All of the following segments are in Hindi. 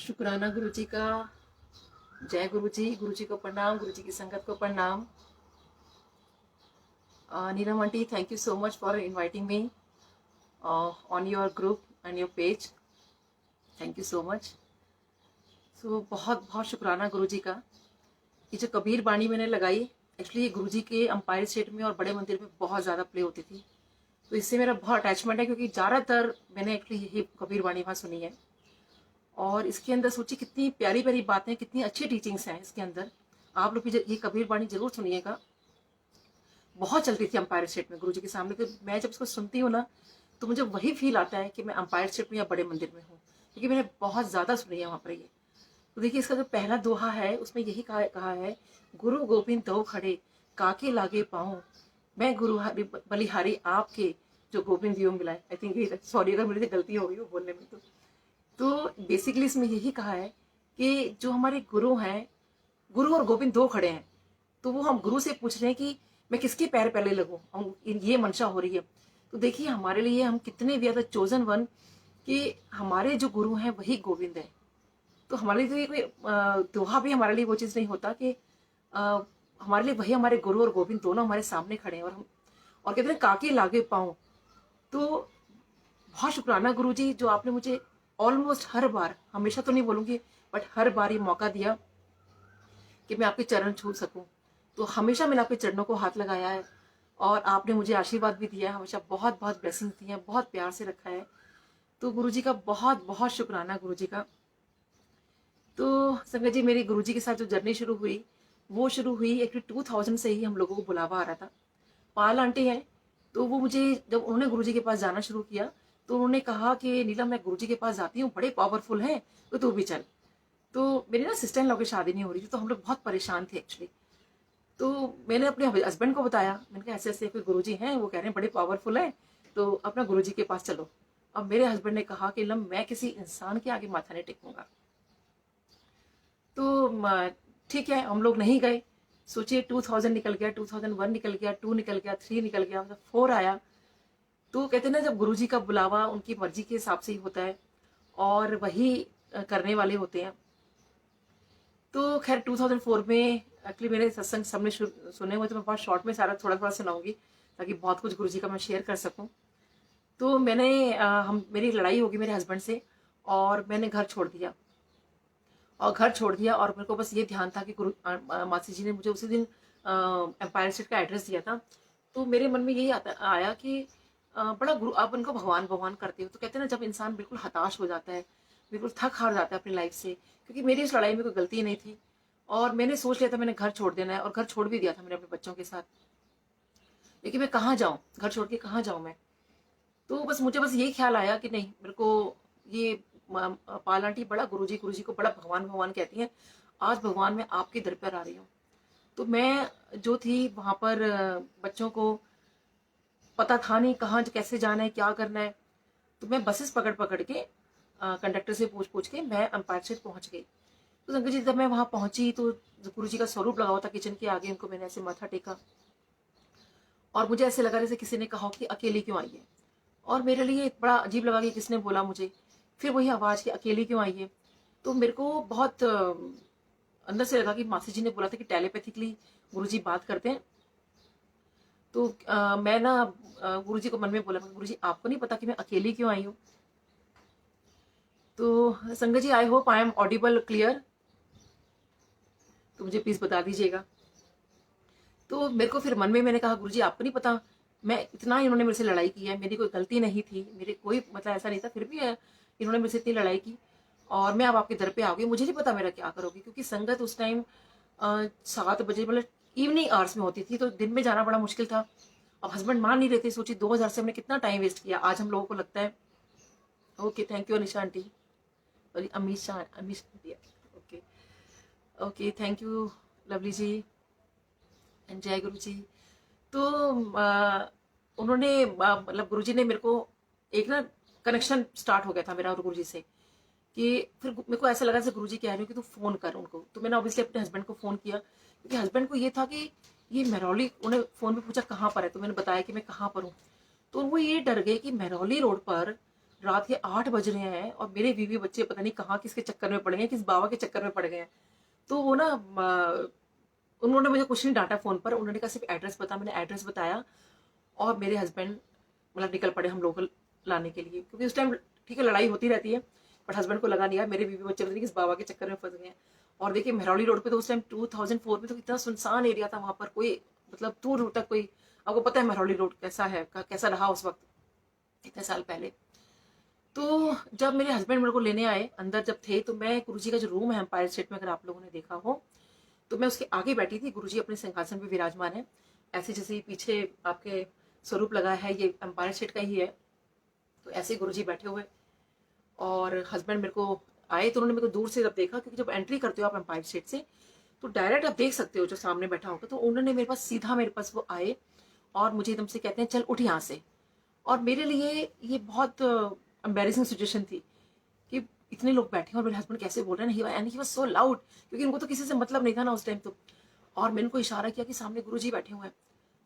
शुक्राना गुरु जी का। जय गुरु जी को प्रणाम, गुरु जी की संगत को प्रणाम। Neelam aunty, thank you so much for inviting me on your group and your page. Thank you so much. So बहुत बहुत शुक्राना गुरु जी का। ये जो कबीर बाणी मैंने लगाई, एक्चुअली ये गुरु जी के अंपायर स्टेट में और बड़े मंदिर में बहुत ज़्यादा प्ले होती थी, तो इससे मेरा बहुत अटैचमेंट है, क्योंकि ज़्यादातर मैंने एक्चुअली यही कबीर बाणी वहाँ सुनी है। और इसके अंदर सोचिए कितनी प्यारी प्यारी बातें, कितनी अच्छी टीचिंग्स हैं इसके अंदर। आप लोग भी ये कबीर बाणी जरूर सुनिएगा। बहुत चलती थी अंपायर स्टेट में गुरु जी के सामने, तो मैं जब इसको सुनती हूँ ना, तो मुझे वही फील आता है कि मैं अंपायर स्टेट में या बड़े मंदिर में हूँ, क्योंकि मैंने बहुत ज़्यादा सुनी है वहाँ पर ये। तो देखिए, इसका जो पहला दोहा है उसमें यही कहा है, गुरु गोविंद दो खड़े काके लागे पाऊँ, मैं गुरु बलिहारी आपके जो गोविंद दियो मिलाए। आई थिंक, सॉरी अगर मेरी गलती हो गई वो बोलने में। तो बेसिकली इसमें यही कहा है कि जो हमारे गुरु हैं, गुरु और गोविंद दो खड़े हैं, तो वो हम गुरु से पूछ रहे हैं कि मैं किसके पैर पहले लगूं, हम ये मंशा हो रही है। तो देखिए, हमारे लिए हम कितने we are the chosen one, कि हमारे जो गुरु हैं वही गोविंद है। तो हमारे लिए कोई दोहा भी हमारे लिए वो चीज़ नहीं होता कि हमारे लिए वही हमारे गुरु और गोविंद दोनों हमारे सामने खड़े हैं, और कहते हैं काके लागे पाऊं। तो बहुत शुक्राना गुरु जी, जो आपने मुझे ऑलमोस्ट हर बार, हमेशा तो नहीं बोलूंगी, बट हर बार ये मौका दिया कि मैं आपके चरण छू सकूं। तो हमेशा मैंने आपके चरणों को हाथ लगाया है, और आपने मुझे आशीर्वाद भी दिया है, हमेशा बहुत बहुत ब्लेसिंग दी है, बहुत प्यार से रखा है। तो गुरु जी का बहुत बहुत शुक्राना गुरु जी का। तो संगत जी, मेरी गुरु जी के साथ जो जर्नी शुरू हुई, वो शुरू हुई एक्चुअली 2000 से ही। हम लोगों को बुलावा आ रहा था। पाल आंटी हैं, तो वो मुझे, जब उन्होंने गुरु जी के पास जाना शुरू किया, तो उन्होंने कहा कि नीलम, मैं गुरु जी के पास जाती हूँ, बड़े पावरफुल हैं, तो तू भी चल। तो मेरी ना सिस्टर इन लॉ की शादी नहीं हो रही थी, तो हम लोग बहुत परेशान थे एक्चुअली। तो मैंने अपने हस्बैंड को बताया, मैंने कहा ऐसे ऐसे कोई गुरुजी हैं, वो कह रहे हैं बड़े पावरफुल हैं, तो अपना गुरुजी के पास चलो। अब मेरे हस्बैंड ने कहा कि लम, मैं किसी इंसान के आगे माथा नहीं टेकूंगा। तो ठीक है, हम लोग नहीं गए। सोचिए, 2000 निकल गया, 2001 निकल गया, 2 निकल गया, 3 निकल गया, मतलब 4 आया। तो कहते हैं ना, जब गुरुजी का बुलावा उनकी मर्जी के हिसाब से ही होता है, और वही करने वाले होते हैं। तो खैर 2004 में एक्चुअली मेरे सत्संग सबने सुने हुए, तो मैं बहुत शॉर्ट में सारा थोड़ा थोड़ा सुनाऊंगी, ताकि बहुत कुछ गुरुजी का मैं शेयर कर सकूं। तो मेरी लड़ाई होगी मेरे हस्बैंड से, और मैंने घर छोड़ दिया। और मेरे को बस ये ध्यान था कि मासी जी ने मुझे उसी दिन एम्पायर स्टेट का एड्रेस दिया था। तो मेरे मन में यही आया कि बड़ा गुरु, आप उनको भगवान भगवान करते हो। तो कहते हैं ना, जब इंसान बिल्कुल हताश हो जाता है, बिल्कुल थक हार जाता है अपनी लाइफ से, क्योंकि मेरी इस लड़ाई में कोई गलती नहीं थी, और मैंने सोच लिया था मैंने घर छोड़ देना है, और घर छोड़ भी दिया था मैंने अपने बच्चों के साथ। लेकिन मैं कहाँ जाऊँ, घर छोड़ के कहाँ जाऊँ मैं। तो बस मुझे बस यही ख्याल आया कि नहीं, मेरे को ये पाल आंटी बड़ा गुरु जी को बड़ा भगवान भगवान कहती हैं, आज भगवान मैं आपके दर पर आ रही हूँ। तो मैं जो थी वहां पर, बच्चों को पता था नहीं कहाँ कैसे जाना है, क्या करना है। तो मैं बसेस पकड़ पकड़ के, कंडक्टर से पूछ पूछ के मैं अंपायर स्टेट पहुंच गई। तो संगत जी, जब मैं वहां पहुंची, तो गुरु जी का स्वरूप लगा हुआ था किचन के आगे, उनको मैंने ऐसे माथा टेका, और मुझे ऐसे लगा जैसे किसी ने कहा कि अकेली क्यों आई है। और मेरे लिए बड़ा अजीब लगा कि किसने बोला मुझे। फिर वही आवाज़ कि अकेली क्यों आई है। तो मेरे को बहुत अंदर से लगा कि मासी जी ने बोला था कि टेलीपैथिकली गुरुजी बात करते हैं। तो मैं ना गुरुजी को मन में बोला, गुरुजी आपको नहीं पता कि मैं अकेली क्यों आई हूँ। तो संगत जी, I hope I am audible clear, तो मुझे प्लीज बता दीजिएगा। तो मेरे को फिर मन में मैंने कहा, गुरुजी आपको नहीं पता, मैं इतना इन्होंने मेरे से लड़ाई की है, मेरी कोई गलती नहीं थी, मेरे कोई मतलब ऐसा नहीं था, फिर भी इन्होंने मेरे से इतनी लड़ाई की, और मैं अब आपके दर पे आ गई, मुझे नहीं पता मेरा क्या करोगी। क्योंकि संगत उस टाइम 7 बजे, मतलब इवनिंग आवर्स में होती थी, तो दिन में जाना बड़ा मुश्किल था। अब हस्बैंड मान नहीं रहे थे। सोचिए, 2000 से हमने कितना टाइम वेस्ट किया। आज हम लोगों को लगता है, okay thank you Anisha aunty, sorry Amisha aunty, okay okay, thank you Lovely ji and जय गुरु जी। तो उन्होंने मतलब गुरु जी ने मेरे को एक ना कनेक्शन स्टार्ट हो गया था मेरा और गुरु जी से, कि फिर मेरे को ऐसा लगा जैसे गुरुजी कह रहे हो कि तू फोन कर उनको। तो मैंने ऑब्वियसली अपने हस्बैंड को फोन किया, क्योंकि हस्बैंड को ये था कि ये महरौली, उन्हें फोन पे पूछा कहाँ पर है, तो मैंने बताया कि मैं कहाँ पर हूँ। तो वो ये डर गए कि महरौली रोड पर रात के 8 बज रहे हैं और मेरे बीवी बच्चे पता नहीं कहाँ किसके चक्कर में पड़ गए हैं, किस बाबा के चक्कर में पड़ गए हैं। तो वो ना उन्होंने मुझे कुछ नहीं डांटा फोन पर, उन्होंने कहा सिर्फ एड्रेस बता। मैंने एड्रेस बताया और मेरे हस्बैंड मतलब निकल पड़े हम लोग लाने के लिए, क्योंकि उस टाइम ठीक है लड़ाई होती रहती है, बट हस्बैंड को लगा नहीं यार मेरे बीवी बच्चे पता नहीं किस बाबा के चक्कर में फंस गए हैं। और देखिए मेहरौली रोड पे तो उस टाइम 2004 में तो इतना सुनसान एरिया था, वहां पर कोई मतलब दूर दूर तक कोई, आपको पता है मेहरौली रोड कैसा है, कैसा रहा उस वक्त इतने साल पहले। तो जब मेरे हस्बैंड मेरे को लेने आए अंदर जब थे, तो मैं गुरुजी का जो रूम है एम्पायर स्टेट में, अगर आप लोगों ने देखा हो, तो मैं उसके आगे बैठी थी। गुरुजी अपने सिंहासन पे विराजमान है, ऐसे जैसे पीछे आपके स्वरूप लगा है, ये एम्पायर स्टेट का ही है। तो ऐसे गुरुजी बैठे हुए और हस्बैंड मेरे को आए, तो उन्होंने मेरे को दूर से जब देखा, क्योंकि जब एंट्री करते हो आप एम्पायर स्टेट से तो डायरेक्ट आप देख सकते हो जो सामने बैठा होगा, तो उन्होंने मेरे पास सीधा मेरे पास वो आए और मुझे एकदम से कहते हैं चल उठ यहाँ से। और मेरे लिए ये बहुत एम्बेरसिंग सिचुएशन थी कि इतने लोग बैठे हैं और मेरे हस्बैंड कैसे बोल रहे हैं, and he was so loud, क्योंकि उनको तो किसी से मतलब नहीं था ना उस टाइम। तो और मैंने उनको इशारा किया कि सामने गुरुजी बैठे हुए हैं,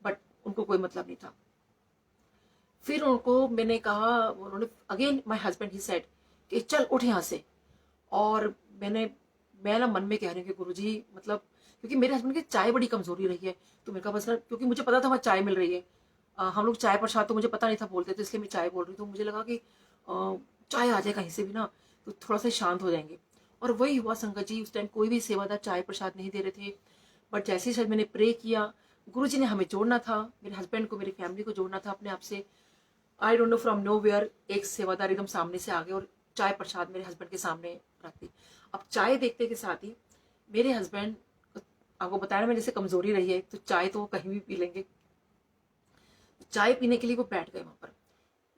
बट उनको कोई मतलब नहीं था। फिर उनको मैंने कहा, उन्होंने again my husband he said कि चल उठ यहाँ से। और मैं ना मन में कह रही हूँ कि गुरुजी मतलब, क्योंकि मेरे हस्बैंड की चाय बड़ी कमजोरी रही है, तो मेरे का बस ना, क्योंकि मुझे पता था वहाँ चाय मिल रही है, हम लोग चाय प्रसाद तो मुझे पता नहीं था बोलते, तो इसलिए मैं चाय बोल रही, तो मुझे लगा कि चाय आ जाए कहीं से भी ना, तो थोड़ा सा शांत हो जाएंगे। और वही हुआ संगत जी, उस टाइम कोई भी सेवादार चाय प्रसाद नहीं दे रहे थे, बट जैसे ही शायद मैंने प्रे किया, गुरुजी ने हमें जोड़ना था, मेरे हस्बैंड को मेरी फैमिली को जोड़ना था अपने आप से। I don't know from nowhere एक सेवादार एकदम सामने से आ गए और चाय प्रसाद मेरे हस्बैंड के सामने रख दी। अब चाय देखते के साथ ही मेरे हस्बैंड, आपको बताया मैं जैसे कमजोरी रही है, तो चाय तो वो कहीं भी पी लेंगे, चाय पीने के लिए वो बैठ गए वहां पर।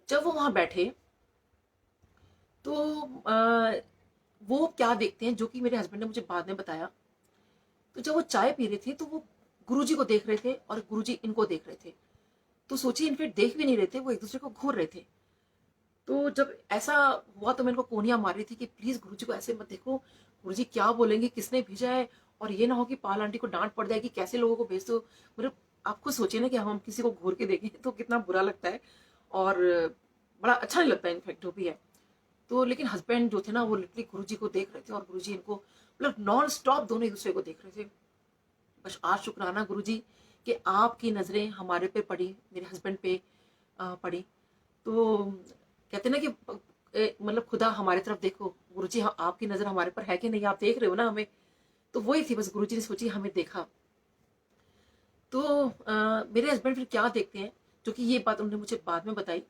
जब वो वहां बैठे तो वो क्या देखते हैं, जो कि मेरे हस्बैंड ने मुझे बाद में बताया। तो जब वो चाय पी रहे थे तो वो गुरुजी को देख रहे थे और गुरुजी इनको देख रहे थे। तो सोचिए इनफेक्ट देख भी नहीं रहे थे, वो एक दूसरे को घूर रहे थे। तो जब ऐसा हुआ तो मैं इनको कोनिया मार रही थी कि प्लीज गुरुजी को ऐसे मत देखो, गुरुजी क्या बोलेंगे, किसने भेजा है, और ये ना हो कि पाल आंटी को डांट पड़ जाएगी, कैसे लोगों को भेज दो। मतलब आप खुद सोचिए ना कि हम किसी को घूर के देखें तो कितना बुरा लगता है और बड़ा अच्छा नहीं लगता है इनफेक्ट जो भी है। तो लेकिन हस्बैंड जो थे ना वो लिटरली गुरुजी को देख रहे थे और गुरुजी इनको मतलब नॉन स्टॉप दोनों एक दूसरे को देख रहे थे। बस आज शुक्राना गुरुजी कि आपकी नजरें हमारे पे पड़ी, मेरे हस्बैंड पे पड़ी। तो कहते ना कि मतलब खुदा हमारी तरफ देखो, गुरुजी आपकी नजर हमारे पर है कि नहीं, आप देख रहे हो ना हमें। तो वही थी बस, गुरुजी ने सोची हमें देखा। तो मेरे हस्बैंड फिर क्या देखते हैं, जो कि ये बात उन्होंने मुझे बाद में बताई।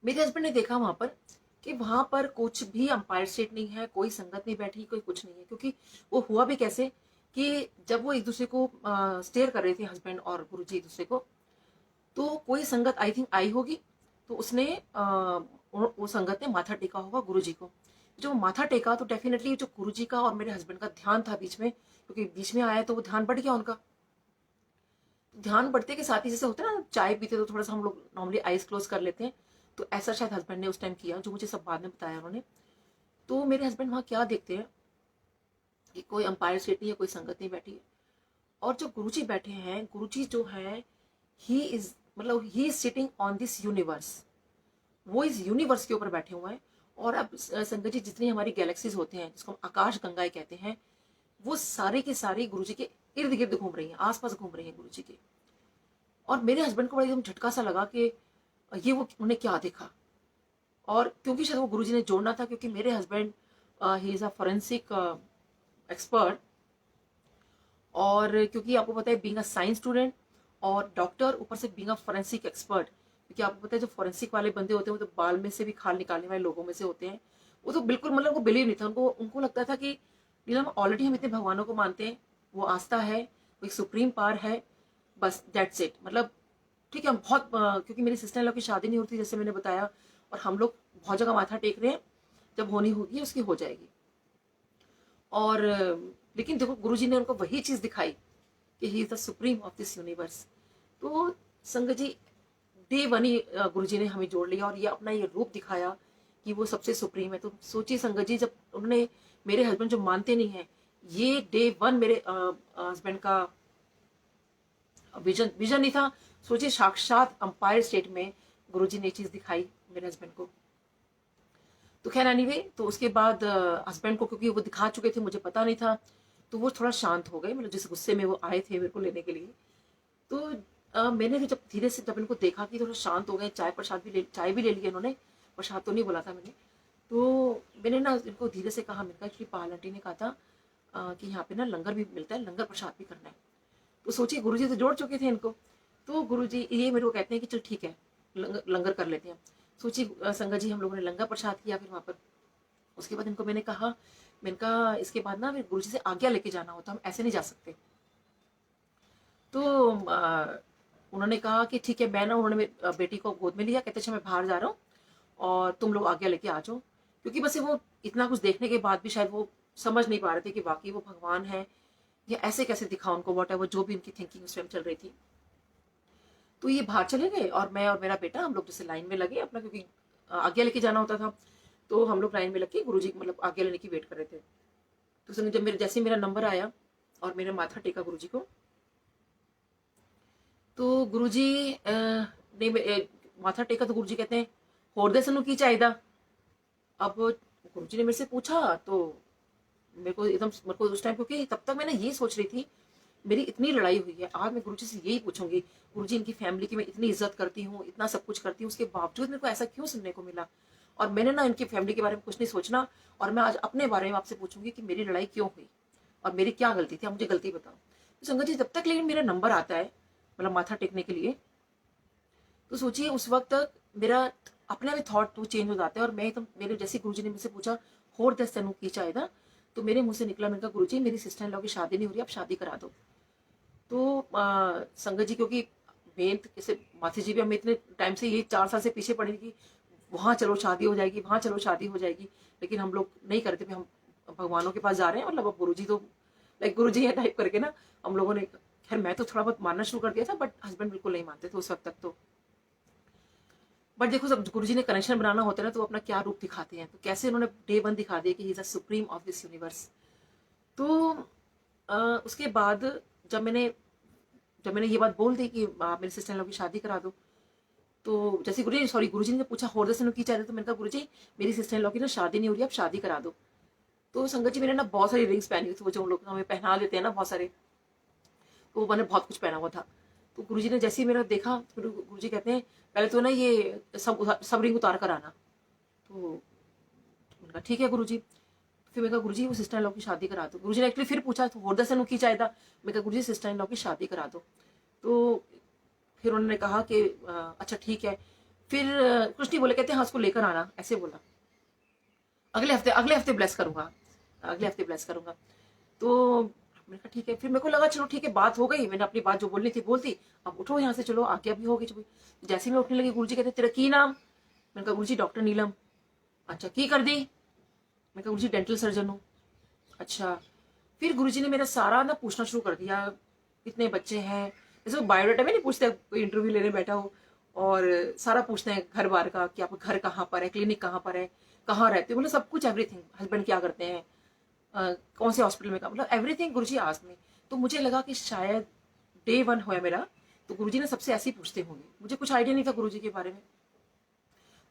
मेरे हस्बैंड ने देखा वहां पर कि वहां पर कुछ भी अंपायर स्टेट नहीं है, कोई संगत नहीं बैठी, कोई कुछ नहीं है। क्योंकि वो हुआ भी कैसे कि जब वो एक दूसरे को स्टेयर कर रहे थे हस्बैंड और गुरुजी एक दूसरे को, तो कोई संगत आई थिंक आई होगी, तो उसने वो संगत ने माथा टेका होगा गुरुजी को। जो माथा टेका तो डेफिनेटली जो गुरुजी का और मेरे हस्बैंड का ध्यान था बीच में, क्योंकि बीच में आया तो वो ध्यान बढ़ गया उनका। ध्यान बढ़ते के साथ ही जैसे होता है ना चाय पीते तो थोड़ा सा हम लोग नॉर्मली आइज क्लोज कर लेते हैं, तो ऐसा शायद हस्बैंड ने उस टाइम किया, जो मुझे सब बाद में बताया उन्होंने। तो मेरे हस्बैंड वहां क्या देखते हैं कि कोई अंपायर स्टेट नहीं है, कोई संगत नहीं बैठी है, और जो गुरुजी बैठे हैं, गुरुजी जो है ही इज मतलब he is sitting on this universe, वो इस यूनिवर्स के ऊपर बैठे हुए हैं। और अब संगत जी जितनी हमारी गैलेक्सीज होते हैं जिसको हम आकाश गंगाएं कहते हैं, वो सारे के सारे गुरुजी के इर्द गिर्द घूम रही हैं, आसपास घूम रही हैं गुरुजी के। और मेरे हस्बैंड को बड़ा एकदम झटका सा लगा कि ये वो उन्हें क्या देखा। और क्योंकि शायद वो गुरुजी ने जोड़ना था, क्योंकि मेरे husband he is a forensic expert, और क्योंकि आपको पता है बीइंग अ साइंस स्टूडेंट और डॉक्टर, ऊपर से बीइंग अ फॉरेंसिक एक्सपर्ट, क्योंकि आपको पता है जो फॉरेंसिक वाले बंदे होते हैं वो तो बाल में से भी खाल निकालने वाले लोगों में से होते हैं। वो तो बिल्कुल मतलब उनको बिलीव नहीं था, उनको लगता था कि नीलम ऑलरेडी हम इतने भगवानों को मानते हैं, वो आस्था है, वो एक सुप्रीम पावर है, बस दैट्स इट। मतलब ठीक है हम बहुत क्योंकि मेरी सिस्टर इन लॉ की शादी नहीं होती जैसे मैंने बताया, और हम लोग बहुत जगह माथा टेक रहे हैं, जब होनी होगी उसकी हो जाएगी। और लेकिन देखो गुरुजी ने उनको वही चीज दिखाई कि he is the supreme of this universe. तो संगत जी डे वन ही गुरुजी ने हमें जोड़ लिया और ये अपना ये रूप दिखाया कि वो सबसे सुप्रीम है। तो सोचिए संगत जी, जब उन्होंने मेरे हस्बैंड जो मानते नहीं है, ये डे वन मेरे हस्बैंड का विजन नहीं था। सोचिए साक्षात अंपायर स्टेट में गुरुजी ने चीज दिखाई, मेरे हस्बैंड को। तो खैर एनीवे, तो उसके बाद हस्बैंड को क्योंकि वो दिखा चुके थे, मुझे पता नहीं था, तो वो थोड़ा शांत हो गए, मतलब जिस गुस्से में वो आए थे मेरे को लेने के लिए। तो मैंने भी जब धीरे से जब इनको देखा कि थोड़ा शांत हो गए, चाय भी ले लिया इन्होंने, प्रसाद तो नहीं बोला था मैंने, तो मैंने ना इनको धीरे से कहा, मैंने कहा एक्चुअली पाल आंटी ने कहा था कि यहाँ पे ना लंगर भी मिलता है, लंगर प्रसाद भी करना है। तो सोचिए गुरुजी तो जोड़ चुके थे इनको, तो गुरुजी ये मेरे को कहते हैं कि चल ठीक है लंगर कर लेते हैं। सोचिए संगत जी, हम लोगों ने लंगर प्रसाद किया फिर वहाँ पर। उसके बाद इनको मैंने कहा इसके बाद ना फिर गुरुजी से आज्ञा लेके जाना होता, हम ऐसे नहीं जा सकते। तो उन्होंने कहा कि ठीक है, मैं ना, उन्होंने बेटी को गोद में लिया, कहते अच्छा मैं बाहर जा रहा हूँ और तुम लोग आज्ञा लेके आ जाओ, क्योंकि बस वो इतना कुछ देखने के बाद भी शायद वो समझ नहीं पा रहे थे कि वाकई वो भगवान है या ऐसे कैसे दिखा उनको, वॉट एवर जो भी उनकी थिंकिंग उस टाइम चल रही थी। तो ये बाहर चले गए और मैं और मेरा बेटा हम लोग जैसे लाइन में लगे अपना, क्योंकि आज्ञा लेके जाना होता था, तो हम लोग लाइन में लग के गुरुजी मतलब आज्ञा लेने की वेट कर रहे थे। तो जब जैसे मेरा नंबर आया और मैंने माथा टेका गुरुजी को, तो गुरुजी ने माथा टेका, तो गुरुजी कहते हैं होर दे सनू की चाहिदा। अब गुरुजी ने मेरे से पूछा, तो मेरे को उस टाइम, क्योंकि तब तक मैंने ये सोच रही थी मेरी इतनी लड़ाई हुई है, आज मैं गुरुजी से यही पूछूंगी, गुरुजी इनकी फैमिली की मैं इतनी इज्जत करती हूँ, इतना सब कुछ करती हूँ, उसके बावजूद मेरे को ऐसा क्यों सुनने को मिला। और मैंने ना इनकी फैमिली के बारे में कुछ नहीं सोचना, और मैं आज अपने बारे में आपसे पूछूंगी कि मेरी लड़ाई क्यों हुई और मेरी क्या गलती थी, आप मुझे गलती बताओ। तो संगत जी, जब तक लेकिन मेरा नंबर आता है मतलब माथा टेकने के लिए, तो सोचिए उस वक्त तक मेरा अपने में थॉट तो चेंज हो जाता है। और मैं एकदम, मेरे जैसे गुरुजी ने मुझसे पूछा होर 10 तनु की चाहिए, तो मेरे मुंह से निकला, मैंने कहा गुरुजी मेरी सिस्टर इन लॉ की शादी नहीं हो रही, आप शादी करा दो। तो संगत जी, क्योंकि मेन जैसे माथी जी भी हमें इतने टाइम से, ये 4 साल से पीछे पड़ी कि वहाँ चलो शादी हो जाएगी, वहाँ चलो शादी हो जाएगी, लेकिन हम लोग नहीं करते, हम भगवानों के पास जा रहे हैं, मतलब अब गुरुजी तो लाइक गुरुजी है टाइप करके ना हम लोगों ने। खैर मैं तो थोड़ा बहुत मानना शुरू कर दिया था, बट हस्बैंड बिल्कुल नहीं मानते थे उस वक्त तक तो। बट देखो, जब गुरुजी ने कनेक्शन बनाना होता है ना, तो अपना क्या रूप दिखाते हैं, तो कैसे उन्होंने डे 1 दिखा दिया कि he is the supreme of this universe. तो उसके बाद जब मैंने ये बात बोल दी कि मेरे सिस्टर इन लॉ की शादी करा दो, तो जैसे गुरुजी ने पूछा होर दस की चाहिए, तो मैंने कहा गुरुजी मेरी सिस्टर इन लॉ की ना शादी नहीं हो रही, आप शादी करा दो। तो संगत जी, मैंने ना बहुत सारी रिंग्स पहनी हुई थी, वो जो लोग हमें पहना लेते हैं ना बहुत सारे, तो मैंने बहुत कुछ पहना हुआ था। तो गुरुजी ने जैसे ही मेरा देखा, तो गुरुजी कहते हैं पहले तो ना ये सब रिंग उतार कर आना। तो मैंने कहा ठीक है गुरुजी। फिर मैं कहा गुरुजी वो सिस्टर इन लॉ की शादी करा दो। गुरुजी ने एक्चुअली फिर पूछा तो होर दस की चाहिए, मैं कहा गुरुजी सिस्टर इन लॉ की शादी करा दो। तो फिर उन्होंने कहा कि अच्छा ठीक है। फिर कुछ नहीं बोले, कहते हाँ उसको लेकर आना, ऐसे बोला। अगले हफ्ते ब्लेस करूंगा, अगले हफ्ते ब्लेस करूंगा। तो मैंने कहा ठीक है। फिर मेरे को लगा चलो ठीक है, बात हो गई, मैंने अपनी बात जो बोलनी थी बोलती, अब उठो यहाँ से, चलो आज्ञा भी हो गई। जैसे मैं उठने लगी, गुरुजी कहते तेरा की नाम? मैंने कहा गुरुजी डॉक्टर नीलम। अच्छा की कर दी? मैं कहा गुरुजी डेंटल सर्जन हूँ। अच्छा। फिर गुरुजी ने मेरा सारा ना पूछना शुरू कर दिया, कितने बच्चे हैं, जैसे वो बायोडाटा में नहीं पूछते, कोई इंटरव्यू लेने बैठा हो और सारा पूछते हैं घर बार का, कि आपका घर कहाँ पर है, क्लिनिक कहाँ पर है, कहाँ रहते हो, मतलब सब कुछ, एवरीथिंग, हस्बैंड क्या करते हैं, कौन से हॉस्पिटल में काम, मतलब एवरीथिंग गुरुजी आस्क्ड मी। तो मुझे लगा कि शायद डे 1 हुआ मेरा, तो गुरुजी ने सबसे ऐसे ही पूछते होंगे, मुझे कुछ आइडिया नहीं था गुरुजी के बारे में।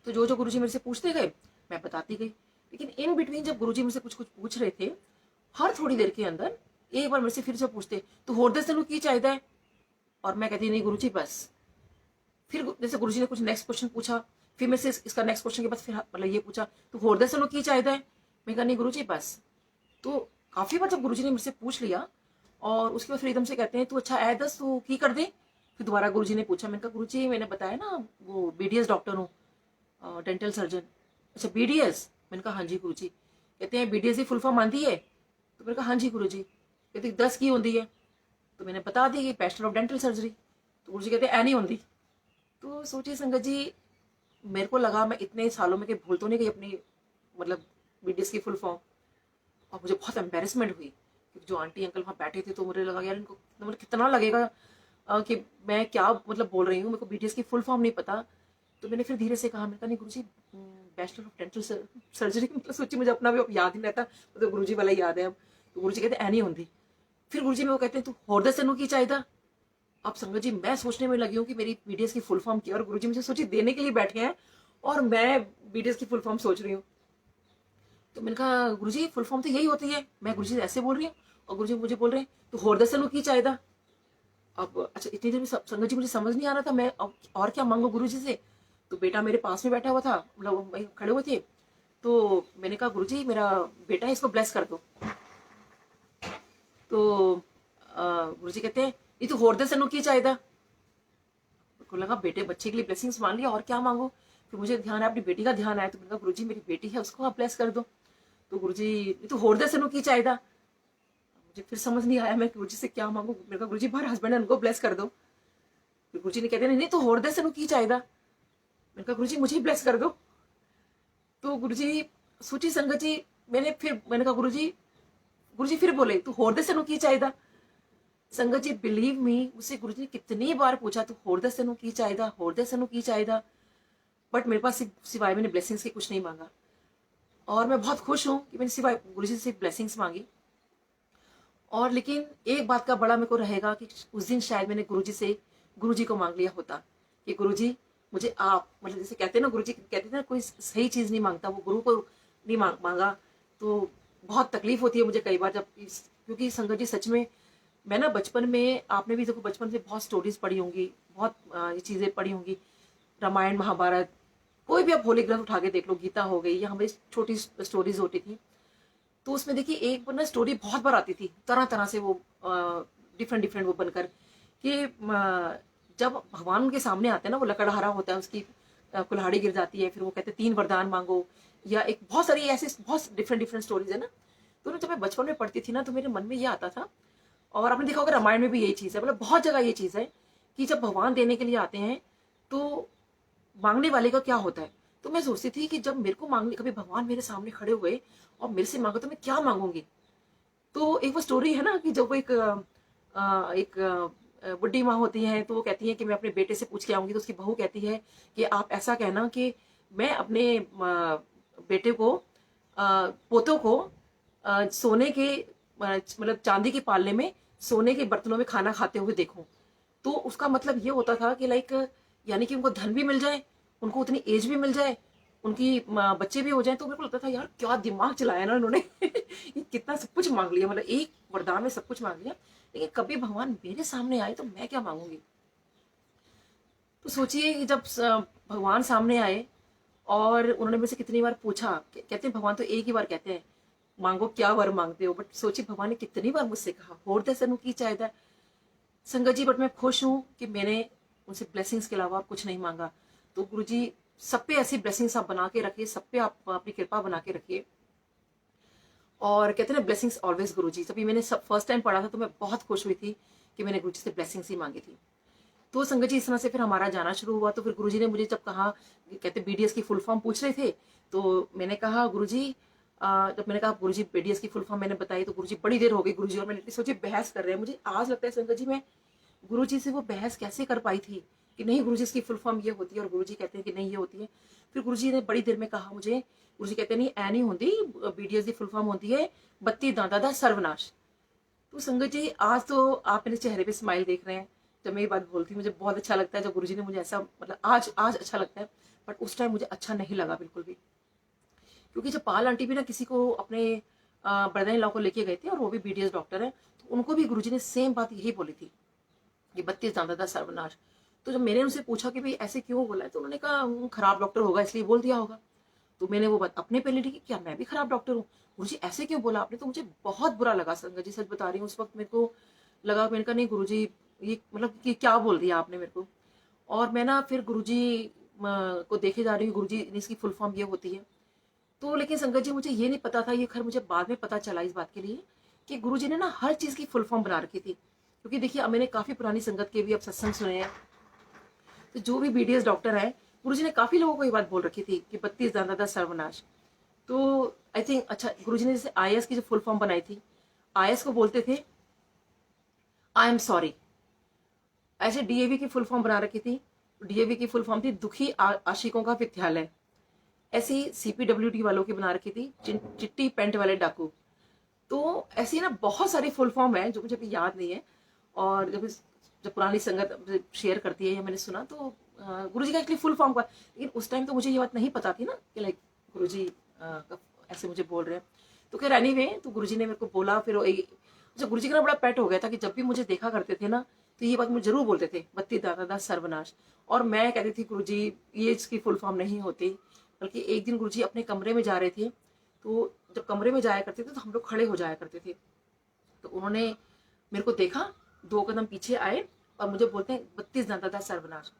तो जो गुरुजी मेरे से पूछते गए मैं बताती गई, लेकिन इन बिटवीन जब गुरुजी मुझसे कुछ पूछ रहे थे, हर थोड़ी देर के अंदर एक बार मेरे से फिर से पूछते तो होर दस की चाहिए है, और मैं कहती नहीं गुरुजी बस। फिर जैसे गुरुजी ने कुछ नेक्स्ट क्वेश्चन पूछा, फिर मेरे से इसका नेक्स्ट क्वेश्चन के बाद फिर मतलब ये पूछा तो होर दस की चाहिए है, मैं कहा नहीं गुरुजी बस। तो काफी बार जब गुरुजी ने मुझसे पूछ लिया, और उसके बाद फिर एकदम से कहते हैं तू अच्छा ऐ दस तू की कर दे। फिर दोबारा गुरुजी ने पूछा, मैंने कहा गुरुजी मैंने बताया ना वो BDS डॉक्टर हूँ, डेंटल सर्जन। अच्छा BDS? मैंने कहा हाँ जी गुरुजी। कहते हैं BDS की फुल फॉर्म आती है? तो मैंने कहा हाँ जी गुरुजी। कहते 10 की होती है? तो मैंने बता दी कि बैचलर ऑफ डेंटल सर्जरी। तो गुरुजी कहते ऐ नहीं होती। तो सोचिए संगत जी, मेरे को लगा मैं इतने सालों में भूल तो नहीं गई अपनी मतलब BDS की फुल फॉर्म, और मुझे बहुत एम्बेरसमेंट हुई, क्योंकि जो आंटी अंकल वहाँ बैठे थे, तो मुझे लगा यार इनको मतलब कितना लगेगा कि मैं क्या मतलब बोल रही हूँ, मेरे को BDS की फुल फॉर्म नहीं पता। तो मैंने फिर धीरे से कहा, मैंने कहा नहीं गुरुजी बैचलर ऑफ डेंटल सर्जरी, मतलब सोचिए मुझे अपना भी याद नहीं रहता, तो गुरुजी वाला याद है अब। तो गुरुजी कहते ऐ नहीं होती। फिर गुरुजी में वो कहते हैं तू होर दस की चाहिए। अब संगत जी मैं सोचने में लगी हूँ कि मेरी BDS की फुल फॉर्म की, और गुरुजी मुझे सोचिए देने के लिए बैठे हैं, और मैं बीटीएस की फुल फॉर्म सोच रही हूँ। तो मैंने कहा गुरुजी फुल फॉर्म तो यही होती है, मैं गुरुजी ऐसे बोल रही हूँ और गुरुजी मुझे बोल रहे हैं तो होरदे सनु की चाहता। अब अच्छा इतनी देर में संगत जी मुझे समझ नहीं आ रहा था मैं अब और क्या मांगू गुरुजी से। तो बेटा मेरे पास में बैठा हुआ था, मतलब वहीं खड़े हुए थे। तो मैंने कहा गुरुजी मेरा बेटा है, इसको ब्लेस कर दो। तो गुरुजी कहते हैं ये तो होरदे सनु की चाहता। को लगा बेटे बच्चे के लिए ब्लेसिंग्स मांग लिया और क्या मांगो। फिर मुझे ध्यान है अपनी बेटी का ध्यान आया, तो मैंने कहा गुरुजी मेरी बेटी है उसको आप ब्लेस कर दो। तो गुरुजी ये तो होरदे सनु की चाहता। मुझे फिर समझ नहीं आया मैं गुरुजी से क्या मांगू। मैंने कहा गुरुजी बाहर हस्बैंड है उनको ब्लेस कर दो। फिर गुरुजी ने कहते नहीं तो होरदे सनु की चाहता। मैंने कहा गुरुजी मुझे ब्लेस कर दो। तो गुरुजी सोची संगत जी, मैंने कहा गुरुजी फिर बोले तू होरदे सनु की चाहता। संगत जी बिलीव मी, मुझसे गुरुजी ने कितनी बार पूछा तू होरदे सनु की चाहता, होरदे सनु की चाहता, बट मेरे पास सिवाय मैंने ब्लेसिंग्स के कुछ नहीं मांगा। और मैं बहुत खुश हूं कि मैंने सिवाय गुरुजी से ब्लेसिंग्स मांगी। और लेकिन एक बात का बड़ा मेरे को रहेगा कि उस दिन शायद मैंने गुरुजी को मांग लिया होता कि गुरुजी मुझे आप, मतलब जैसे कहते हैं ना गुरुजी कहते थे ना कोई सही चीज नहीं मांगता, वो गुरु को नहीं मांगा तो बहुत तकलीफ होती है मुझे कई बार जब, क्योंकि संगत जी सच में मैं ना बचपन में, आपने भी देखो बचपन से बहुत स्टोरीज पढ़ी होंगी, बहुत ये चीजें पढ़ी होंगी, रामायण महाभारत, कोई भी आप होली ग्रंथ उठा के देख लो, गीता हो गई या हमारी छोटी स्टोरीज होती थी। तो उसमें देखिए एक ना स्टोरी बहुत बार आती थी तरह तरह से, वो डिफरेंट वो बनकर कि जब भगवान उनके सामने आते हैं ना, वो लकड़हारा होता है, उसकी कुल्हाड़ी गिर जाती है, फिर वो कहते हैं 3 वरदान मांगो, या एक बहुत सारी ऐसी बहुत डिफरेंट स्टोरीज है ना। तो जब मैं बचपन में पढ़ती थी ना तो मेरे मन में ये आता था, और आपने देखा होगा रामायण में भी यही चीज है, मतलब बहुत जगह ये चीज है कि जब भगवान देने के लिए आते हैं तो मांगने वाले का क्या होता है। तो मैं सोचती थी कि जब मेरे को मांगने, कभी भगवान मेरे सामने खड़े हुए और मेरे से मांगो तो मैं क्या मांगूंगी। तो एक वो स्टोरी है ना कि जब एक बुढ़ी माँ होती है तो वो कहती है कि मैं अपने बेटे से पूछ के आऊंगी, तो उसकी बहू कहती है कि आप ऐसा कहना कि मैं अपने बेटे को पोतों को सोने के मतलब चांदी के पालने में सोने के बर्तनों में खाना खाते हुए देखूं। तो उसका मतलब ये होता था कि लाइक यानी कि उनको धन भी मिल जाए, उनको उतनी एज भी मिल जाए, उनकी बच्चे भी हो जाए। तो मेरे को लगता था यार क्या दिमाग चलाया ना उन्होंने ये कितना सब कुछ मांग लिया, मतलब एक वरदान में सब कुछ मांग लिया, लेकिन कभी भगवान मेरे सामने आए तो मैं क्या मांगूंगी। तो सोचिए कि जब भगवान सामने आए और उन्होंने मुझसे कितनी बार पूछा, कहते हैं भगवान तो एक ही बार कहते हैं मांगो क्या वर मांगते हो, बट सोचिए भगवान ने कितनी बार मुझसे कहा होरदे सनु की चाहता संगत जी। बट मैं खुश हूं कि मैंने उनसे ब्लेसिंग्स के अलावा कुछ नहीं मांगा। तो गुरु जी सब पे ऐसी ब्लेसिंग्स आप बना के रखिए, सब पे आप अपनी कृपा बना के रखिए। और कहते हैं ना ब्लेसिंग्स ऑलवेज गुरु जी। तभी मैंने सब फर्स्ट टाइम पढ़ा था तो मैं बहुत खुश हुई थी कि मैंने गुरु जी से ब्लेसिंग्स ही मांगी थी। तो संगत जी इस तरह से फिर हमारा जाना शुरू हुआ। तो फिर गुरुजी ने मुझे जब कहा, कहते बीडीएस की फुल फॉर्म पूछ रहे थे, तो मैंने कहा गुरुजी, जब मैंने कहा गुरुजी बीडीएस की फुल फॉर्म मैंने बताई तो गुरुजी बड़ी देर हो गई गुरुजी, और मैंने सोची बहस कर रहे हैं। मुझे आज लगता है संगत जी मैं गुरुजी से वो बहस कैसे कर पाई थी कि नहीं गुरुजी इसकी फुल फॉर्म ये होती है और गुरुजी कहते हैं कि नहीं ये होती है। फिर गुरुजी ने बड़ी देर में कहा मुझे, गुरुजी कहते नहीं ऐ नहीं होती, बीडीएस की फुल फॉर्म होती है 32 दादा दा सर्वनाश। तो संगत जी आज तो आप मेरे चेहरे पे स्माइल देख रहे हैं जब मैं ये बात बोलती हूँ, मुझे बहुत अच्छा लगता है जब गुरुजी ने मुझे ऐसा, मतलब आज अच्छा लगता है, बट उस टाइम मुझे अच्छा नहीं लगा बिल्कुल भी। क्योंकि जब पाल आंटी भी ना किसी को अपने ब्रदर इन लॉ को लेके गए थे और वो भी बीडीएस डॉक्टर है, तो उनको भी गुरुजी ने सेम बात यही बोली थी कि 32 दादा दा सर्वनाश। तो जब मैंने उनसे पूछा कि भाई ऐसे क्यों बोला है, तो उन्होंने कहा खराब डॉक्टर होगा इसलिए बोल दिया होगा। तो मैंने वो बात अपने पे ले ली कि क्या मैं भी खराब डॉक्टर हूँ, गुरुजी ऐसे क्यों बोला आपने। तो मुझे बहुत बुरा लगा संगत जी, सच बता रही हूँ। उस वक्त मेरे को लगा, मैंने कहा नहीं गुरुजी ये मतलब कि क्या बोल दिया आपने मेरे को। और मैं ना फिर गुरुजी को देखे जा रही हूँ, गुरुजी इसकी फुल फॉर्म ये होती है। तो लेकिन संगत जी मुझे ये नहीं पता था, ये खैर मुझे बाद में पता चला इस बात के लिए कि गुरुजी ने ना हर चीज की फुल फॉर्म बना रखी थी। क्योंकि देखिए मैंने काफी पुरानी संगत के भी अब सत्संग सुने हैं, तो जो भी बीडीएस डॉक्टर है गुरुजी ने काफी लोगों को ये बात बोल रखी थी कि 32 दादा दा सर्वनाश। तो आई थिंक अच्छा गुरुजी ने जैसे आईएएस की जो फुल फॉर्म बनाई थी, आईएएस को बोलते थे आई एम सॉरी। ऐसे डीएवी की फुल फॉर्म बना रखी थी, डीएवी की फुल फॉर्म थी दुखी आशिकों का विद्यालय। ऐसी सीपीडब्ल्यूडी वालों की बना रखी थी चिट्टी पेंट वाले डाकू। तो ऐसी ना बहुत सारी फुल फॉर्म है जो मुझे अभी याद नहीं है। और जब पुरानी संगत शेयर करती है या मैंने सुना तो गुरुजी का एक्चुअली फुल फॉर्म का, लेकिन उस टाइम तो मुझे ये बात नहीं पता थी ना कि लाइक गुरुजी ऐसे मुझे बोल रहे हैं। तो खैर एनीवे, तो गुरुजी ने मेरे को बोला। फिर जो गुरुजी का ना बड़ा पेट हो गया था कि जब भी मुझे देखा करते थे ना तो ये बात मुझे जरूर बोलते थे, बत्ती दाता दा सर्वनाश। और मैं कहती थी गुरुजी ये इसकी फुल फॉर्म नहीं होती। बल्कि एक दिन गुरुजी अपने कमरे में जा रहे थे, तो जब कमरे में जाया करते थे तो हम लोग खड़े हो जाया करते थे। तो उन्होंने मेरे को देखा, 2 कदम पीछे आए और मुझे बोलते हैं 32 दाता दा सर्वनाश।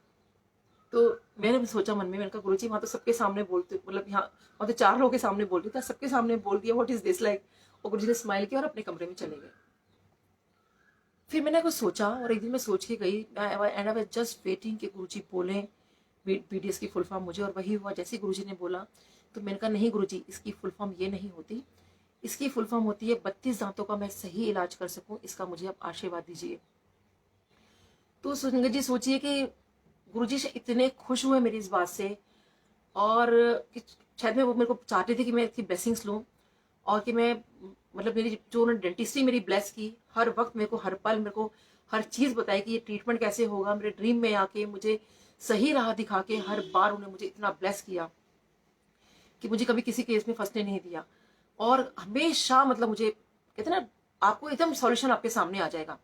तो मैंने भी सोचा मन में, मैंने कहा गुरुजी वहां तो सबके सामने बोलते, मतलब यहाँ वहां तो 4 लोगों के सामने बोल रही था, सबके सामने बोल दिया, व्हाट इज दिस लाइक। और गुरुजी ने स्माइल किया और अपने कमरे में चले गए। फिर मैंने कुछ सोचा और एक दिन मैं सोच के गई and I was just waiting कि गुरुजी बोले बीडीएस की फुल फॉर्म मुझे। और वही हुआ जैसे गुरुजी ने बोला। तो मैंने कहा नहीं गुरुजी, इसकी फुल फॉर्म ये नहीं होती, इसकी फुल फॉर्म होती है 32 दांतों का मैं सही इलाज कर सकूं, इसका मुझे आप आशीर्वाद दीजिए। तो संगत जी सोचिए कि गुरुजी से इतने खुश हुए मेरी इस बात से, और कि शायद मैं वो मेरे को चाहते थे कि मैं इसकी ब्लेसिंग्स लूँ, और कि मैं मतलब मेरी जो उन्होंने डेंटिस्ट्री मेरी ब्लेस की, हर वक्त मेरे को हर पल मेरे को हर चीज़ बताई कि ये ट्रीटमेंट कैसे होगा। मेरे ड्रीम में आके मुझे सही राह दिखा के हर बार उन्होंने मुझे इतना ब्लेस किया कि मुझे कभी किसी केस में फंसने नहीं दिया। और हमेशा मतलब मुझे कहते ना, आपको एकदम सॉल्यूशन आपके सामने आ जाएगा।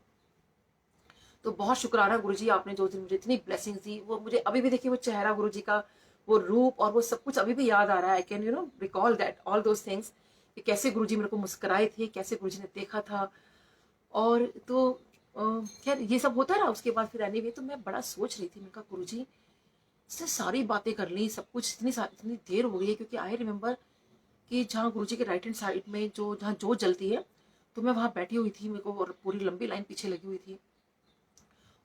तो बहुत शुक्राना गुरुजी, आपने जो दिन मुझे इतनी ब्लेसिंग्स दी, वो मुझे अभी भी देखिए वो चेहरा गुरुजी का, वो रूप और वो सब कुछ अभी भी याद आ रहा है। I can recall that all those things कि कैसे गुरुजी मेरे को मुस्कुराए थे, कैसे गुरुजी ने देखा था। और तो खैर ये सब होता रहा। उसके बाद फिर एनीवे तो मैं बड़ा सोच रही थी, मैंने कहा गुरुजी इससे सारी बातें कर ली, सब कुछ इतनी देर हो गई है। क्योंकि आई रिमेम्बर कि जहाँ गुरुजी के राइट हैंड साइड में जहाँ जोत जलती है, तो मैं वहाँ बैठी हुई थी, मेरे को और पूरी लंबी लाइन पीछे लगी हुई थी।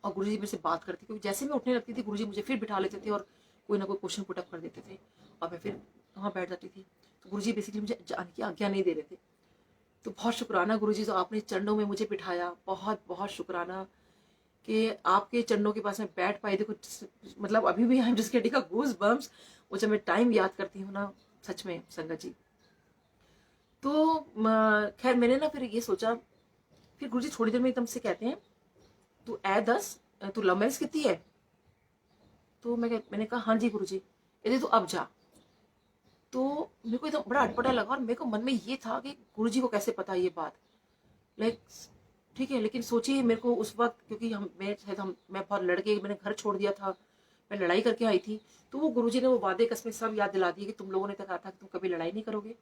और गुरुजी मेरे से बात करती, क्योंकि जैसे मैं उठने लगती थी गुरुजी मुझे फिर बिठा लेते थे और कोई ना कोई क्वेश्चन पुटअप कर देते थे, और मैं फिर वहाँ बैठ जाती थी। तो गुरुजी बेसिकली मुझे जाने की आज्ञा नहीं दे रहे थे। तो बहुत शुक्राना गुरुजी, तो आपने चरणों में मुझे बिठाया, बहुत बहुत शुक्राना कि आपके चरणों के पास मैं बैठ पाई। देखो मतलब अभी भी I am just getting goose bumps, वो जब मैं टाइम याद करती हूँ ना, सच में संगत जी। तो खैर मैंने ना फिर ये सोचा, फिर गुरुजी थोड़ी देर में एकदम से कहते हैं तू दस, तू लव मैरिज कितनी है। तो मैंने कहा हाँ जी गुरुजी। कहते तो अब जा। तो मेरे को एकदम बड़ा अटपटा लगा, और मेरे को मन में ये था कि गुरुजी को कैसे पता ये बात, लाइक ठीक है। लेकिन सोचिए मेरे को उस वक्त, क्योंकि मैं बहुत लड़के मैंने घर छोड़ दिया था, मैं लड़ाई करके आई थी। तो वो गुरुजी ने वो वादे कसमें सब याद दिला दिए कि तुम लोगों ने तो कहा था कि तुम कभी लड़ाई नहीं करोगे।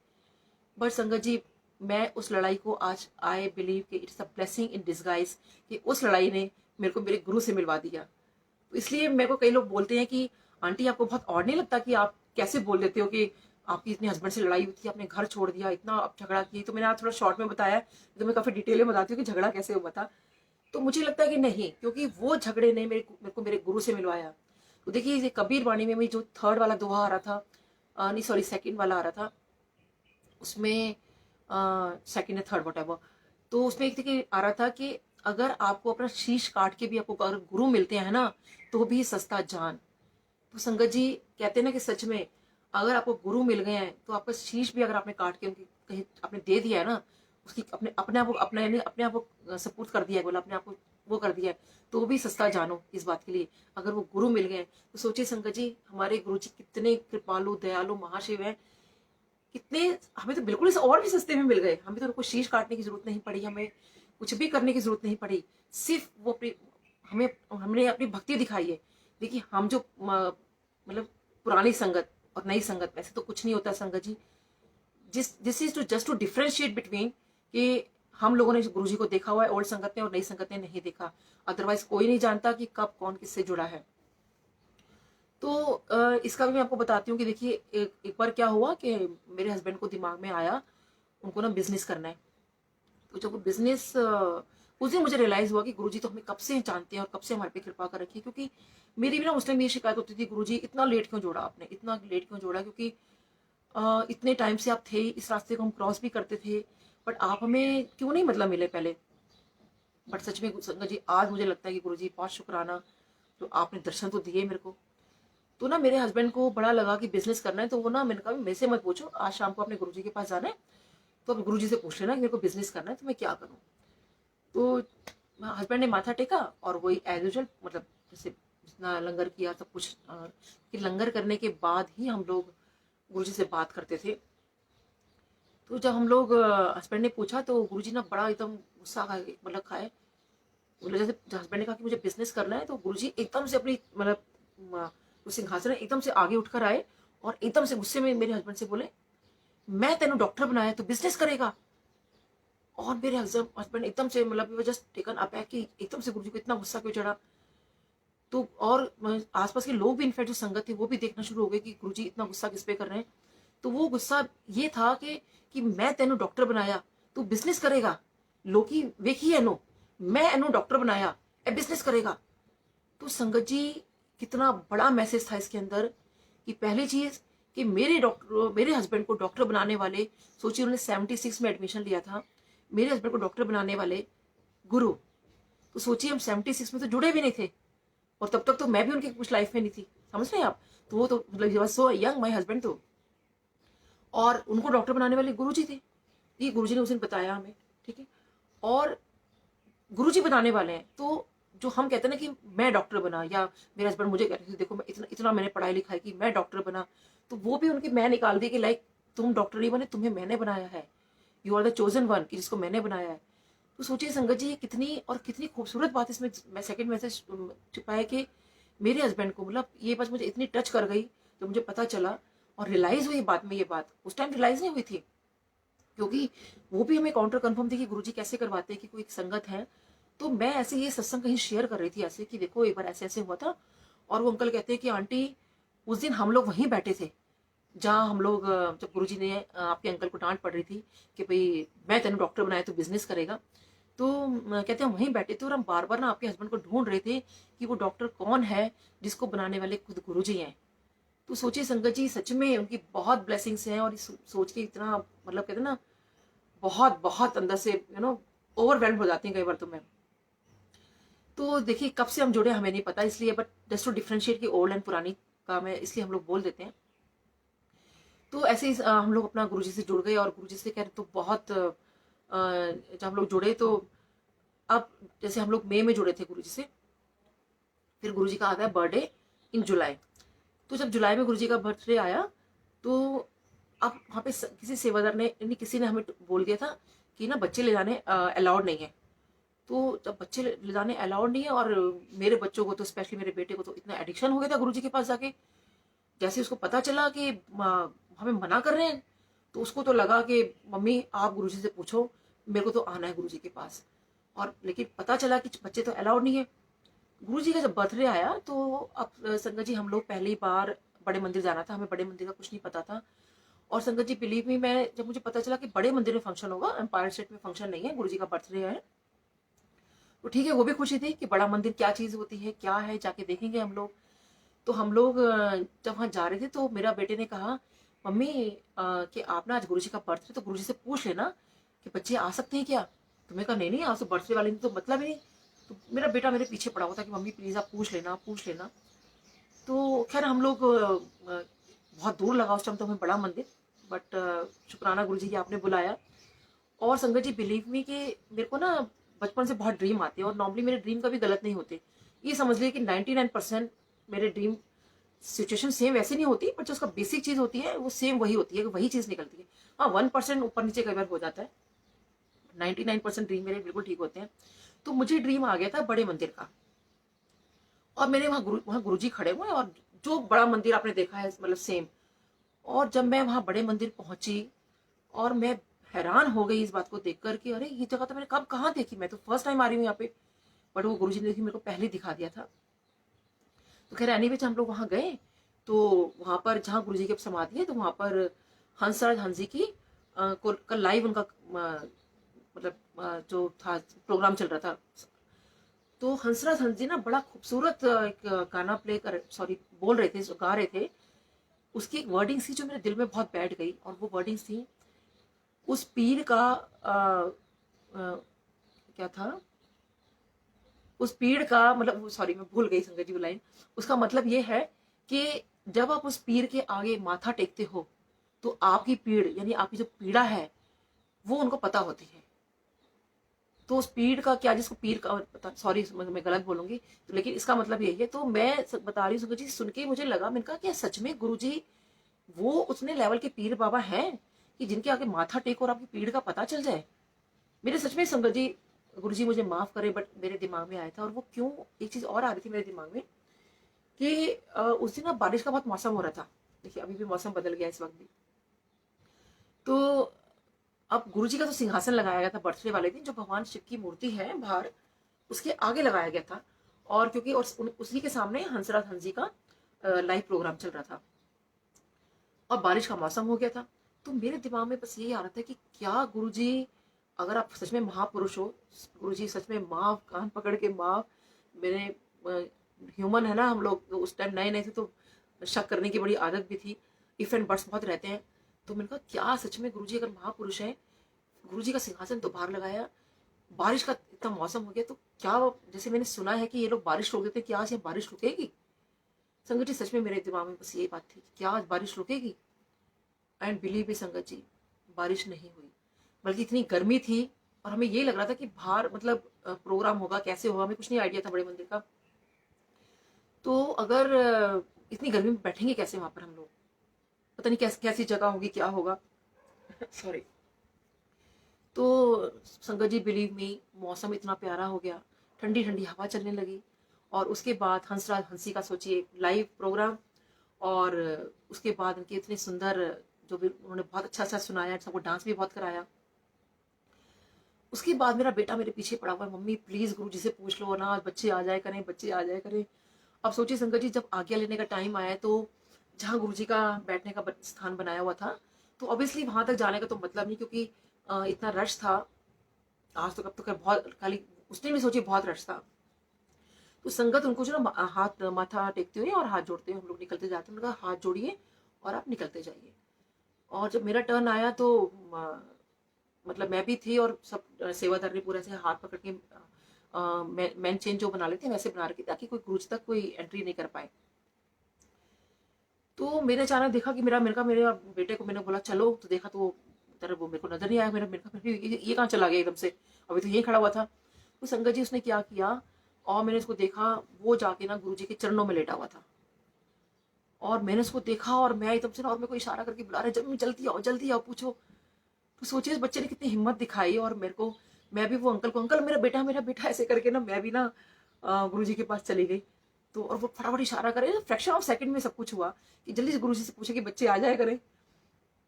बट संगत जी, मैं उस लड़ाई को आज आई बिलीव कि it's a blessing in disguise, कि उस लड़ाई ने मेरे को मेरे गुरु से मिलवा दिया। तो इसलिए मेरे को कई लोग बोलते हैं कि आंटी आपको बहुत और नहीं लगता कि आप कैसे बोल देते हो कि आपकी इतने हस्बैंड से लड़ाई हुई थी, आपने घर छोड़ दिया, इतना आप झगड़ा किया। तो मैंने आज थोड़ा शॉर्ट में बताया, तो मैं काफी डिटेल में बताती हूँ कि झगड़ा कैसे हुआ था। तो मुझे लगता है कि नहीं, क्योंकि वो झगड़े ने मेरे को मेरे गुरु से मिलवाया। तो देखिए ये कबीर वाणी में भी जो 3rd वाला दोहा आ रहा था, नहीं सॉरी 2nd वाला आ रहा था, उसमें 2nd या 3rd वट, तो उसमें एक देखिए आ रहा था कि अगर आपको अपना शीश काट के भी आपको अगर गुरु मिलते हैं ना, तो भी सस्ता जान। तो संगत जी कहते हैं ना कि सच में अगर आपको गुरु मिल गए हैं, तो आपका शीश भी अगर आपने काट के उनकी कहीं आपने दे दिया है ना, उसकी अपने अपने आप अपने आप को सपूत कर दिया है, बोला अपने आप को वो कर दिया है, तो भी सस्ता जानो इस बात के लिए, अगर वो गुरु मिल गए। तो सोचिए संगत जी, हमारे गुरु जी कितने कृपालु दयालु महाशिव हैं, कितने हमें तो बिल्कुल और भी सस्ते में मिल गए। हमें तो उनको शीश काटने की जरूरत नहीं पड़ी, हमें कुछ भी करने की जरूरत नहीं पड़ी, सिर्फ वो हमें हमने अपनी भक्ति दिखाई है। देखिए हम जो मतलब पुरानी संगत और नई संगत में से तो कुछ नहीं होता संगत जी। This is to just to differentiate between कि हम लोगों ने गुरुजी को देखा हुआ है ओल्ड संगत ने और नई संगत ने नहीं देखा, अदरवाइज कोई नहीं जानता कि कब कौन किससे जुड़ा है। तो इसका भी मैं आपको बताती हूँ कि देखिए एक बार क्या हुआ कि मेरे हस्बैंड को दिमाग में आया उनको ना बिजनेस करना है। तो जब वो बिजनेस उस दिन मुझे रियलाइज हुआ कि गुरुजी तो हमें कब से जानते हैं और कब से हमारे पे कृपा कर रखी है। क्योंकि मेरी भी ना उस टाइम ये शिकायत होती थी, गुरुजी इतना लेट क्यों जोड़ा आपने, इतना लेट क्यों जोड़ा, क्योंकि इतने टाइम से आप थे, इस रास्ते को हम क्रॉस भी करते थे, बट आप हमें क्यों नहीं मतलब मिले पहले। बट सच में संगत जी आज मुझे लगता है कि गुरुजी बहुत शुक्राना, जो आपने दर्शन तो दिए मेरे को। तो ना मेरे हस्बैंड को बड़ा लगा कि बिजनेस करना है, तो वो ना मैंने कहा मेरे से मत पूछो, आज शाम को अपने गुरुजी के पास जाना है, तो अब गुरुजी से पूछ लेना कि मेरे को बिजनेस करना है तो मैं क्या करूँ। तो हस्बैंड ने माथा टेका और वही एज यूजुअल मतलब जैसे जितना लंगर किया सब कुछ, कि लंगर करने के बाद ही हम लोग गुरुजी से बात करते थे। तो जब हम लोग हस्बैंड ने पूछा तो गुरुजी ना बड़ा एकदम गुस्सा खाए, मतलब खाए, बोले जैसे हस्बैंड ने कहा कि मुझे बिजनेस करना है, तो गुरुजी एकदम से अपनी मतलब सिंहासन एकदम से आगे उठकर आए और एकदम से गुस्से में मेरे हस्बैंड से बोले, मैं तेनू डॉक्टर बनाया तो बिजनेस करेगा। और मेरे हस्बैंड एकदम से मतलब जस्ट टेकन अबैक कि एकदम से गुरुजी को इतना गुस्सा क्यों चढ़ा। तो और आसपास के लोग भी इनफैक्ट जो संगत थे वो भी देखना शुरू हो गए कि गुरुजी इतना गुस्सा किस पे कर रहे हैं। तो वो गुस्सा ये था कि मैं तेनू डॉक्टर बनाया तू बिजनेस करेगा, लोकी वेखी एनो, मैं एनू डॉक्टर बनाया ए बिजनेस करेगा। तो संगत जी कितना बड़ा मैसेज था इसके अंदर कि पहली चीज कि मेरे हस्बैंड को डॉक्टर बनाने वाले, सोचिए उन्होंने 76 में एडमिशन लिया था, मेरे हस्बैंड को डॉक्टर बनाने वाले गुरु। तो सोचिए हम 76 में तो जुड़े भी नहीं थे और तब तक तो मैं भी उनकी कुछ लाइफ में नहीं थी, समझ रहे हैं आप। तो वो तो मतलब सो यंग माई हस्बैंड, तो और उनको डॉक्टर बनाने वाले गुरुजी थे, ये गुरुजी ने उस दिन बताया हमें, ठीक है। और गुरुजी बनाने वाले हैं, तो जो हम कहते हैं ना कि मैं डॉक्टर बना, या मेरे हस्बैंड मुझे कह रहे थे देखो मैं इतना इतना मैंने पढ़ाई लिखा है कि मैं डॉक्टर बना, तो वो भी उनकी मैं निकाल दी कि लाइक तुम डॉक्टर नहीं बने, तुम्हें मैंने बनाया है, you are the chosen one, कि जिसको मैंने बनाया है। तो सोचिए संगत जी कितनी और कितनी खूबसूरत बात इसमें मैं सेकंड मैसेज छुपा है कि मेरे हस्बैंड को मतलब ये बात मुझे इतनी टच कर गई तो मुझे पता चला और रियलाइज हुई बाद में, ये बात उस टाइम रियलाइज नहीं हुई थी क्योंकि वो भी हमें काउंटर कंफर्म थी कि गुरुजी कैसे करवाते हैं कि कोई संगत है। तो मैं ऐसे ये सत्संग कहीं शेयर कर रही थी ऐसे कि देखो एक बार ऐसे ऐसे हुआ था, और वो अंकल कहते हैं कि आंटी उस दिन हम लोग वहीं बैठे थे जहाँ हम लोग जब गुरुजी ने आपके अंकल को डांट पड़ रही थी कि भाई मैं तेन डॉक्टर बनाया तो बिजनेस करेगा, तो कहते हैं वहीं बैठे थे और हम बार बार ना आपके हस्बैंड को ढूंढ रहे थे कि वो डॉक्टर कौन है जिसको बनाने वाले खुद गुरुजी हैं। तो सोचिए संगत जी सच में उनकी बहुत ब्लेसिंग्स हैं, और सोच के इतना मतलब कहते हैं ना बहुत बहुत अंदर से ओवरवेल्म हो जाती हैं कई बार तो मैं। तो देखिए कब से हम जुड़े हमें नहीं पता, इसलिए बट जस्ट टू डिफ्रेंशिएट की ओल्ड एंड पुरानी का मैं इसलिए हम लोग बोल देते हैं। तो ऐसे ही हम लोग अपना गुरुजी से जुड़ गए और गुरुजी से कह रहे तो बहुत जब हम लोग जुड़े तो अब जैसे हम लोग मई में जुड़े थे गुरुजी से, फिर गुरुजी का आता है बर्थडे इन जुलाई। तो जब जुलाई में गुरुजी का बर्थडे आया तो अब वहाँ पे किसी सेवादार ने किसी ने हमें बोल दिया था कि ना बच्चे ले जाने अलाउड नहीं है। तो जब बच्चे ले जाने अलाउड नहीं है और मेरे बच्चों को तो स्पेशली मेरे बेटे को तो इतना एडिक्शन हो गया था गुरुजी के पास जाके, जैसे उसको पता चला कि हमें मना कर रहे हैं तो उसको तो लगा कि मम्मी आप गुरुजी से पूछो, मेरे को तो आना है गुरुजी के पास। और लेकिन पता चला कि बच्चे तो अलाउड नहीं है। गुरुजी का जब बर्थडे आया तो अब संगत जी हम लोग पहली बार बड़े मंदिर जाना था, हमें बड़े मंदिर का कुछ नहीं पता था। और संगत जी बिलीव मी, मैं जब मुझे पता चला कि बड़े मंदिर में फंक्शन होगा, एम्पायर स्टेट में फंक्शन नहीं है, गुरुजी का बर्थडे है, तो ठीक है वो भी खुशी थी कि बड़ा मंदिर क्या चीज होती है क्या है जाके देखेंगे हम लोग। तो हम लोग जब वहां जा रहे थे तो मेरा बेटे ने कहा मम्मी कि आप ना आज गुरुजी का बर्थडे तो गुरुजी से पूछ लेना कि बच्चे आ सकते हैं क्या। तो मैं कहा नहीं नहीं आज तो बर्थडे वाले तो मतलब ही नहीं। तो मेरा बेटा मेरे पीछे पड़ा हुआ था कि मम्मी प्लीज आप पूछ लेना पूछ लेना। तो खैर हम लोग बहुत दूर लगा उस टाइम तो हमें बड़ा मंदिर, बट शुक्राना गुरुजी की आपने बुलाया। और संगत जी बिलीव मी कि मेरे को ना बचपन से बहुत ड्रीम आते हैं और नॉर्मली मेरे ड्रीम कभी गलत नहीं होते। ये समझ लीजिए कि 99% मेरे ड्रीम सिचुएशन सेम वैसे नहीं होती, बट जो उसका बेसिक चीज होती है वो सेम वही होती है, वही चीज निकलती है। हाँ 1% ऊपर नीचे कई बार हो जाता है, 99% ड्रीम मेरे बिल्कुल ठीक होते हैं। तो मुझे ड्रीम आ गया था बड़े मंदिर का, और मेरे वहाँ गुरुजी खड़े हुए और जो बड़ा मंदिर आपने देखा है मतलब सेम। और जब मैं वहां बड़े मंदिर पहुंची और मैं हैरान हो गई इस बात को देखकर कि अरे ये जगह तो मैंने कब कहाँ देखी, मैं तो फर्स्ट टाइम आ रही हूँ यहाँ पे। बट वो गुरुजी ने देखी मेरे को पहले दिखा दिया था। तो खैर एनीवे हम लोग वहां गए तो वहां पर जहाँ गुरुजी की समाधि है तो वहां पर हंसराज हंसी की कल लाइव उनका मतलब जो था प्रोग्राम चल रहा था। तो हंसराज हंस जी ना बड़ा खूबसूरत एक गाना प्ले कर सॉरी बोल रहे थे, जो गा रहे थे, उसकी एक वर्डिंग थी जो मेरे दिल में बहुत बैठ गई। और वो वर्डिंग थी उस पीर का क्या था, उस पीर का मतलब सॉरी मैं भूल गई संगत जी वो लाइन। उसका मतलब ये है कि जब आप उस पीर के आगे माथा टेकते हो तो आपकी पीड़ यानी आपकी जो पीड़ा है वो उनको पता होती है। तो स्पीड का क्या, जिसको पीर का, सॉरी मैं गलत बोलूंगी, तो लेकिन इसका मतलब यही है। तो मैं बता रही हूँ जी, सुन के मुझे लगा, मैंने कहा क्या सच में गुरुजी वो उतने लेवल के पीर बाबा हैं कि जिनके आगे माथा टेको और आपकी पीड़ का पता चल जाए। मेरे सच में संगत जी, गुरुजी मुझे माफ करे, बट मेरे दिमाग में आया था, और वो क्यों, एक चीज और आ रही थी मेरे दिमाग में कि उस दिन ना बारिश का बहुत मौसम हो रहा था। देखिए अभी भी मौसम बदल गया इस वक्त भी। तो अब गुरुजी का तो सिंहासन लगाया गया था बर्थडे वाले दिन, जो भगवान शिव की मूर्ति है बाहर, उसके आगे लगाया गया था। और क्योंकि उसी के सामने हंसराज हंसी का लाइव प्रोग्राम चल रहा था और बारिश का मौसम हो गया था। तो मेरे दिमाग में बस यही आ रहा था कि क्या गुरुजी, अगर आप सच में महापुरुष हो, गुरुजी सच में माँ कान पकड़ के माँ, मेरे ह्यूमन है ना हम लोग, तो उस टाइम नए नए थे तो शक करने की बड़ी आदत भी थी, इफ एंड बट्स बहुत रहते हैं। तो मैंने कहा क्या सच में गुरुजी अगर महापुरुष है, गुरुजी का सिंहासन तो बाहर लगाया, बारिश का इतना मौसम हो गया, तो क्या जैसे मैंने सुना है कि ये लोग बारिश रोक देते, क्या आज यहाँ बारिश रुकेगी? संगत जी सच में मेरे दिमाग में बस यही बात थी, क्या आज बारिश रुकेगी? एंड बिलीव भी संगत जी, बारिश नहीं हुई, बल्कि इतनी गर्मी थी। और हमें ये लग रहा था कि बाहर मतलब प्रोग्राम होगा, कैसे होगा, हमें कुछ नहीं आइडिया था बड़े मंदिर का। तो अगर इतनी गर्मी में बैठेंगे कैसे वहां पर हम लोग, पता नहीं कैसी जगह होगी, क्या होगा। सॉरी। तो संगत जी बिलीव मी, मौसम इतना प्यारा हो गया, ठंडी ठंडी हवा चलने लगी, और उसके बाद हंसराज हंसी का सोचिए लाइव प्रोग्राम, और उसके बाद उनके इतने सुंदर, जो भी उन्होंने बहुत अच्छा अच्छा सुनाया, सबको डांस भी बहुत कराया। उसके बाद मेरा बेटा मेरे पीछे पड़ा हुआ है, मम्मी प्लीज गुरुजी से पूछ लो ना, बच्चे आ जाए करें, बच्चे आ जाए करें। अब सोचिए संगत जी, जब आज्ञा लेने का टाइम आया, तो जहाँ गुरुजी का बैठने का स्थान बनाया हुआ था, तो ऑब्वियसली वहां तक जाने का तो मतलब नहीं, क्योंकि इतना रश था। आज तो कब तक बहुत, खाली उसने भी सोची बहुत रश था। तो संगत उनको जो ना हाथ माथा टेकते हुए और हाथ जोड़ते हुए हम लोग निकलते जाते हैं। उन्होंने कहा हाथ जोड़िए और आप निकलते जाइए। और जब मेरा टर्न आया तो मतलब मैं भी थी, और सब सेवादार ने पूरा से हाथ पकड़ के मैन चेन जो बना लेते हैं वैसे बना रखी, ताकि कोई गुरुज तक कोई एंट्री नहीं कर पाए। तो मैंने अचानक देखा कि मेरे बेटे को मैंने बोला चलो, तो देखा तो वो मेरे को नजर नहीं आया। मेरे ये कहाँ चला गया एकदम से, अभी तो यही खड़ा हुआ था। तो संगत जी उसने क्या किया, और मैंने उसको देखा, वो जाके ना गुरुजी के चरणों में लेटा हुआ था। और मैंने उसको देखा, और मैं एकदम से ना, और मेरे को इशारा करके बुला रहे, जल्दी आओ पूछो। तो सोचिए इस बच्चे ने कितनी हिम्मत दिखाई, और मेरे को, मैं भी वो अंकल को, अंकल मेरा बेटा ऐसे करके ना, मैं भी ना गुरुजी के पास चली गई। तो और वो फटाफट इशारा करे, फ्रैक्शन ऑफ सेकंड में सब कुछ हुआ कि जल्दी से गुरुजी से पूछे कि बच्चे आ जाए करें।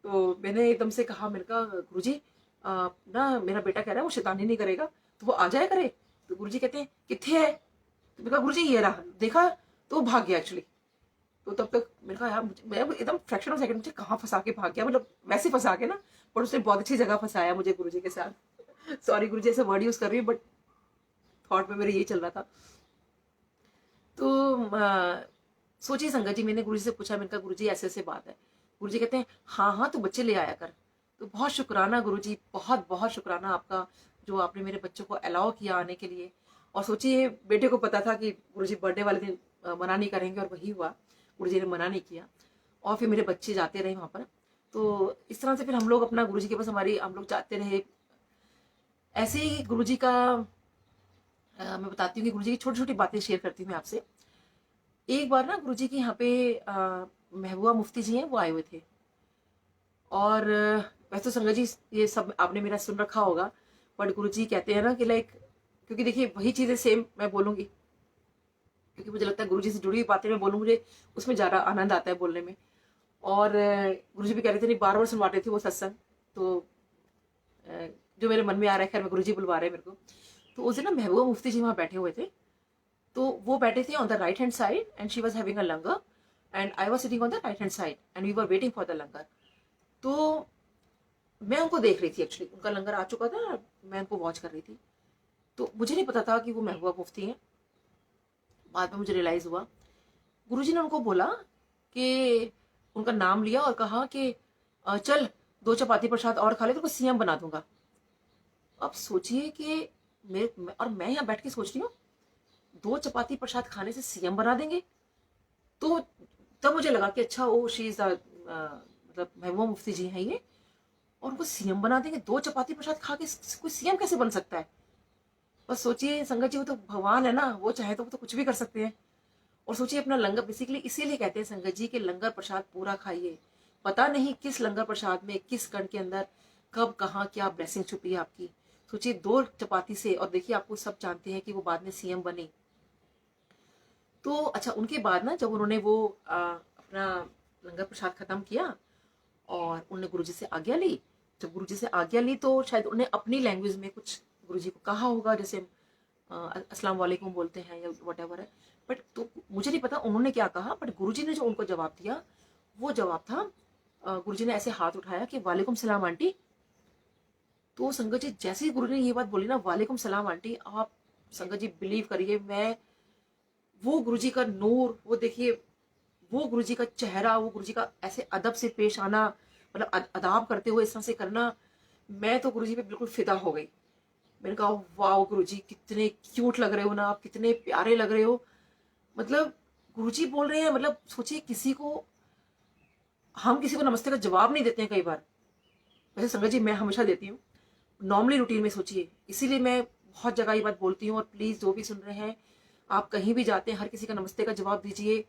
तो मैंने एकदम से कहा, मैंने कहा गुरुजी ना मेरा बेटा कह रहा है वो शैतानी नहीं करेगा, तो वो आ जाए करे। तो गुरुजी कहते हैं किथे है? तो मैंने कहा गुरुजी ये रहा, देखा, तो वो भाग गया एक्चुअली। तो तब तक मैंने कहा यार, मैं एकदम फ्रैक्शन ऑफ सेकंड, मुझे कहाँ फंसा के भाग गया, मतलब वैसे फंसा के ना, पर उसने बहुत अच्छी जगह फंसाया मुझे गुरुजी के साथ। सॉरी गुरुजी ऐसे वर्ड यूज कर रही हूँ, बट थॉट में मेरे ये चल रहा था। तो सोचिए संगत जी, मैंने गुरुजी से पूछा, मैंने कहा गुरुजी ऐसे ऐसे बात है। गुरुजी कहते हैं हाँ हाँ, तो बच्चे ले आया कर। तो बहुत शुक्राना गुरुजी, बहुत बहुत शुक्राना आपका, जो आपने मेरे बच्चों को अलाउ किया आने के लिए। और सोचिए बेटे को पता था कि गुरुजी बर्थडे वाले दिन मना नहीं करेंगे, और वही हुआ, गुरुजी ने मना नहीं किया। और फिर मेरे बच्चे जाते रहे वहां पर। तो इस तरह से फिर हम लोग अपना गुरुजी के पास, हम लोग जाते रहे। ऐसे ही गुरुजी का मैं बताती हूँ कि गुरुजी की छोटी छोटी बातें शेयर करती हूँ मैं आपसे। एक बार ना गुरुजी के यहाँ पे महबूबा मुफ्ती जी हैं, वो आए हुए थे। और वैसे तो संगत जी ये सब आपने मेरा सुन रखा होगा, बट गुरुजी कहते हैं ना कि लाइक, क्योंकि देखिए वही चीजें सेम मैं बोलूंगी, क्योंकि मुझे लगता है गुरुजी से जुड़ी हुई बातें मैं बोलूँ, मुझे उसमें ज्यादा आनंद आता है बोलने में। और गुरुजी भी कह रहे थे, नहीं बार बार सुनवाते थे वो सत्संग। तो जो मेरे मन में आ रहा है, खैर मैं गुरुजी बुलवा रहे हैं मेरे को। तो उस दिन ना महबूबा मुफ्ती जी वहां बैठे हुए थे। तो वो बैठे थे on the right hand side, and she was having a langar, and I was sitting on the right hand side, and we were waiting for the langar. तो मैं उनको देख रही थी, एक्चुअली उनका लंगर आ चुका था, मैं उनको वॉच कर रही थी। तो मुझे नहीं पता था कि वो महबूबा मुफ्ती हैं। बाद में मुझे रियलाइज हुआ, गुरुजी ने उनको बोला कि, उनका नाम लिया और कहा कि चल 2 चपाती प्रसाद और खा ले, तो सीएम बना दूंगा। अब सोचिए कि मैं यहाँ बैठ के सोच रही हूँ 2 चपाती प्रसाद खाने से सीएम बना देंगे। तो तब मुझे लगा कि अच्छा, ओ शी इज मतलब महबूबा मुफ्ती जी हैं ये, और उनको सीएम बना देंगे। 2 चपाती प्रसाद खा के कोई सीएम कैसे बन सकता है? बस सोचिए संगत जी, वो तो भगवान है ना, वो चाहे तो वो तो कुछ भी कर सकते हैं। और सोचिए अपना लंगर, बेसिकली इसीलिए कहते हैं संगत जी कि लंगर प्रसाद पूरा खाइए। पता नहीं किस लंगर प्रसाद में, किस कण के अंदर, कब कहाँ क्या ब्लेसिंग छुपी है आपकी। सोचिए 2 चपाती से, और देखिए आपको सब जानते हैं कि वो बाद में सीएम बने। तो अच्छा, उनके बाद ना जब उन्होंने वो अपना लंगर प्रसाद खत्म किया और उन्होंने गुरुजी से आज्ञा ली, जब गुरुजी से आज्ञा ली तो शायद उन्हें अपनी लैंग्वेज में कुछ गुरुजी को कहा होगा, जैसे अस्सलाम वालेकुम बोलते हैं या वट एवर है। बट तो मुझे नहीं पता उन्होंने क्या कहा, बट गुरुजी ने जो उनको जवाब दिया, वो जवाब था, गुरुजी ने ऐसे हाथ उठाया कि वालेकुम सलाम आंटी। तो संगत जी जैसे ही गुरु ने ये बात बोली ना, वालेकुम सलाम आंटी, आप संगत जी बिलीव करिए, मैं वो गुरुजी का नूर, वो देखिए वो गुरुजी का चेहरा, वो गुरुजी का ऐसे अदब से पेश आना, मतलब अदाब करते हुए इस तरह से करना, मैं तो गुरुजी पे बिल्कुल फिदा हो गई। मैंने कहा वाह गुरुजी, कितने क्यूट लग रहे हो ना आप, कितने प्यारे लग रहे हो। मतलब गुरुजी बोल रहे हैं, मतलब सोचिए किसी को, हम किसी को नमस्ते का जवाब नहीं देते हैं कई बार। वैसे संगत जी मैं हमेशा देती हूँ नॉर्मली रूटीन में, सोचिए। इसीलिए मैं बहुत जगह ये बात बोलती हूँ, और प्लीज जो भी सुन रहे हैं, आप कहीं भी जाते हैं हर किसी का नमस्ते का जवाब दीजिए।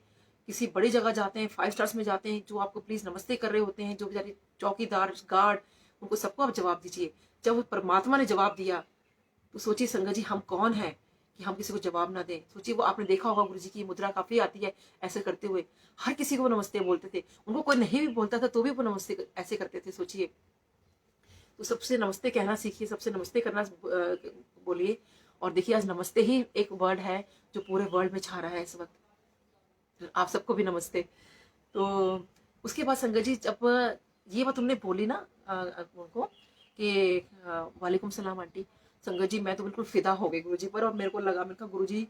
किसी बड़ी जगह जाते हैं, 5 स्टार्स में जाते हैं, जो आपको प्लीज नमस्ते कर रहे होते हैं, जो बेचारे चौकीदार गार्ड, उनको सबको आप जवाब दीजिए। जब परमात्मा ने जवाब दिया तो सोचिए संगत जी हम कौन है कि हम किसी को जवाब ना दें। सोचिए वो आपने देखा होगा गुरु जी की मुद्रा काफी आती है ऐसे करते हुए, हर किसी को वो नमस्ते बोलते थे, उनको कोई नहीं भी बोलता था तो भी वो नमस्ते ऐसे करते थे। सोचिए, तो सबसे नमस्ते कहना सीखिए, सबसे नमस्ते करना बोलिए। और देखिए आज नमस्ते ही एक वर्ड है जो पूरे वर्ल्ड में छा रहा है इस वक्त। आप सबको भी नमस्ते। तो उसके बाद संगत जी जब ये बात तुमने बोली ना उनको कि वालेकुम सलाम आंटी, संगत जी मैं तो बिल्कुल फिदा हो गई गुरु जी पर। और मेरे को लगा, मैंने कहा गुरु जी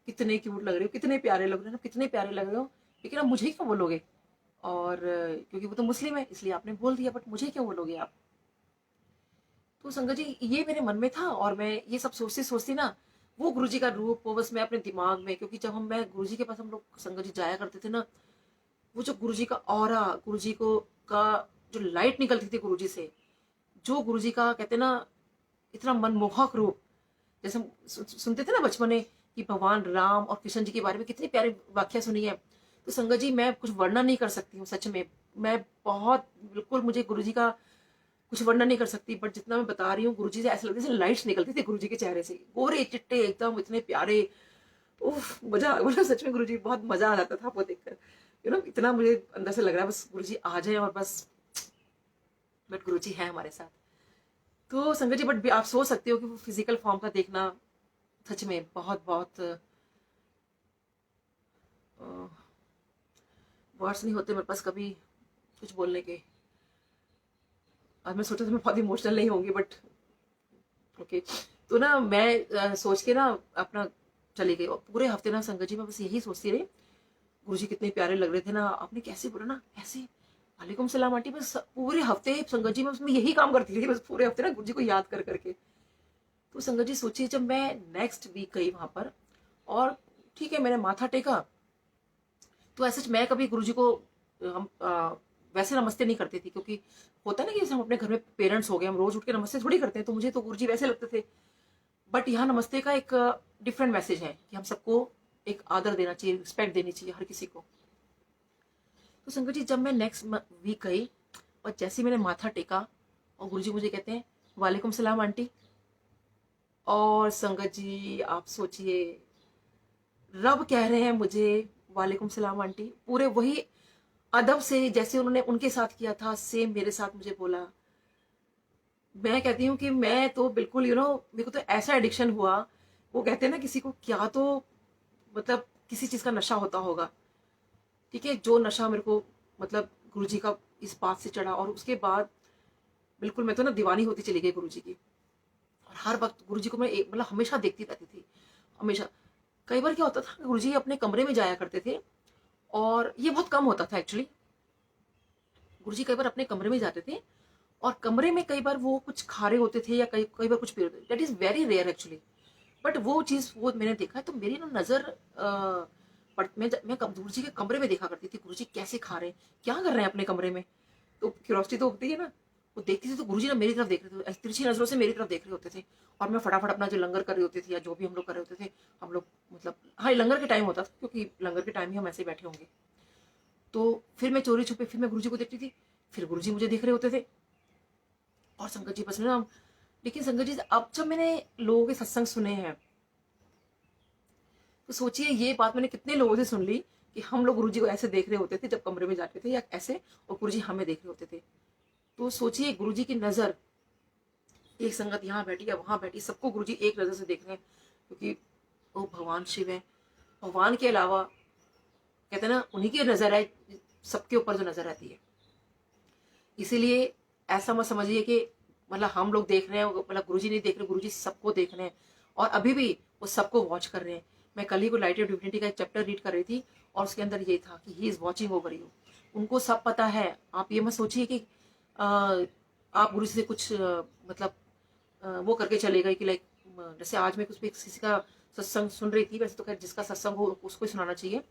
कितने क्यूट लग रहे हो, कितने प्यारे लग रहे हो, कितने प्यारे लग रहे हो, लेकिन आप मुझे क्यों बोलोगे? और क्योंकि वो तो मुस्लिम है इसलिए आपने बोल दिया, बट मुझे क्यों बोलोगे आप? तो संगत जी ये मेरे मन में था, और मैं ये सब सोचती सोचती ना, वो गुरुजी का रूप वो बस मैं अपने दिमाग में, क्योंकि जब मैं गुरुजी के पास हम लोग संगत जी जाया करते थे ना, वो जो गुरुजी का ऑरा, गुरुजी को का जो लाइट निकलती थी गुरुजी से, जो गुरुजी का कहते ना इतना मनमोहक रूप, जैसे हम सुनते थे ना बचपन में कि भगवान राम और कृष्ण जी के बारे में कितनी प्यारी व्याख्या सुनी है। तो संगत जी मैं कुछ वर्णन नहीं कर सकती हूँ सच में, मैं बहुत बिल्कुल मुझे गुरुजी का कुछ वर्णन नहीं कर सकती, बट जितना मैं बता रही हूँ गुरुजी से ऐसा लगता है लाइट्स निकलती थी गुरुजी के चेहरे से, गोरे चिट्टे एकदम इतने प्यारे। उफ मजा, मतलब सच में गुरुजी बहुत मजा आ जाता था आपको देखकर। इतना मुझे अंदर से लग रहा है बस गुरुजी आ जाए और बस, बट गुरुजी है हमारे साथ। तो संगत जी बट भी आप सोच सकते हो कि वो फिजिकल फॉर्म का देखना सच में बहुत बहुत वर्ड्स नहीं होते मेरे पास कभी कुछ बोलने के। आज मैं सोचा था मैं बहुत इमोशनल नहीं होंगी, बट ओके। तो ना मैं सोच के ना अपना चली गई, और पूरे हफ्ते ना संगत जी मैं बस यही सोचती रही, गुरुजी कितने प्यारे लग रहे थे ना, आपने कैसे बोला ना ऐसे, वालेकुम सलाम आंटी। बस पूरे हफ्ते संगत जी मैं यही काम करती रही, बस पूरे हफ्ते ना गुरुजी को याद कर करके। तो संगत जी सोचिए जब मैं नेक्स्ट वीक गई वहां पर, और ठीक है मैंने माथा टेका, तो ऐसे मैं कभी गुरुजी को हम वैसे नमस्ते नहीं करती थी, क्योंकि होता है ना कि जैसे हम अपने घर में पेरेंट्स हो गए, हम रोज उठ के नमस्ते थोड़ी करते हैं, तो मुझे तो गुरुजी वैसे लगते थे। बट यहाँ नमस्ते का एक डिफरेंट मैसेज है कि हम सबको एक आदर देना चाहिए, रिस्पेक्ट देनी चाहिए हर किसी को। तो संगत जी जब मैं नेक्स्ट वीक गई और जैसे मैंने माथा टेका, और गुरुजी मुझे कहते हैं वालेकुम सलाम आंटी, और संगत जी आप सोचिए रब कह रहे हैं मुझे वालेकुम सलाम आंटी, पूरे वही अदब से जैसे उन्होंने उनके साथ किया था सेम मेरे साथ मुझे बोला। मैं कहती हूँ कि मैं तो बिल्कुल मेरे को तो ऐसा एडिक्शन हुआ, वो कहते हैं ना किसी को क्या तो मतलब किसी चीज का नशा होता होगा, ठीक है, जो नशा मेरे को मतलब गुरुजी का इस बात से चढ़ा, और उसके बाद बिल्कुल मैं तो ना दीवानी होती चली गई गुरुजी की। और हर वक्त गुरुजी को मैं मतलब हमेशा देखती रहती थी, हमेशा। कई बार क्या होता था गुरुजी अपने कमरे में जाया करते थे, और ये बहुत कम होता था एक्चुअली। गुरुजी कई बार अपने कमरे में जाते थे, और कमरे में कई बार वो कुछ खा रहे होते थे या कई बार कुछ पी रहे थे, that is very rare actually. But वो चीज वो मैंने देखा है, तो मेरी ना नजर मैं गुरुजी के कमरे में देखा करती थी गुरुजी कैसे खा रहे हैं, क्या कर रहे हैं अपने कमरे में। तो क्यूरियोसिटी तो होती है ना, वो देखती थी तो गुरुजी ना मेरी तरफ देख रहे थे, ऐसी तिरछी नजरों से मेरी तरफ देख रहे होते थे। और मैं फटाफट अपना जो लंगर कर रहे होते थे या जो भी हम लोग कर रहे होते थे, हम लोग मतलब हाँ लंगर के टाइम होता था, क्योंकि लंगर के टाइम ही हम ऐसे बैठे होंगे। तो फिर मैं चोरी छुपे फिर मैं गुरुजी को देखती थी, फिर गुरुजी मुझे देख रहे होते थे। और संगत जी बस में ना, लेकिन संगत जी अब जब मैंने लोगों के सत्संग सुने हैं तो सोचिए ये बात मैंने कितने लोगों से सुन ली कि हम लोग गुरुजी को ऐसे देख रहे होते थे जब कमरे में जाते थे या ऐसे, और गुरुजी हमें देख रहे होते थे। तो सोचिए गुरुजी की नजर, एक संगत यहाँ बैठी या वहां बैठी, सबको गुरुजी एक नजर से देख रहे हैं, क्योंकि वो भगवान शिव है। भगवान के अलावा कहते हैं ना उन्हीं की नजर है सबके ऊपर जो नजर रहती है। इसीलिए ऐसा मत समझिए कि मतलब हम लोग देख रहे हैं, मतलब गुरुजी नहीं देख रहे, गुरुजी सबको देख रहे हैं और अभी भी वो सबको वॉच कर रहे हैं। मैं कल ही को लाइट ऑफ डिविनिटी का एक चैप्टर रीड कर रही थी और उसके अंदर ये था कि he is watching over you. उनको सब पता है। आप ये मत सोचिए कि आप गुरु से कुछ मतलब वो करके चले गए कि लाइक जैसे आज मैं कुछ भी किसी का सत्संग सुन रही थी, वैसे तो खैर जिसका सत्संग हो उसको ही सुनाना चाहिए,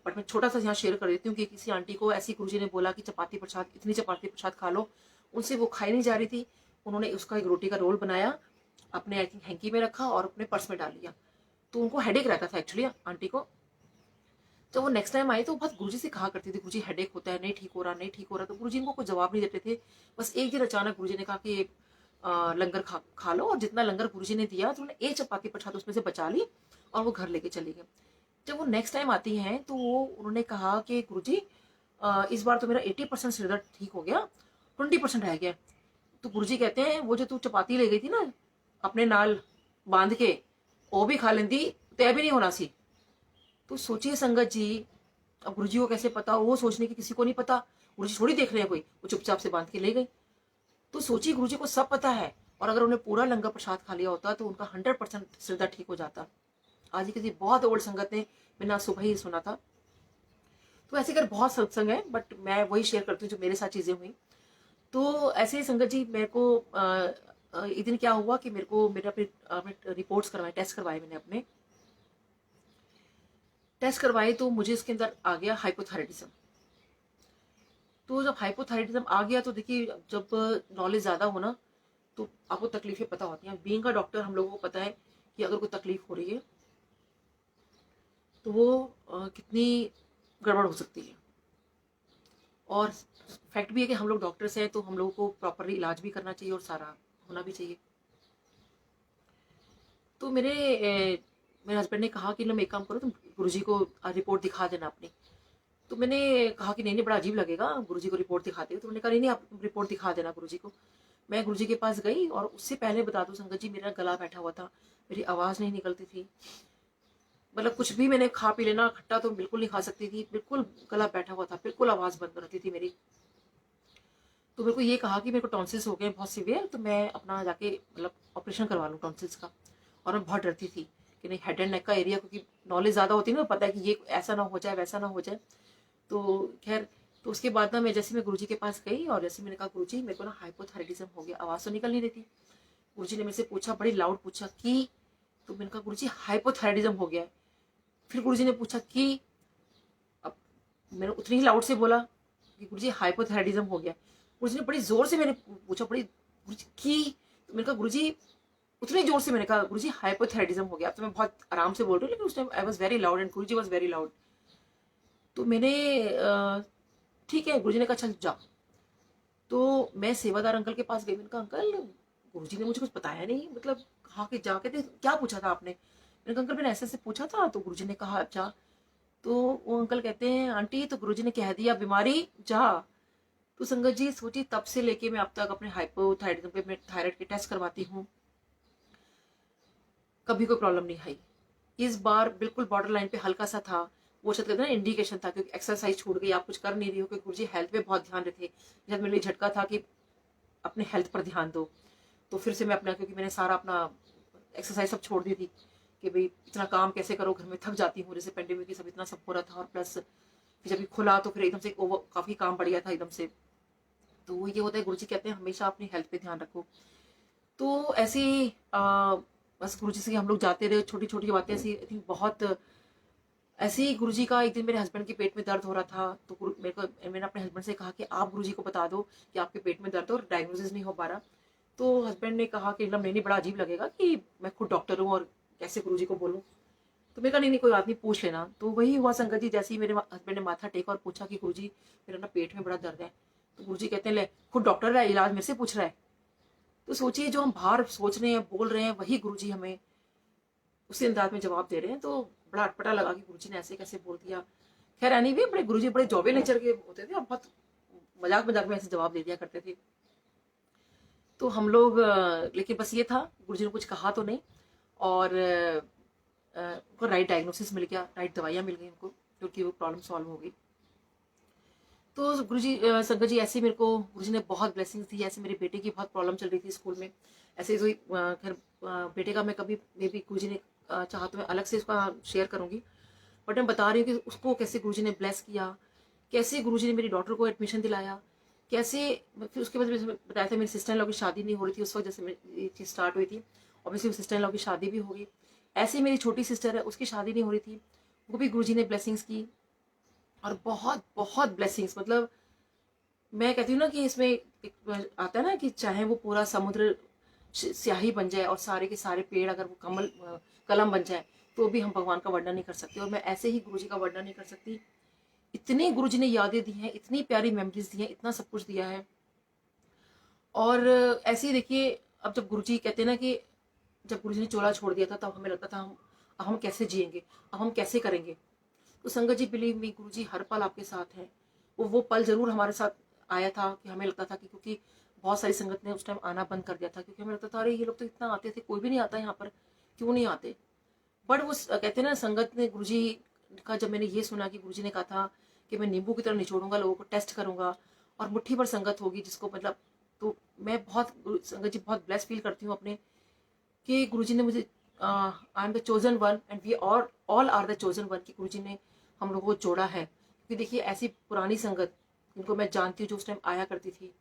बट मैं छोटा सा यहाँ शेयर कर देती हूँ कि किसी आंटी को ऐसी गुरुजी ने बोला कि चपाती प्रसाद, इतनी चपाती प्रसाद खा लो, उनसे वो खाई नहीं जा रही थी। उन्होंने उसका एक रोटी का रोल बनाया, अपने आई थिंक हैंकी में रखा और अपने पर्स में डाल लिया। तो उनको हेडेक रहता था एक्चुअली आंटी को। जब वो नेक्स्ट टाइम आई तो बहुत गुरुजी से कहा करती थी, गुरुजी हेडेक होता है, नहीं ठीक हो रहा, नहीं ठीक हो रहा। तो गुरुजी इनको कोई जवाब नहीं देते थे। बस एक दिन अचानक गुरुजी ने कहा कि लंगर खा लो, और जितना लंगर गुरुजी ने दिया तो उन्होंने एक चपाती प्रसाद उसमें से बचा ली और वो घर लेके चली गई। जब वो नेक्स्ट टाइम आती हैं तो वो उन्होंने कहा कि गुरुजी इस बार तो मेरा 80% सिर दर्द ठीक हो गया, 20% रह गया। तो गुरुजी कहते हैं वो जो तू चपाती ले गई थी ना अपने नाल बांध के, वो भी खा लेंदी तय भी नहीं होना सी। तो सोचिए संगत जी, अब गुरुजी को कैसे पता, वो सोचने की किसी को नहीं पता, गुरुजी थोड़ी देख रहे हैं कोई, वो चुपचाप से बांध के ले गई। तो सोचिए गुरुजी को सब पता है, और अगर उन्हें पूरा लंगर प्रसाद खा लिया होता तो उनका 100% सिर दर्द ठीक हो जाता। आज ही किसी बहुत ओल्ड संगत ने, मैंने आज सुबह ही सुना था। तो ऐसे कर बहुत सत्संग है, बट मैं वही शेयर करती हूँ जो मेरे साथ चीजें हुई। तो ऐसे ही संगत जी मेरे को एक दिन क्या हुआ कि मेरे को मेरे अपने रिपोर्ट्स करवाए, टेस्ट करवाए मैंने अपने। टेस्ट करवाए तो मुझे इसके अंदर आ गया हाइपोथायराइडिज्म। तो जब हाइपोथायराइडिज्म आ गया तो देखिए जब नॉलेज ज्यादा होना तो आपको तकलीफें पता होती हैं। बीइंग का डॉक्टर हम लोगों को पता है कि अगर कोई तकलीफ हो रही है तो वो कितनी गड़बड़ हो सकती है। और फैक्ट भी है कि हम लोग डॉक्टर्स हैं तो हम लोगों को प्रॉपरली इलाज भी करना चाहिए और सारा होना भी चाहिए। तो मेरे हस्बैंड ने कहा कि लो एक काम करो, तुम गुरुजी को रिपोर्ट दिखा देना अपनी। तो मैंने कहा कि नहीं नहीं, बड़ा अजीब लगेगा गुरुजी को रिपोर्ट दिखाते हुए। तो उन्होंने कहा नहीं नहीं, आप रिपोर्ट दिखा देना गुरुजी को। मैं गुरुजी के पास गई और उससे पहले बता दूं संगत जी, मेरा गला बैठा हुआ था, मेरी आवाज़ नहीं निकलती थी। मतलब कुछ भी मैंने खा पी लेना, खट्टा तो बिल्कुल नहीं खा सकती थी, बिल्कुल गला बैठा हुआ था, बिल्कुल आवाज़ बंद रहती थी मेरी। तो मेरे को ये कहा कि मेरे को टॉन्सिल्स हो गए बहुत सीवियर, तो मैं अपना जाके मतलब ऑपरेशन करवा लूँ टॉन्सिल्स का। और मैं बहुत डरती थी कि नहीं हेड एंड नेक का एरिया, क्योंकि नॉलेज ज़्यादा होती है ना, पता है कि ये ऐसा ना हो जाए वैसा ना हो जाए। तो खैर, तो उसके बाद ना मैं जैसे मैं गुरुजी के पास गई और जैसे मैंने कहा गुरुजी मेरे को ना हाइपोथायराइडिज्म हो गया, आवाज़ तो निकल नहीं रही थी। गुरुजी ने मेरे से पूछा, बड़ी लाउड पूछा कि, तो मैंने कहा गुरुजी हाइपोथायराइडिज्म हो गया है। फिर गुरुजी ने पूछा कि, अब मैंने उतनी ही लाउड से बोला कि गुरुजी हाइपोथायराइडिज्म हो गया। गुरुजी ने बड़ी जोर से मैंने पूछा, बड़ी गुरुजी की, तो मैंने कहा गुरुजी, उतनी जोर से मैंने कहा गुरुजी हाइपोथायराइडिज्म हो गया। अब तो मैं बहुत आराम से बोल रही हूँ, लेकिन उस time I was very loud and Guruji was very loud. तो मैंने ठीक है, गुरुजी ने कहा चल जा। तो मैं सेवादार अंकल के पास गई, मैंने कहा अंकल गुरुजी ने मुझे कुछ बताया नहीं, मतलब कहा कि जा के क्या पूछा था आपने। मैंने कहा अंकल मैंने ऐसे ऐसे पूछा था, तो गुरुजी ने कहा जा। तो वो अंकल कहते हैं आंटी तो गुरुजी ने कह दिया बीमारी जा। तो संगत जी सोची, तब से लेके मैं अब तक अपने हाइपोथायराइडिज्म पे मैं थायराइड के टेस्ट करवाती हूँ, कभी कोई प्रॉब्लम नहीं आई। इस बार बिल्कुल बॉर्डर लाइन पे हल्का सा था, वो शायद कहते हैं ना इंडिकेशन था, क्योंकि एक्सरसाइज छूट गई, आप कुछ कर नहीं रही हो, क्योंकि गुरुजी हेल्थ पे बहुत ध्यान रहे थे। शायद मेरे लिए झटका था कि अपने हेल्थ पर ध्यान दो। तो फिर से मैं अपना, क्योंकि मैंने सारा अपना एक्सरसाइज सब छोड़ दी थी कि भाई इतना काम कैसे करो, घर में थक जाती हूँ, जैसे पेंडेमिक सब इतना सब हो रहा था, और प्लस जब खुला तो फिर एकदम से काफी काम बढ़ गया था एकदम से। तो वो ये होता है, गुरुजी कहते हैं हमेशा अपनी हेल्थ पे ध्यान रखो। तो ऐसे बस गुरुजी से हम लोग जाते रहे, छोटी छोटी बातें ऐसी आई थिंक बहुत ऐसे ही गुरुजी का एक दिन मेरे हस्बैंड के पेट में दर्द हो रहा था, तो मैंने अपने हस्बैंड से कहा कि आप गुरुजी को बता दो कि आपके पेट में दर्द हो और डायग्नोसिस नहीं हो पा रहा। तो हस्बैंड ने कहा कि नीलम नहीं, बड़ा अजीब लगेगा कि मैं खुद डॉक्टर हूँ और कैसे गुरुजी को बोलूँ। तो मैंने कहा नहीं नहीं, कोई बात नहीं, पूछ लेना। तो वही हुआ संगत जी, जैसे ही मेरे हस्बैंड ने माथा टेका और पूछा कि गुरुजी मेरा ना पेट में बड़ा दर्द है, तो गुरुजी कहते हैं ले खुद डॉक्टर है, इलाज मेरे से पूछ रहा है। तो सोचिए, जो हम बाहर सोच रहे हैं, बोल रहे हैं, वही गुरुजी हमें उसी अंदाज में जवाब दे रहे हैं। तो बड़ा अटपटा लगा कि गुरुजी ने ऐसे कैसे बोल दिया। खैर एनीवे, बड़े गुरुजी बड़े जॉबे नेचर के होते थे और बहुत मजाक मजाक में ऐसे जवाब दे दिया करते थे। तो हम लोग लेकिन बस ये था, गुरुजी ने कुछ कहा तो नहीं, और उनको राइट डायग्नोसिस मिल गया, राइट दवाइयाँ मिल गई उनको, क्योंकि वो प्रॉब्लम सॉल्व हो गई। तो गुरुजी संगत जी ऐसे मेरे को गुरुजी ने बहुत ब्लेसिंग्स दी। ऐसे मेरे बेटे की बहुत प्रॉब्लम चल रही थी स्कूल में, ऐसे ही खैर बेटे का मैं कभी मे बी गुरुजी ने चाहा तो मैं अलग से उसका शेयर करूंगी, बट मैं बता रही हूँ कि उसको कैसे गुरुजी ने ब्लेस किया, कैसे गुरुजी ने मेरी डॉटर को एडमिशन दिलाया, कैसे। फिर उसके बाद बताया था मेरी सिस्टर इन लॉ की शादी नहीं हो रही थी उस वक्त, जैसे ये चीज़ स्टार्ट हुई थी। ऑब्वियसली सिस्टर इन लॉ की शादी भी हो गई। ऐसे मेरी छोटी सिस्टर है, उसकी शादी नहीं हो रही थी, वो भी गुरुजी ने ब्लेसिंग्स की, और बहुत बहुत ब्लेसिंग्स। मतलब मैं कहती हूँ ना कि इसमें एक आता है ना कि चाहे वो पूरा समुद्र स्याही बन जाए और सारे के सारे पेड़ अगर वो कलम बन जाए, तो भी हम भगवान का वर्णन नहीं कर सकते। और मैं ऐसे ही गुरुजी का वर्णन नहीं कर सकती। इतने गुरुजी ने यादें दी हैं, इतनी प्यारी मेमोरीज दी हैं, इतना सब कुछ दिया है। और ऐसे ही देखिए, अब जब गुरुजी कहते हैं ना कि जब गुरुजी ने चोला छोड़ दिया था, तब हमें लगता था हम कैसे जिएंगे, अब हम कैसे करेंगे। तो संगत जी बिलीव मी, गुरुजी हर पल आपके साथ हैं। वो पल जरूर हमारे साथ आया था कि हमें लगता था कि, क्योंकि बहुत सारी संगत ने उस टाइम आना बंद कर दिया था, क्योंकि हमें लगता था अरे ये लोग तो इतना आते थे, कोई भी नहीं आता यहाँ पर, क्यों नहीं आते। बट वो कहते हैं ना, संगत ने गुरुजी का, जब मैंने ये सुना कि गुरुजी ने कहा था कि मैं नींबू की तरह निचोड़ूंगा, लोगों को टेस्ट करूंगा और मुट्ठी भर संगत होगी जिसको, मतलब, तो मैं बहुत संगत जी बहुत ब्लेस फील करती हूँ अपने, कि गुरुजी ने मुझे, I am the chosen one and we all are the chosen one, कि गुरुजी ने हम लोगों को जोड़ा है। क्योंकि देखिए, ऐसी पुरानी संगत जिनको मैं जानती हूँ, जो उस टाइम आया करती थी,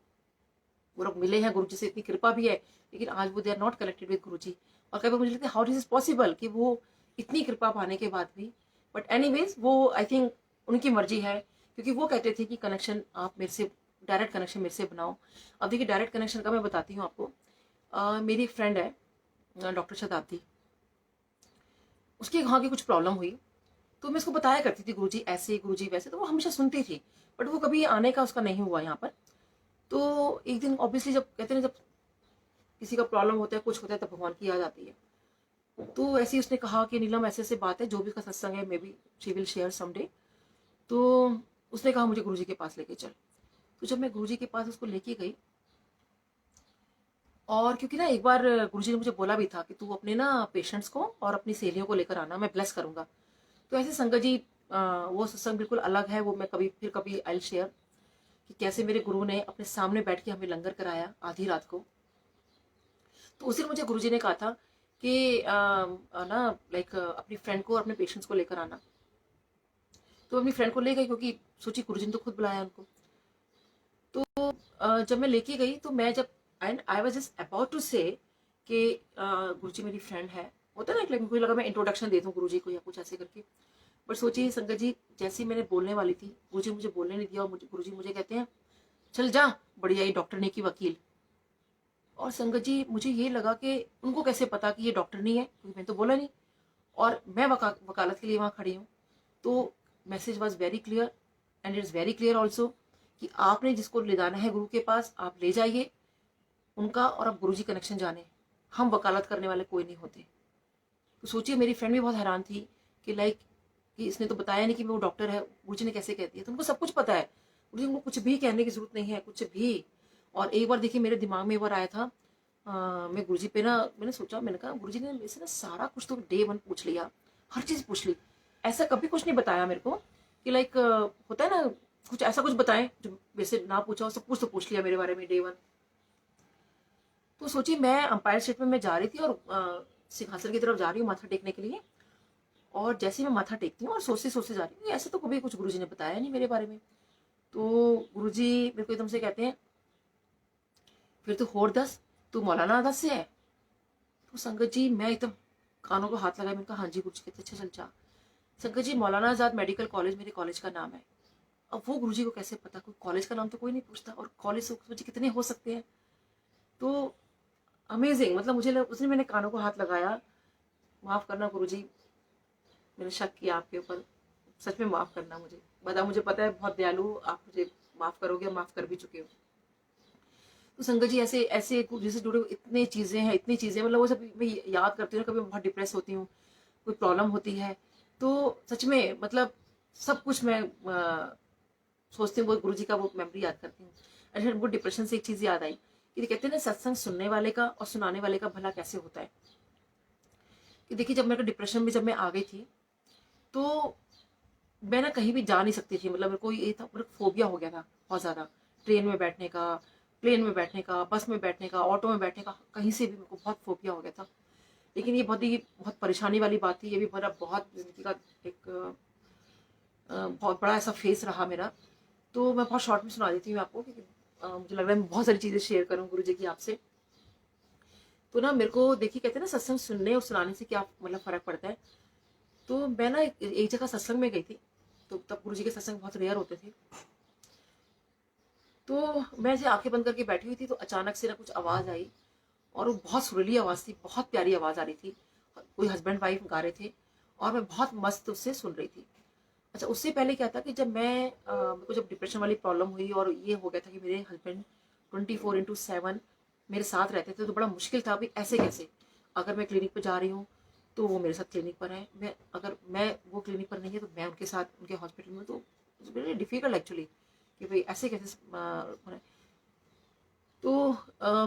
वो लोग मिले हैं, गुरुजी से इतनी कृपा भी है, लेकिन आज वो they are not connected with Guruji. और कभी मुझे लगता है हाउ इज पॉसिबल कि वो इतनी कृपा पाने के बाद भी। बट एनीवेज, वो आई थिंक उनकी मर्जी है, क्योंकि वो कहते थे कि कनेक्शन आप मेरे से, डायरेक्ट कनेक्शन मेरे से बनाओ। अब देखिए, डायरेक्ट कनेक्शन का मैं बताती हूँ आपको। मेरी एक फ्रेंड है डॉक्टर शताब्दी, उसकी वहाँ की कुछ प्रॉब्लम हुई, तो मैं उसको बताया करती थी गुरुजी ऐसे, गुरुजी वैसे, तो वो हमेशा सुनती थी, बट वो कभी आने का उसका नहीं हुआ यहाँ पर। तो एक दिन ऑब्वियसली, जब कहते हैं जब किसी का प्रॉब्लम होता है, कुछ होता है, तब भगवान की याद आती है। तो ऐसे ही उसने कहा कि नीलम ऐसे ऐसे बात है, जो भी उसका सत्संग है, may be she will share someday. तो उसने कहा मुझे गुरुजी के पास लेके चल। तो जब मैं गुरुजी के पास उसको लेके गई, और क्योंकि ना एक बार गुरुजी ने मुझे बोला भी था कि तू अपने ना पेशेंट्स को और अपनी सहेलियों को लेकर आना, मैं ब्लेस करूंगा। तो ऐसे संगत जी, वो सत्संग बिल्कुल अलग है, वो मैं कभी आई शेयर कि कैसे मेरे गुरु ने अपने सामने बैठ के हमें लंगर कराया आधी रात को। तो उस दिन मुझे गुरुजी ने कहा था कि ना लाइक अपनी फ्रेंड को और अपने पेशेंट्स को लेकर आना। तो अपनी फ्रेंड को ले गई, क्योंकि सोची गुरुजी ने तो खुद बुलाया उनको। तो जब मैं लेके गई, तो मैं जब and I was just about to say कि गुरुजी मेरी फ्रेंड है, होता है ना, मुझे लगा मैं इंट्रोडक्शन दे दूं गुरुजी को या कुछ ऐसे करके। बट सोचिए संगत जी, जैसे ही मैंने बोलने वाली थी, गुरुजी मुझे बोलने नहीं दिया, और गुरुजी मुझे कहते हैं चल जा, बढ़िया ये डॉक्टर नहीं की वकील। और संगत जी, मुझे ये लगा कि उनको कैसे पता कि ये डॉक्टर नहीं है, क्योंकि मैंने तो बोला नहीं, और मैं वकालत के लिए वहां खड़ी हूँ। तो message was very clear, and it is very clear also, कि आपने जिसको ले जाना है गुरु के पास, आप ले जाइए उनका, और अब गुरुजी कनेक्शन जाने, हम वकालत करने वाले कोई नहीं होते। तो सोचिए, मेरी फ्रेंड भी बहुत हैरान थी कि लाइक कि इसने तो बताया नहीं कि वो डॉक्टर है, गुरुजी ने कैसे कहती है। तो उनको सब कुछ पता है, गुरुजी को कुछ भी कहने की जरूरत नहीं है, कुछ भी। और एक बार देखिए, मेरे दिमाग में एक बार आया था, मैं गुरुजी पे ना, मैंने सोचा, मैंने कहा गुरुजी ने मेरे से ना सारा कुछ तो डे वन पूछ लिया, हर चीज पूछ ली, ऐसा कभी कुछ नहीं बताया मेरे को कि लाइक होता है ना, कुछ ऐसा कुछ बताएं जो मेरे से ना पूछा हो, सब कुछ तो पूछ लिया मेरे बारे में डे वन। तो सोचिए, मैं अंपायर स्टेट में मैं जा रही थी, और सिंहासन की तरफ जा रही हूँ माथा टेकने के लिए, और जैसे ही मैं माथा टेकती हूँ और सोचते सोचते जा रही हूँ, ऐसे तो कभी कुछ गुरुजी ने बताया नहीं मेरे बारे में। तो गुरुजी मेरे को एकदम से कहते हैं, फिर तू होर दस, तू मौलाना दस से है। तो संगत जी, मैं एकदम कानों को हाथ लगाया, मैंने कहा हाँ जी गुरुजी। कहते अच्छा चल जा। शंकर जी, मौलाना आजाद मेडिकल कॉलेज मेरे कॉलेज का नाम है। अब वो गुरुजी को कैसे पता? कोई कॉलेज का नाम तो कोई नहीं पूछता, और कॉलेज सोचिए कितने हो सकते हैं। तो अमेजिंग, मतलब मुझे उसने, मैंने कानों को हाथ लगाया, माफ करना गुरुजी, मैंने शक किया आपके ऊपर, सच में माफ करना। मुझे पता है बहुत दयालु, आप मुझे माफ करोगे, माफ कर भी चुके हो। तो संगत जी, ऐसे ऐसे गुरुजी से जुड़े इतनी चीजें हैं, इतनी चीजें, मतलब वो सब मैं याद करती हूँ, कभी बहुत डिप्रेस होती हूँ, कोई प्रॉब्लम होती है, तो सच में मतलब सब कुछ मैं सोचती हूँ, वो गुरुजी का वो मेमोरी याद करती हूँ। अच्छा, वो डिप्रेशन से एक चीज याद आई कि कहते हैं ना, सत्संग सुनने वाले का और सुनाने वाले का भला कैसे होता है। कि देखिए, जब मेरे को डिप्रेशन में जब मैं आ गई थी, तो मैं ना कहीं भी जा नहीं सकती थी, मतलब मेरे को ये था, मेरे को फोबिया हो गया था बहुत ज्यादा, ट्रेन में बैठने का, प्लेन में बैठने का, बस में बैठने का, ऑटो में बैठने का, कहीं से भी मेरे को बहुत फोबिया हो गया था। लेकिन ये बहुत परेशानी वाली बात थी, ये भी मेरा बहुत जिंदगी का एक बहुत बड़ा ऐसा फेस रहा मेरा। तो मैं बहुत शॉर्ट में सुना देती हूँ आपको, क्योंकि मुझे लग रहा है मैं बहुत सारी चीजें शेयर करूँ गुरु जी की आपसे। तो ना मेरे को देखिए, कहते हैं ना, सत्संग सुनने और सुनाने से क्या मतलब फर्क पड़ता है। तो मैं ना एक जगह सत्संग में गई थी, तो तब गुरु जी के सत्संग बहुत रेयर होते थे। तो मैं ऐसे आंखें बंद करके बैठी हुई थी, तो अचानक से ना कुछ आवाज आई, और वो बहुत सुरीली आवाज थी, बहुत प्यारी आवाज आ रही थी, कोई हस्बैंड वाइफ गा रहे थे, और मैं बहुत मस्त उससे सुन रही थी। अच्छा, उससे पहले क्या था कि जब मेरे को जब डिप्रेशन वाली प्रॉब्लम हुई, और ये हो गया था कि मेरे हस्बैंड 24/7 मेरे साथ रहते थे, तो बड़ा मुश्किल था अभी ऐसे कैसे। अगर मैं क्लिनिक पर जा रही हूँ तो वो मेरे साथ क्लिनिक पर है, अगर मैं वो क्लिनिक पर नहीं है तो मैं उनके साथ उनके हॉस्पिटल में, तो इट्स वेरी डिफिकल्ट एक्चुअली कि भाई ऐसे कैसे तो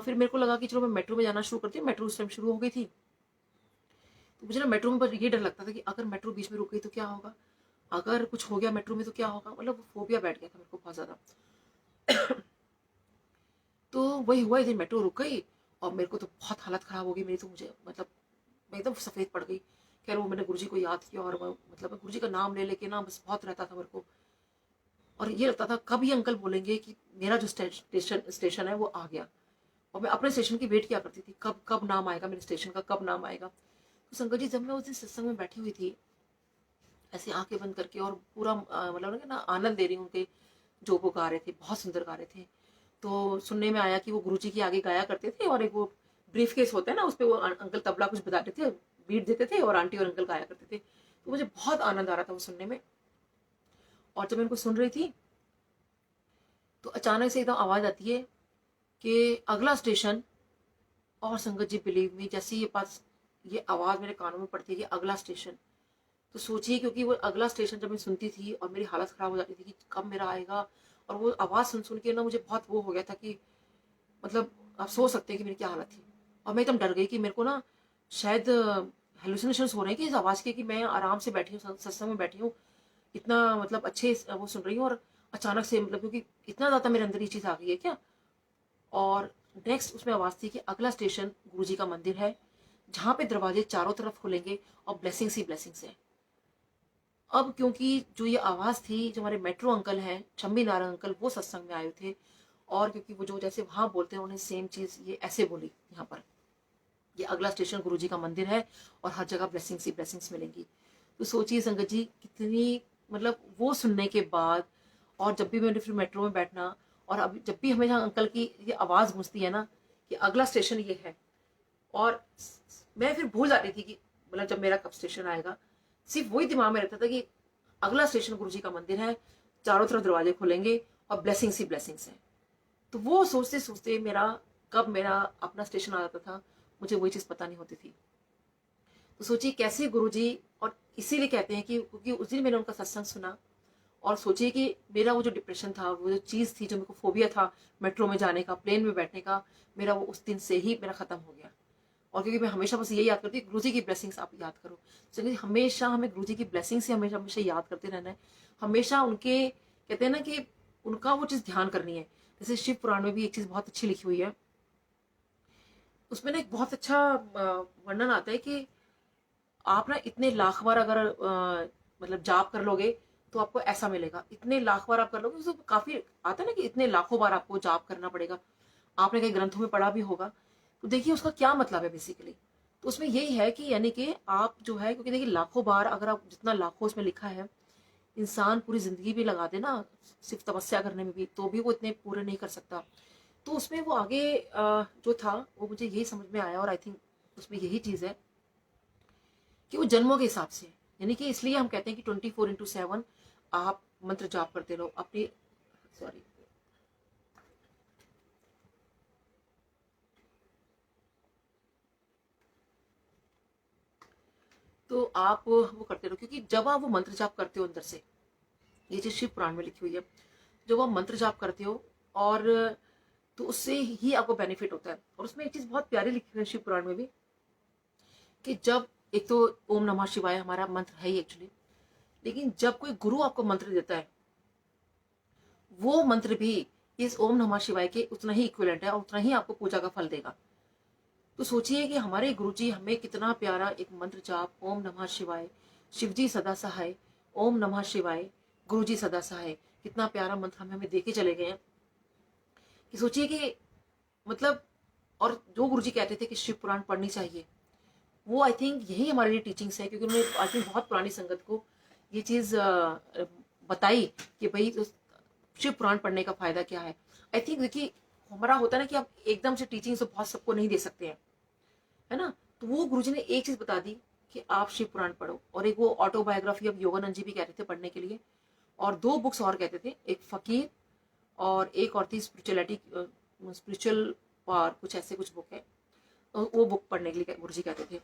फिर मेरे को लगा कि चलो मैं मेट्रो में जाना शुरू करती हूँ। मेट्रो उस टाइम शुरू हो गई थी, तो मुझे ना मेट्रो में ये डर लगता था कि अगर मेट्रो बीच में रुक गई तो क्या होगा, अगर कुछ हो गया मेट्रो में तो क्या होगा, मतलब फोबिया बैठ गया था मेरे को बहुत ज्यादा। तो वही हुआ, इधर मेट्रो रुक गई, और मेरे को तो बहुत हालत खराब हो गई मेरी, तो मुझे मतलब मैं एकदम सफेद पड़ गई। खैर वो मैंने गुरुजी को याद किया, और मतलब गुरुजी का नाम ले लेके ना बस बहुत रहता था मेरे को, और ये लगता था कब ये अंकल बोलेंगे कि मेरा जो स्टेशन है वो आ गया। और मैं अपने स्टेशन की वेट किया करती थी, कब कब नाम आएगा मेरे स्टेशन का, कब नाम आएगा। तो शंकर जी, जब मैं उस दिन सत्संग में बैठी हुई थी, ऐसे आंखें बंद करके, और पूरा मतलब ना आनंद दे रही हूँ उनके, जो वो गा रहे थे, बहुत सुंदर गा रहे थे। तो सुनने में आया कि वो गुरुजी के आगे गाया करते थे, और एक वो ब्रीफ केस होता है ना, उस पर वो अंकल तबला कुछ बजाते थे, बीट देते थे, और आंटी और अंकल गाया करते थे। तो मुझे बहुत आनंद आ रहा था वो सुनने में। और जब मैं उनको सुन रही थी, तो अचानक से एकदम आवाज आती है कि अगला स्टेशन। और संगत जी, बिलीव मी, जैसे ये आवाज मेरे कानों में पड़ती है कि अगला स्टेशन, तो सोचिए, क्योंकि वो अगला स्टेशन जब मैं सुनती थी और मेरी हालत खराब हो जाती थी कि कब मेरा आएगा, और वो आवाज सुन सुन के ना मुझे बहुत वो हो गया था कि मतलब आप सोच सकते हैं कि मेरी क्या हालत थी। और मैं एकदम डर गई कि मेरे को ना शायद हेलुसिनेशन हो रहे हैं कि इस आवाज के, कि मैं आराम से बैठी हूँ, सत्संग में बैठी हूँ, इतना मतलब अच्छे वो सुन रही हूँ, और अचानक से मतलब क्योंकि इतना ज्यादा मेरे अंदर ये चीज आ गई है क्या। और नेक्स्ट उसमें आवाज थी कि अगला स्टेशन गुरुजी का मंदिर है, जहां पे दरवाजे चारों तरफ खुलेंगे और ब्लेसिंग्स ही ब्लेसिंग्स है। अब क्योंकि जो ये आवाज थी, जो हमारे मेट्रो अंकल हैं, शम्मी नारायण अंकल, वो सत्संग में आए थे, और क्योंकि वो जो जैसे वहां बोलते हैं, उन्हें सेम चीज ये ऐसे बोली यहाँ पर, ये अगला स्टेशन गुरुजी का मंदिर है, और हर जगह ब्लेसिंग्स ही ब्लेसिंग्स मिलेंगी। तो सोचिए संगत जी, कितनी मतलब वो सुनने के बाद, और जब भी मैंने फिर मेट्रो में बैठना, और अभी जब भी हमें अंकल की ये आवाज गूंजती है ना कि अगला स्टेशन ये है, और मैं फिर भूल जाती थी कि मतलब जब मेरा कब स्टेशन आएगा, सिर्फ वही दिमाग में रहता था कि अगला स्टेशन गुरुजी का मंदिर है, चारों तरफ दरवाजे खुलेंगे और ब्लेसिंग्स ही ब्लेसिंग्स है। तो वो सोचते सोचते कब मेरा अपना स्टेशन आ जाता था, मुझे वही चीज पता नहीं होती थी। तो सोचिए कैसे गुरुजी, और इसीलिए कहते हैं कि क्योंकि उस दिन मैंने उनका सत्संग सुना, और सोचिए कि मेरा वो जो डिप्रेशन था, वो जो चीज थी, जो मेरे को फोबिया था मेट्रो में जाने का, प्लेन में बैठने का, मेरा वो उस दिन से ही मेरा खत्म हो गया। और क्योंकि मैं हमेशा बस यही याद करती हूँ, गुरुजी की ब्लेसिंग्स आप याद करो। चलिए, हमेशा हमें गुरुजी की ब्लेसिंग्स ही हमेशा हमेशा याद करते रहना है, हमेशा उनके, कहते हैं ना कि उनका वो चीज ध्यान करनी है। जैसे शिव पुराण में भी एक चीज बहुत अच्छी लिखी हुई है, उसमें ना एक बहुत अच्छा वर्णन आता है कि आप ना इतने लाख बार अगर मतलब जाप कर लोगे तो आपको ऐसा मिलेगा, इतने लाख बार आप कर लोगे, तो काफी आता है ना कि इतने लाखों बार आपको जाप करना पड़ेगा। आपने कई ग्रंथों में पढ़ा भी होगा। तो देखिए उसका क्या मतलब है बेसिकली, तो उसमें यही है कि यानी कि आप जो है, क्योंकि देखिए लाखों बार अगर आप जितना लाखों उसमें लिखा है, इंसान पूरी जिंदगी भी लगा दे ना सिर्फ तपस्या करने में भी, तो भी वो इतने पूरे नहीं कर सकता। तो उसमें वो आगे जो था वो मुझे यही समझ में आया, और आई थिंक उसमें यही चीज है कि वो जन्मों के हिसाब से, यानी कि इसलिए हम कहते हैं कि 24/7 आप मंत्र जाप करते रहो अपनी, सॉरी, तो आप वो करते रहो, क्योंकि जब आप वो मंत्र जाप करते हो अंदर से, ये चीज शिव पुराण में लिखी हुई है, जब आप मंत्र जाप करते हो और तो उससे ही आपको बेनिफिट होता है। और उसमें एक चीज बहुत प्यारी लिखी हुई है शिव पुराण में भी, कि जब एक तो ओम नमः शिवाय हमारा मंत्र है ही एक्चुअली, लेकिन जब कोई गुरु आपको मंत्र देता है, वो मंत्र भी इस ओम नमः शिवाय के उतना ही इक्विवेलेंट है और उतना ही आपको पूजा का फल देगा। तो सोचिए कि हमारे गुरुजी हमें कितना प्यारा एक मंत्र जाप, ओम नमः शिवाय, शिवजी सदा सहाय, ओम नमः शिवाय, गुरुजी सदा सहाय, कितना प्यारा मंत्र हमें देके चले गए हैं कि सोचिए कि मतलब, और जो गुरुजी कहते थे कि शिव पुराण पढ़नी चाहिए, वो आई थिंक यही हमारे लिए टीचिंग्स है, क्योंकि उन्होंने आई थिंक बहुत पुरानी संगत को ये चीज बताई कि भाई शिव पुराण पढ़ने का फायदा क्या है। आई थिंक देखिए हमारा होता है ना कि आप एकदम से टीचिंग तो बहुत सबको नहीं दे सकते हैं, है ना। तो वो गुरुजी ने एक चीज बता दी कि आप शिव पुराण पढ़ो, और एक वो ऑटोबायोग्राफी ऑफ योगानंद जी भी कहते थे पढ़ने के लिए, और 2 बुक्स और कहते थे, एक फकीर और एक और थी स्पिरिचुअलिटी, स्पिरिचुअल पावर, कुछ ऐसे कुछ बुक है, तो वो बुक पढ़ने के लिए गुरुजी कहते थे।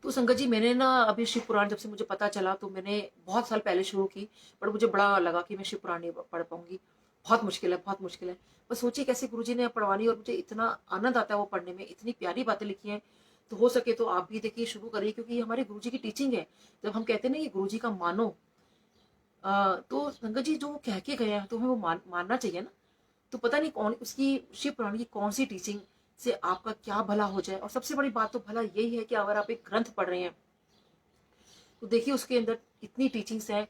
तो संगत जी मैंने ना अभी शिव पुराण जब से मुझे पता चला, तो मैंने बहुत साल पहले शुरू की, पर मुझे बड़ा लगा कि मैं शिव पुराण नहीं पढ़ पाऊंगी, बहुत मुश्किल है, बहुत मुश्किल है। बस सोचिए कैसे गुरुजी ने पढ़वानी, और मुझे इतना आनंद आता है वो पढ़ने में, इतनी प्यारी बातें लिखी हैं। तो हो सके तो आप भी देखिए, शुरू करिए, क्योंकि ये हमारे गुरुजी की टीचिंग है। जब हम कहते हैं ना कि गुरुजी का मानो, तो संगत जी जो वो कह के गए हैं तो हमें वो मानना चाहिए ना। तो पता नहीं कौन उसकी शिव पुराण की कौन सी टीचिंग से आपका क्या भला हो जाए। और सबसे बड़ी बात तो भला यही है कि अगर आप एक ग्रंथ पढ़ रहे हैं तो देखिए उसके अंदर इतनी टीचिंग्स हैं,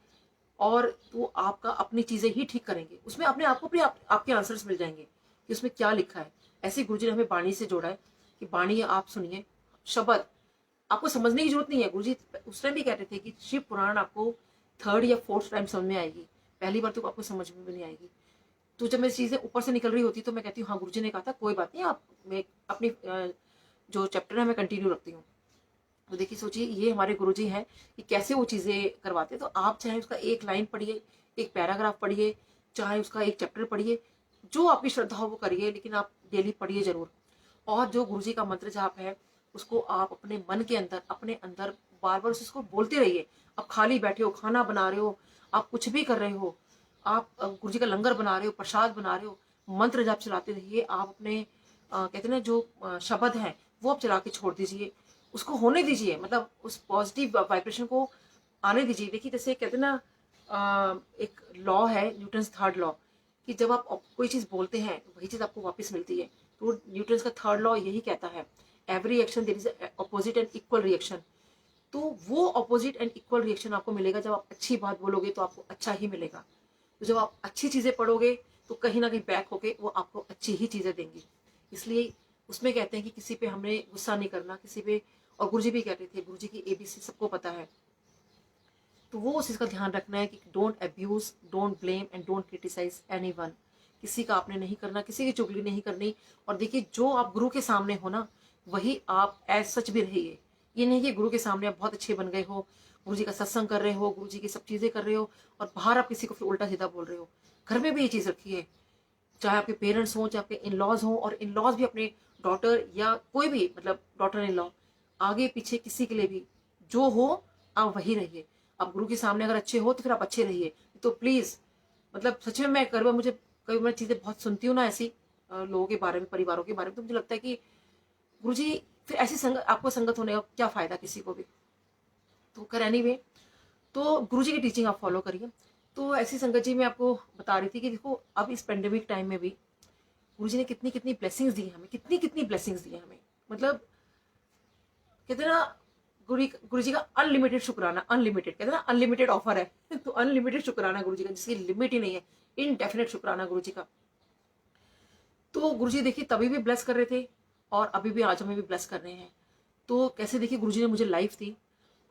और वो आपका अपनी चीजें ही ठीक करेंगे, उसमें अपने आप को भी आपके आंसर्स मिल जाएंगे कि उसमें क्या लिखा है। ऐसे गुरुजी ने हमें बाणी से जोड़ा है कि बाणी आप सुनिए, शब्द आपको समझने की जरूरत नहीं है। गुरुजी उस टाइम भी कहते थे कि शिव पुराण आपको 3rd या 4th टाइम समझ में आएगी, पहली बार तो आपको समझ में भी नहीं आएगी। तो जब मेरी चीजें ऊपर से निकल रही होती तो मैं कहती हूँ हाँ गुरुजी ने कहा था, कोई बात नहीं, आप मैं अपनी जो चैप्टर है मैं कंटिन्यू रखती हूँ। तो देखिए सोचिए ये हमारे गुरुजी हैं कि कैसे वो चीजें करवाते हैं। तो आप चाहे उसका एक लाइन पढ़िए, एक पैराग्राफ पढ़िए, चाहे उसका एक चैप्टर पढ़िए, जो आपकी श्रद्धा हो वो करिए, लेकिन आप डेली पढ़िए जरूर। और जो गुरुजी का मंत्र जाप है उसको आप अपने मन के अंदर, अपने अंदर बार बार उसको बोलते रहिए। आप खाली बैठे हो, खाना बना रहे हो, आप कुछ भी कर रहे हो, आप गुरुजी का लंगर बना रहे हो, प्रसाद बना रहे हो, मंत्र जाप चलाते रहिए। आप अपने कहते हैं ना जो शब्द है वो आप चला के छोड़ दीजिए, उसको होने दीजिए, मतलब उस पॉजिटिव वाइब्रेशन को आने दीजिए। देखिए जैसे कहते हैं ना एक लॉ है, न्यूटन 3rd लॉ, कि जब आप कोई चीज बोलते हैं वही चीज आपको वापस मिलती है। तो न्यूटन का 3rd लॉ यही कहता है, every action there is opposite and equal reaction. तो वो अपोजिट एंड इक्वल रिएक्शन आपको मिलेगा। जब आप अच्छी बात बोलोगे तो आपको अच्छा ही मिलेगा। तो जब आप अच्छी चीजें पढ़ोगे तो कहीं ना कहीं बैक होके वो आपको अच्छी ही चीजें देंगी। इसलिए उसमें कहते हैं कि किसी पे हमने गुस्सा नहीं करना, किसी पे, और गुरुजी भी कहते थे, गुरुजी की ABC सबको पता है। तो वो उस चीज का ध्यान रखना है कि don't abuse, don't blame and don't criticise anyone. किसी का आपने नहीं करना, किसी की चुगली नहीं करनी। और देखिए जो आप गुरु के सामने हो ना वही आप एज सच भी रहिए। ये नहीं कि गुरु के सामने आप बहुत अच्छे बन गए हो, गुरु जी का सत्संग कर रहे हो, गुरु जी की सब चीजें कर रहे हो, और बाहर आप किसी को फिर उल्टा सीधा बोल रहे हो। घर में भी ये चीज रखिए, चाहे आपके पेरेंट्स हों, चाहे आपके इन लॉज हों, और इन लॉज भी अपने डॉटर या कोई भी मतलब डॉटर इन लॉ, आगे पीछे किसी के लिए भी जो हो आप वही रहिए। आप गुरु के सामने अगर अच्छे हो तो फिर आप अच्छे रहिए। तो प्लीज मतलब सच में मैं कई बार मुझे कई बार चीजें बहुत सुनती हूँ ना ऐसी लोगों के बारे में, परिवारों के बारे में, तो मुझे लगता है कि गुरुजी फिर ऐसी संगत, आपको संगत होने का क्या फायदा किसी को भी। तो कर एनीवे, तो गुरुजी की टीचिंग आप फॉलो करिए। तो ऐसी संगत जी मैं आपको बता रही थी कि देखो अब इस पेंडेमिक टाइम में भी गुरुजी ने कितनी कितनी ब्लेसिंग्स दी हमें, कितनी कितनी ब्लेसिंग्स दी हमें। मतलब कहते हैं ना गुरुजी का अनलिमिटेड शुक्राना, अनलिमिटेड कहते हैं ना अनलिमिटेड ऑफर है तो अनलिमिटेड शुक्राना गुरुजी का, जिसकी लिमिट ही नहीं है, इनडेफिनेट शुक्राना गुरुजी का। तो गुरुजी देखिए तभी भी ब्लेस कर रहे थे, और अभी भी आज हमें भी ब्लेस कर रहे हैं। तो कैसे देखिए गुरुजी ने मुझे लाइफ दी,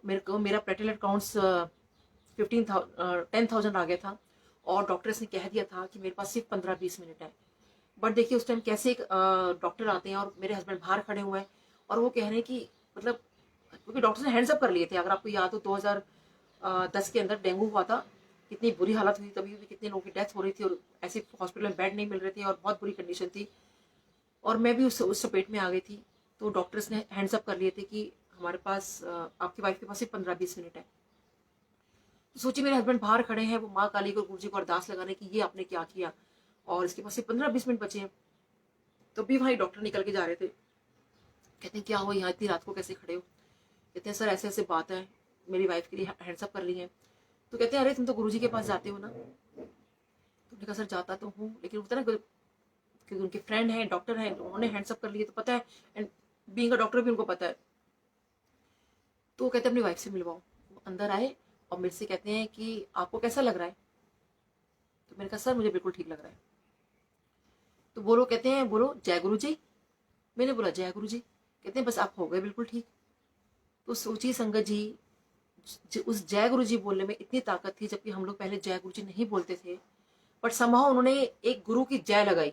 मेरा प्लेटलेट काउंट्स 10,000 आ गया था और डॉक्टर्स ने कह दिया था कि मेरे पास सिर्फ 15-20 मिनट है। बट देखिए उस टाइम कैसे एक डॉक्टर आते हैं और मेरे हस्बैंड बाहर खड़े हुए हैं और वो कह रहे हैं कि मतलब, क्योंकि डॉक्टर ने हैंड्स अप कर लिए थे। अगर आपको याद हो 2010 के अंदर डेंगू हुआ था, कितनी बुरी हालत हुई, तभी भी कितने लोगों की डेथ हो रही थी और ऐसे हॉस्पिटल में बेड नहीं मिल रहे थे और बहुत बुरी कंडीशन थी, और मैं भी उस चपेट में आ गई थी। तो डॉक्टर्स ने हैंड्स अप कर लिए थे कि हमारे पास आपकी वाइफ के पास सिर्फ 15-20 मिनट है। तो सोचिए मेरे हस्बैंड बाहर खड़े हैं, वो माँ काली को गुरुजी को अरदास लगा रहे कि ये आपने क्या किया, और इसके पास सिर्फ 15-20 मिनट बचे हैं। तो भी वहीं डॉक्टर निकल के जा रहे थे। कहते हैं क्या हो, यहाँ इतनी रात को कैसे खड़े हो? कहते हैं सर ऐसे ऐसे बात है, मेरी वाइफ के लिए हैंड्स अप कर ली है। तो कहते हैं अरे तुम तो गुरुजी के पास जाते हो ना? तुमने कहा सर जाता तो हूँ, लेकिन होता ना क्योंकि उनके फ्रेंड हैं, डॉक्टर हैं, उन्होंने हैंड्स अप कर लिए तो पता है, एंड बीइंग अ डॉक्टर भी उनको पता है। तो कहते हैं अपनी वाइफ से मिलवाओ। वो अंदर आए और मेरे से कहते हैं कि आपको कैसा लग रहा है? तो मैंने कहा सर मुझे बिल्कुल ठीक लग रहा है। तो बोलो, कहते हैं बोलो जय गुरु जी। मैंने बोला जय गुरु जी। कहते हैं बस आप हो गए बिल्कुल ठीक। तो सोचिए संगत जी, उस जय गुरु जी बोलने में इतनी ताकत थी, जबकि हम लोग पहले जय गुरु जी नहीं बोलते थे, बट समहाउ उन्होंने एक गुरु की जय लगाई।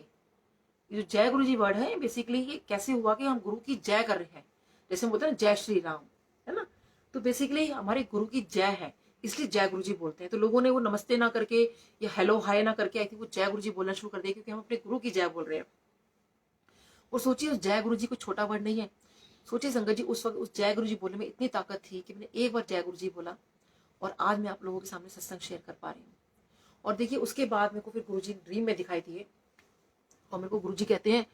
ये जो जय गुरु जी वर्ड है, बेसिकली ये कैसे हुआ कि हम गुरु की जय कर रहे हैं, जैसे हम बोलते हैं जय श्री राम, है ना? तो बेसिकली हमारे गुरु की जय है, इसलिए जय गुरु जी बोलते हैं। तो लोगों ने वो नमस्ते ना करके या हेलो हाय ना करके आई थी वो जय गुरु जी बोलना शुरू कर दिया, क्योंकि हम अपने गुरु की जय बोल रहे हैं। और सोचिए उस जय गुरु जी को छोटा वर्ड नहीं है। सोचिए संगत जी, उस वक्त उस जय गुरु जी बोलने में इतनी ताकत थी कि मैंने एक बार जय गुरु जी बोला और आज मैं आप लोगों के सामने सत्संग शेयर कर पा रही हूँ। और देखिए उसके बाद मेरे को फिर गुरु जी ड्रीम में दिखाई दिए और मेरे को गुरु जी कहते हैं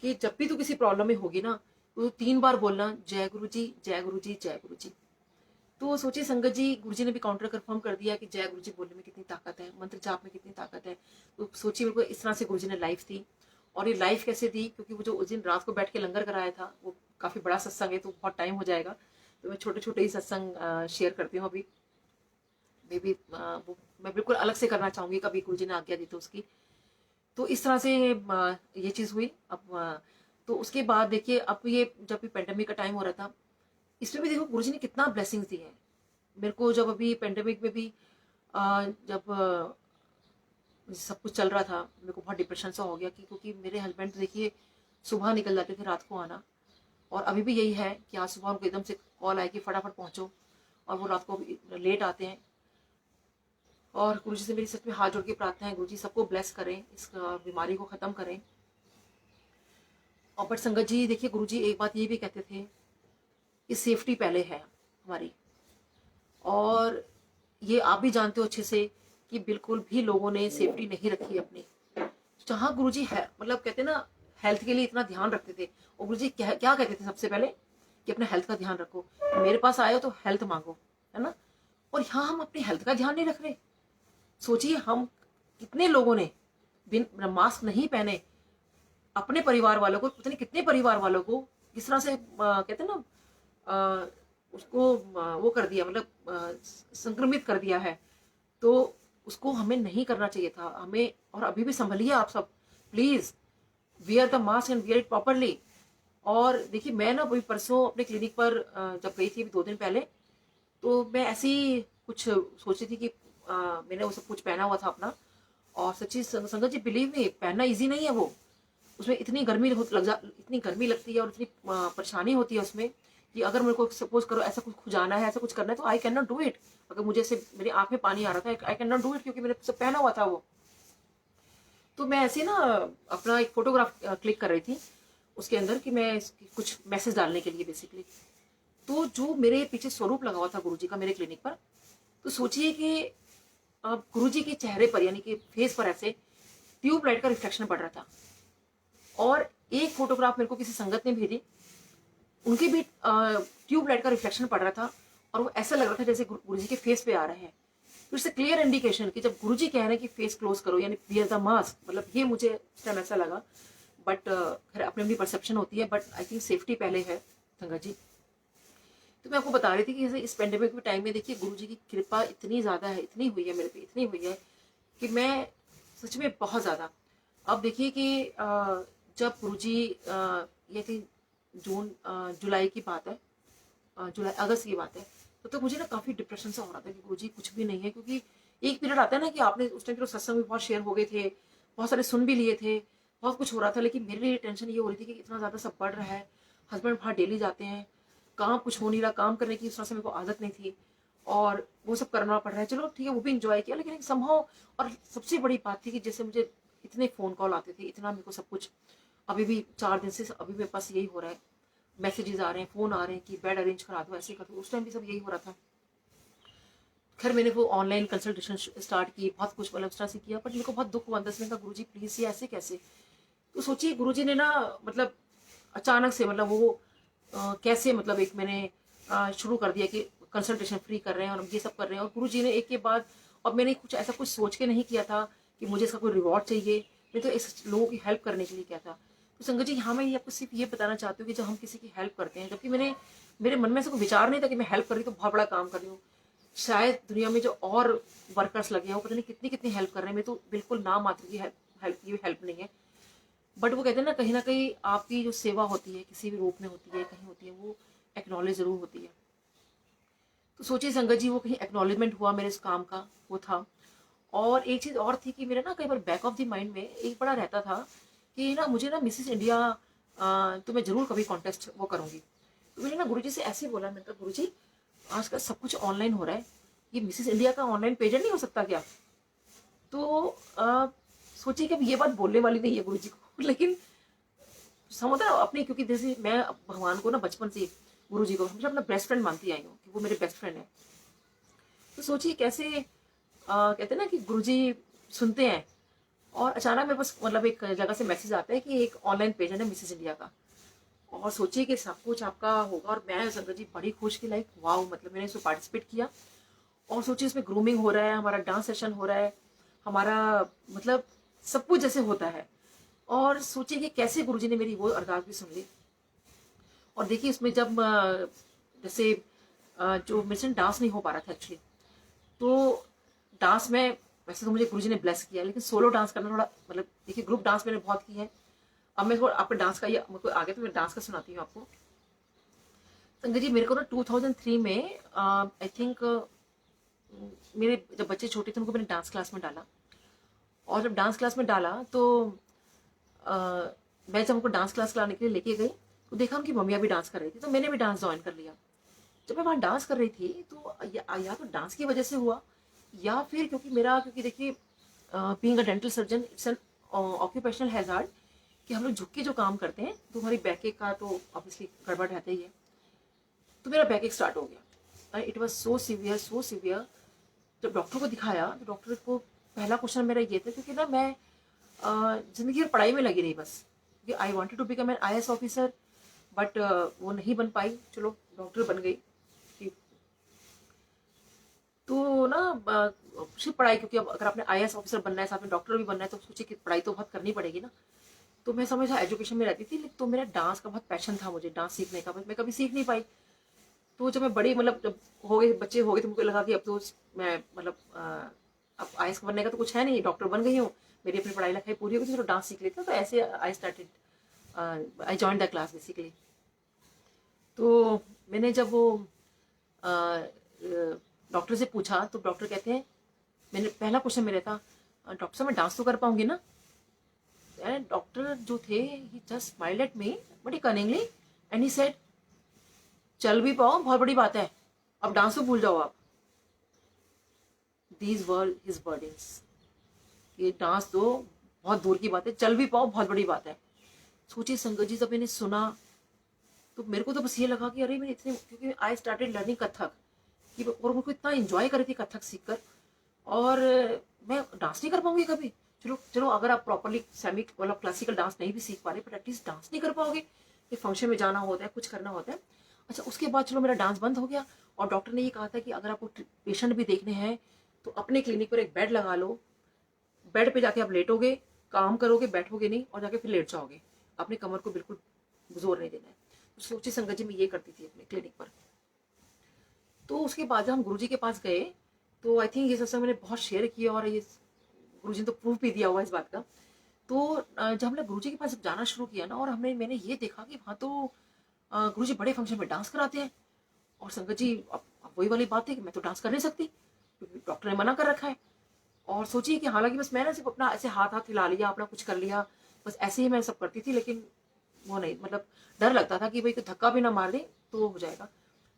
कि जब भी तू किसी प्रॉब्लम में होगी ना, तो 3 बार बोलना जय गुरु जी जय गुरु जी जय गुरु जी। तो सोचिए संगत जी, गुरुजी ने भी काउंटर कंफर्म कर दिया कि जय गुरुजी बोलने में कितनी ताकत है, मंत्र जाप में कितनी ताकत है। तो सोचिए मेरे को इस तरह से गुरुजी ने लाइफ दी। और ये लाइफ कैसे दी? क्योंकि वो जो उस दिन रात को बैठ के लंगर कराया था, वो काफी बड़ा सत्संग है तो बहुत टाइम हो जाएगा, तो मैं छोटे छोटे ही सत्संग शेयर करती हूँ अभी। मे बी वो मैं बिल्कुल अलग से करना चाहूंगी, कभी गुरुजी ने आज्ञा दी तो उसकी। तो इस तरह से ये चीज हुई। अब तो उसके बाद देखिए, अब ये जब भी पेंडेमिक का टाइम हो रहा था, इसमें भी देखो गुरुजी ने कितना ब्लेसिंग्स दी है मेरे को। जब अभी पेंडेमिक में भी जब सब कुछ चल रहा था, मेरे को बहुत डिप्रेशन सा हो गया कि क्योंकि मेरे हस्बैंड देखिए सुबह निकल जाते थे, रात को आना, और अभी भी यही है कि आज सुबह उनको एकदम से कॉल आए कि फटाफट पहुंचो, और वो रात को लेट आते हैं। और गुरुजी से मेरी सच में हाथ जोड़ के प्रार्थना है, गुरुजी सबको ब्लेस करें, इस बीमारी को खत्म करें। और बट संगत जी देखिए, गुरुजी एक बात ये भी कहते थे कि सेफ्टी पहले है हमारी, और ये आप भी जानते हो अच्छे से कि बिल्कुल भी लोगों ने सेफ्टी नहीं रखी अपनी। जहाँ गुरुजी है मतलब कहते ना हेल्थ के लिए इतना ध्यान रखते थे, और गुरुजी क्या कहते थे सबसे पहले कि अपने हेल्थ का ध्यान रखो, मेरे पास आए हो तो हेल्थ मांगो, है ना? और यहाँ हम अपनी हेल्थ का ध्यान नहीं रख रहे। सोचिए हम कितने लोगों ने बिन मास्क नहीं पहने अपने परिवार वालों को, पता नहीं कितने परिवार वालों को किस तरह से कहते ना उसको वो कर दिया, मतलब संक्रमित कर दिया है। तो उसको हमें नहीं करना चाहिए था हमें। और अभी भी संभलिए आप सब, please wear the mask and wear it properly. और देखिए मैं ना वही परसों अपने क्लिनिक पर जब गई थी 2 दिन पहले, तो मैं ऐसी कुछ सोची थी कि मैंने वो सब कुछ पहना हुआ था अपना, और सच्ची संगत जी बिलीव में पहनना इजी नहीं है वो। उसमें इतनी गर्मी इतनी गर्मी लगती है और इतनी परेशानी होती है उसमें कि अगर मेरे को सपोज करो ऐसा कुछ खुजाना है, ऐसा कुछ करना है, तो I can not do it. अगर मुझे ऐसे मेरी आंख में पानी आ रहा था, I can not do it, क्योंकि मैंने सब पहना हुआ था वो। तो मैं ऐसे ना अपना एक फोटोग्राफ क्लिक कर रही थी उसके अंदर कि मैं कुछ मैसेज डालने के लिए बेसिकली। तो जो मेरे पीछे स्वरूप लगा हुआ था गुरुजी का मेरे क्लिनिक पर, तो सोचिए कि गुरुजी के चेहरे पर यानी कि फेस पर ऐसे ट्यूबलाइट का रिफ्लेक्शन पड़ रहा था। और एक फोटोग्राफ मेरे को किसी संगत ने भेजी, उनके भी ट्यूबलाइट का रिफ्लेक्शन पड़ रहा था, और वो ऐसा लग रहा था जैसे गुरुजी के फेस पे आ रहे हैं। तो इससे क्लियर इंडिकेशन कि जब गुरुजी कह रहे हैं कि फेस क्लोज करो यानी वियर द मास्क, मतलब ये मुझे उस टाइम ऐसा लगा। बट खैर अपनी अपनी परसेप्शन होती है, बट आई थिंक सेफ्टी पहले है संगत जी। तो मैं आपको बता रही थी कि इस पेंडेमिक के टाइम में देखिए गुरुजी की कृपा इतनी ज्यादा है, इतनी हुई है मेरे पे, इतनी हुई है कि मैं सच में बहुत ज्यादा। अब देखिए कि जब गुरुजी ये थी जुलाई की बात है, जुलाई अगस्त की बात है, तो मुझे ना काफ़ी डिप्रेशन सा हो रहा था कि गुरुजी कुछ भी नहीं है। क्योंकि एक पीरियड आता है ना कि आपने उस टाइम पर सत्संग में बहुत शेयर हो गए थे, बहुत सारे सुन भी लिए थे, बहुत कुछ हो रहा था, लेकिन मेरे लिए टेंशन ये हो रही थी कि इतना ज़्यादा सब बढ़ रहा है। हस्बैंड बाहर डेली जाते हैं, काम कुछ हो नहीं रहा, काम करने की उस तरह से मेरे को आदत नहीं थी, और वो सब करना पड़ रहा है। चलो ठीक है, वो भी इंजॉय किया, लेकिन संभव। और सबसे बड़ी बात थी कि जैसे मुझे इतने फ़ोन कॉल आते थे, इतना मेरे को सब कुछ, अभी भी 4 दिन से अभी मेरे पास यही हो रहा है, मैसेजेस आ रहे हैं, फ़ोन आ रहे हैं कि बेड अरेंज करा दो, ऐसे कर दो। उस टाइम भी सब यही हो रहा था। खैर मैंने वो ऑनलाइन कंसल्टेशन स्टार्ट की, बहुत कुछ मतलब इस तरह से किया, बट मेरे को बहुत दुख हुआ अंदर से। मैंने कहा गुरुजी प्लीज़ ये ऐसे कैसे। तो सोचिए गुरुजी ने ना मतलब अचानक से मतलब वो कैसे मतलब एक मैंने शुरू कर दिया कि कंसल्टेशन फ्री कर रहे हैं और हम ये सब कर रहे हैं। और गुरुजी ने एक के बाद, और मैंने कुछ ऐसा कुछ सोच के नहीं किया था कि मुझे इसका कोई रिवॉर्ड चाहिए, मैं तो इस लोगों की हेल्प करने के लिए किया था। तो संगत जी, हाँ, मैं ये आपको सिर्फ ये बताना चाहती हूँ कि जब हम किसी की हेल्प करते हैं, जबकि मेरे मन में ऐसा कोई विचार नहीं था कि मैं हेल्प कर रही तो बहुत बड़ा काम कर रही हूँ। शायद दुनिया में जो और वर्कर्स लगे हैं वो पता नहीं कितनी कितनी हेल्प कर रहे हैं, मैं तो बिल्कुल नाम मात्र की हेल्प नहीं है। बट वो कहते हैं ना कहीं आपकी जो सेवा होती है किसी भी रूप में होती है, कहीं होती है, वो एक्नॉलेज जरूर होती है। तो सोचिए संगत जी, वो कहीं एक्नॉलेजमेंट हुआ मेरे इस काम का, वो था। और एक चीज़ और थी कि मेरा ना कई बार बैक ऑफ द माइंड में एक बड़ा रहता था कि ना मुझे ना मिसेस इंडिया तो मैं जरूर कभी कॉन्टेस्ट वो करूँगी। तो मैंने ना गुरुजी से ऐसे बोला, मैंने कहा गुरुजी आजकल सब कुछ ऑनलाइन हो रहा है, ये मिसेस इंडिया का ऑनलाइन पेजेंट नहीं हो सकता क्या। तो सोचिए कि अब ये बात बोलने वाली नहीं है गुरुजी को, लेकिन समझता है अपनी, क्योंकि जैसे मैं भगवान को ना बचपन से गुरुजी को हमेशा अपना बेस्ट फ्रेंड मानती आई हूँ कि वो मेरे बेस्ट फ्रेंड है। तो सोचिए कैसे कहते हैं ना कि गुरुजी सुनते हैं, और अचानक मेरे पास मतलब एक जगह से मैसेज आता है कि एक ऑनलाइन पेजेंट है मिसेस इंडिया का, और सोचिए कि सब कुछ आपका होगा। और मैं संगत जी बड़ी खुश की, लाइक वाओ, मतलब मैंने इसमें पार्टिसिपेट किया। और सोचिए इसमें ग्रूमिंग हो रहा है, हमारा डांस सेशन हो रहा है, हमारा मतलब सब कुछ जैसे होता है। और सोचिए कि कैसे गुरुजी ने मेरी वो अरदास भी सुन ली। और देखिए इसमें जब जैसे जो मेरे से डांस नहीं हो पा रहा था एक्चुअली, तो डांस में वैसे तो मुझे गुरुजी ने ब्लेस किया, लेकिन सोलो डांस करना थोड़ा मतलब, देखिए ग्रुप डांस मैंने बहुत की है। अब मैं थोड़ा आपको डांस का ये मुझको आगे तो मैं डांस का सुनाती हूँ आपको। संगत जी मेरे को ना 2003 में आई थिंक मेरे जब बच्चे छोटे थे उनको मैंने डांस क्लास में डाला। और जब डांस क्लास में डाला तो मैं जब उनको डांस क्लास कराने के लिए लेके गई, तो देखा उनकी मम्मियाँ भी डांस कर रही थी, तो मैंने भी डांस ज्वाइन कर लिया। जब मैं वहाँ डांस कर रही थी तो या तो डांस की वजह से हुआ, या फिर क्योंकि देखिए being a dental surgeon it's an occupational hazard, कि हम लोग झुक के जो काम करते हैं तो हमारी बैक का तो ऑब्वियसली गड़बड़ रहता ही है। तो मेरा बैक स्टार्ट हो गया, it was so severe, so severe. जब डॉक्टर को दिखाया तो डॉक्टर को पहला क्वेश्चन मेरा ये था, क्योंकि ना मैं जिंदगी भर पढ़ाई में लगी रही बस, कि I wanted to become an IAS officer, but वो नहीं बन पाई, चलो डॉक्टर बन गई। तो ना सिर्फ पढ़ाई, क्योंकि अब अगर आपने IAS ऑफिसर बनना है साथ में डॉक्टर भी बनना है तो सोचिए कि पढ़ाई तो बहुत करनी पड़ेगी ना। तो मैं हमेशा एजुकेशन में रहती थी, तो मेरा डांस का बहुत पैशन था, मुझे डांस सीखने का, बट मैं कभी सीख नहीं पाई। तो जब मैं बड़ी मतलब जब हो गए बच्चे हो गए तो मुझे लगा कि अब तो मैं मतलब अब IAS बनने का तो कुछ है नहीं, डॉक्टर बन गई हूँ, मेरी अपनी पढ़ाई लिखाई पूरी हो गई, चलो डांस सीख लेती हूँ। तो ऐसे I join the class basically. तो मैंने जब वो डॉक्टर से पूछा तो डॉक्टर कहते हैं, मैंने पहला क्वेश्चन मेरा था, डॉक्टर साहब मैं डांस तो कर पाऊंगी ना। एंड डॉक्टर जो थे ही जस्ट स्माइल्ड एट मी बड़ी कनिंगली एंड ही सेड, चल भी पाओ बहुत बड़ी बात है, अब डांस तो भूल जाओ आप। दीज वर हिज वर्डिंग्स, ये डांस तो बहुत दूर की बात है, चल भी पाओ बहुत बड़ी बात है। सोचिए संगत जी जब मैंने सुना तो मेरे को तो बस ये लगा कि अरे मैंने इतने, क्योंकि आई स्टार्टेड लर्निंग कथक कि, और मेरे को इतना एंजॉय कर रही थी कथक सीखकर, और मैं डांस नहीं कर पाऊंगी कभी। चलो चलो, अगर आप प्रॉपरली सेमी मतलब क्लासिकल डांस नहीं भी सीख पा रहे, बट एटलीस्ट डांस नहीं कर पाओगे, कि फंक्शन में जाना होता है, कुछ करना होता है। अच्छा, उसके बाद चलो मेरा डांस बंद हो गया, और डॉक्टर ने ये कहा था कि अगर आपको पेशेंट भी देखने हैं तो अपने क्लिनिक पर एक बेड लगा लो, बेड पे जाके आप लेटोगे, काम करोगे, बैठोगे नहीं, और जाके फिर लेट जाओगे, अपने कमर को बिल्कुल जोर नहीं देना है। तो सोचिए संगत जी मैं ये करती थी अपने क्लिनिक पर। तो उसके बाद जब हम गुरुजी के पास गए तो आई थिंक ये सत्संग मैंने बहुत शेयर किया, और ये गुरुजी ने तो प्रूफ भी दिया हुआ इस बात का। तो जब हमने गुरुजी के पास जाना शुरू किया ना, और मैंने ये देखा कि वहाँ तो गुरुजी बड़े फंक्शन में डांस कराते हैं। और संगत जी, अब वही वाली बात है कि मैं तो डांस कर नहीं सकती क्योंकि डॉक्टर ने मना कर रखा है। और सोचिए कि हालांकि बस मैंने सिर्फ अपना ऐसे हाथ हाथ हिला लिया, अपना कुछ कर लिया, बस ऐसे ही मैं सब करती थी, लेकिन वो नहीं, मतलब डर लगता था कि भाई धक्का भी ना मार दे तो हो जाएगा।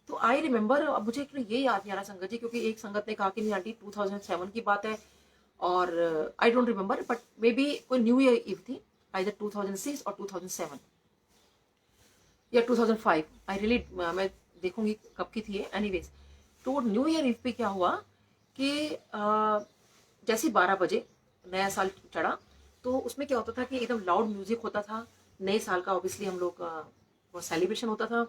तो आई रिमेम्बर, अब मुझे ये याद नहीं आ रहा संगत जी, क्योंकि एक संगत ने कहा कि नहीं आंटी 2007 की बात है, और I don't remember, but may be कोई न्यू ईयर ईव थी, आइदर 2006 और 2007 या 2005, आई रियली, मैं देखूंगी कब की थी एनीवेज। तो न्यू ईयर ईव पे क्या हुआ कि जैसे 12 बजे नया साल चढ़ा, तो उसमें क्या होता था कि एकदम लाउड म्यूजिक होता था नए साल का। ऑब्वियसली हम लोग वो सेलिब्रेशन होता था,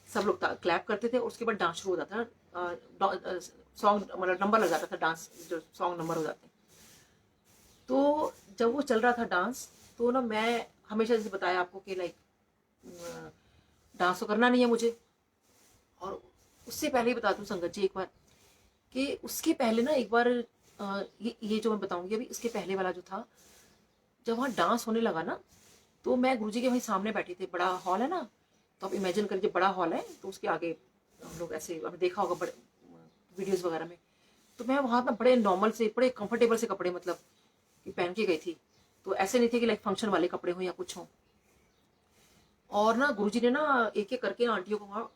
सब लोग क्लैप करते थे, और उसके बाद डांस शुरू होता था, सॉन्ग मतलब नंबर लग जाता था, डांस जो सॉन्ग नंबर हो जाते। तो जब वो चल रहा था डांस, तो ना मैं हमेशा जैसे बताया आपको कि लाइक डांस तो करना नहीं है मुझे। और उससे पहले ही बता दूं संगत जी एक बार कि उसके पहले ना एक बार ये जो मैं बताऊंगी अभी, इसके पहले वाला जो था, जब वहाँ डांस होने लगा ना, तो मैं गुरुजी के वहीं सामने बैठी थी, बड़ा हॉल है ना, तो आप इमेजिन करिए बड़ा हॉल है, तो उसके आगे हम लोग ऐसे, आपने देखा होगा बड़े वीडियोस वगैरह में, तो मैं वहाँ ना बड़े नॉर्मल से, बड़े कंफर्टेबल से कपड़े मतलब कि पहन के गई थी। तो ऐसे नहीं थे कि लाइक फंक्शन वाले कपड़े हो या कुछ हो। और ना गुरुजी ने ना एक एक करके आंटियों को वहाँ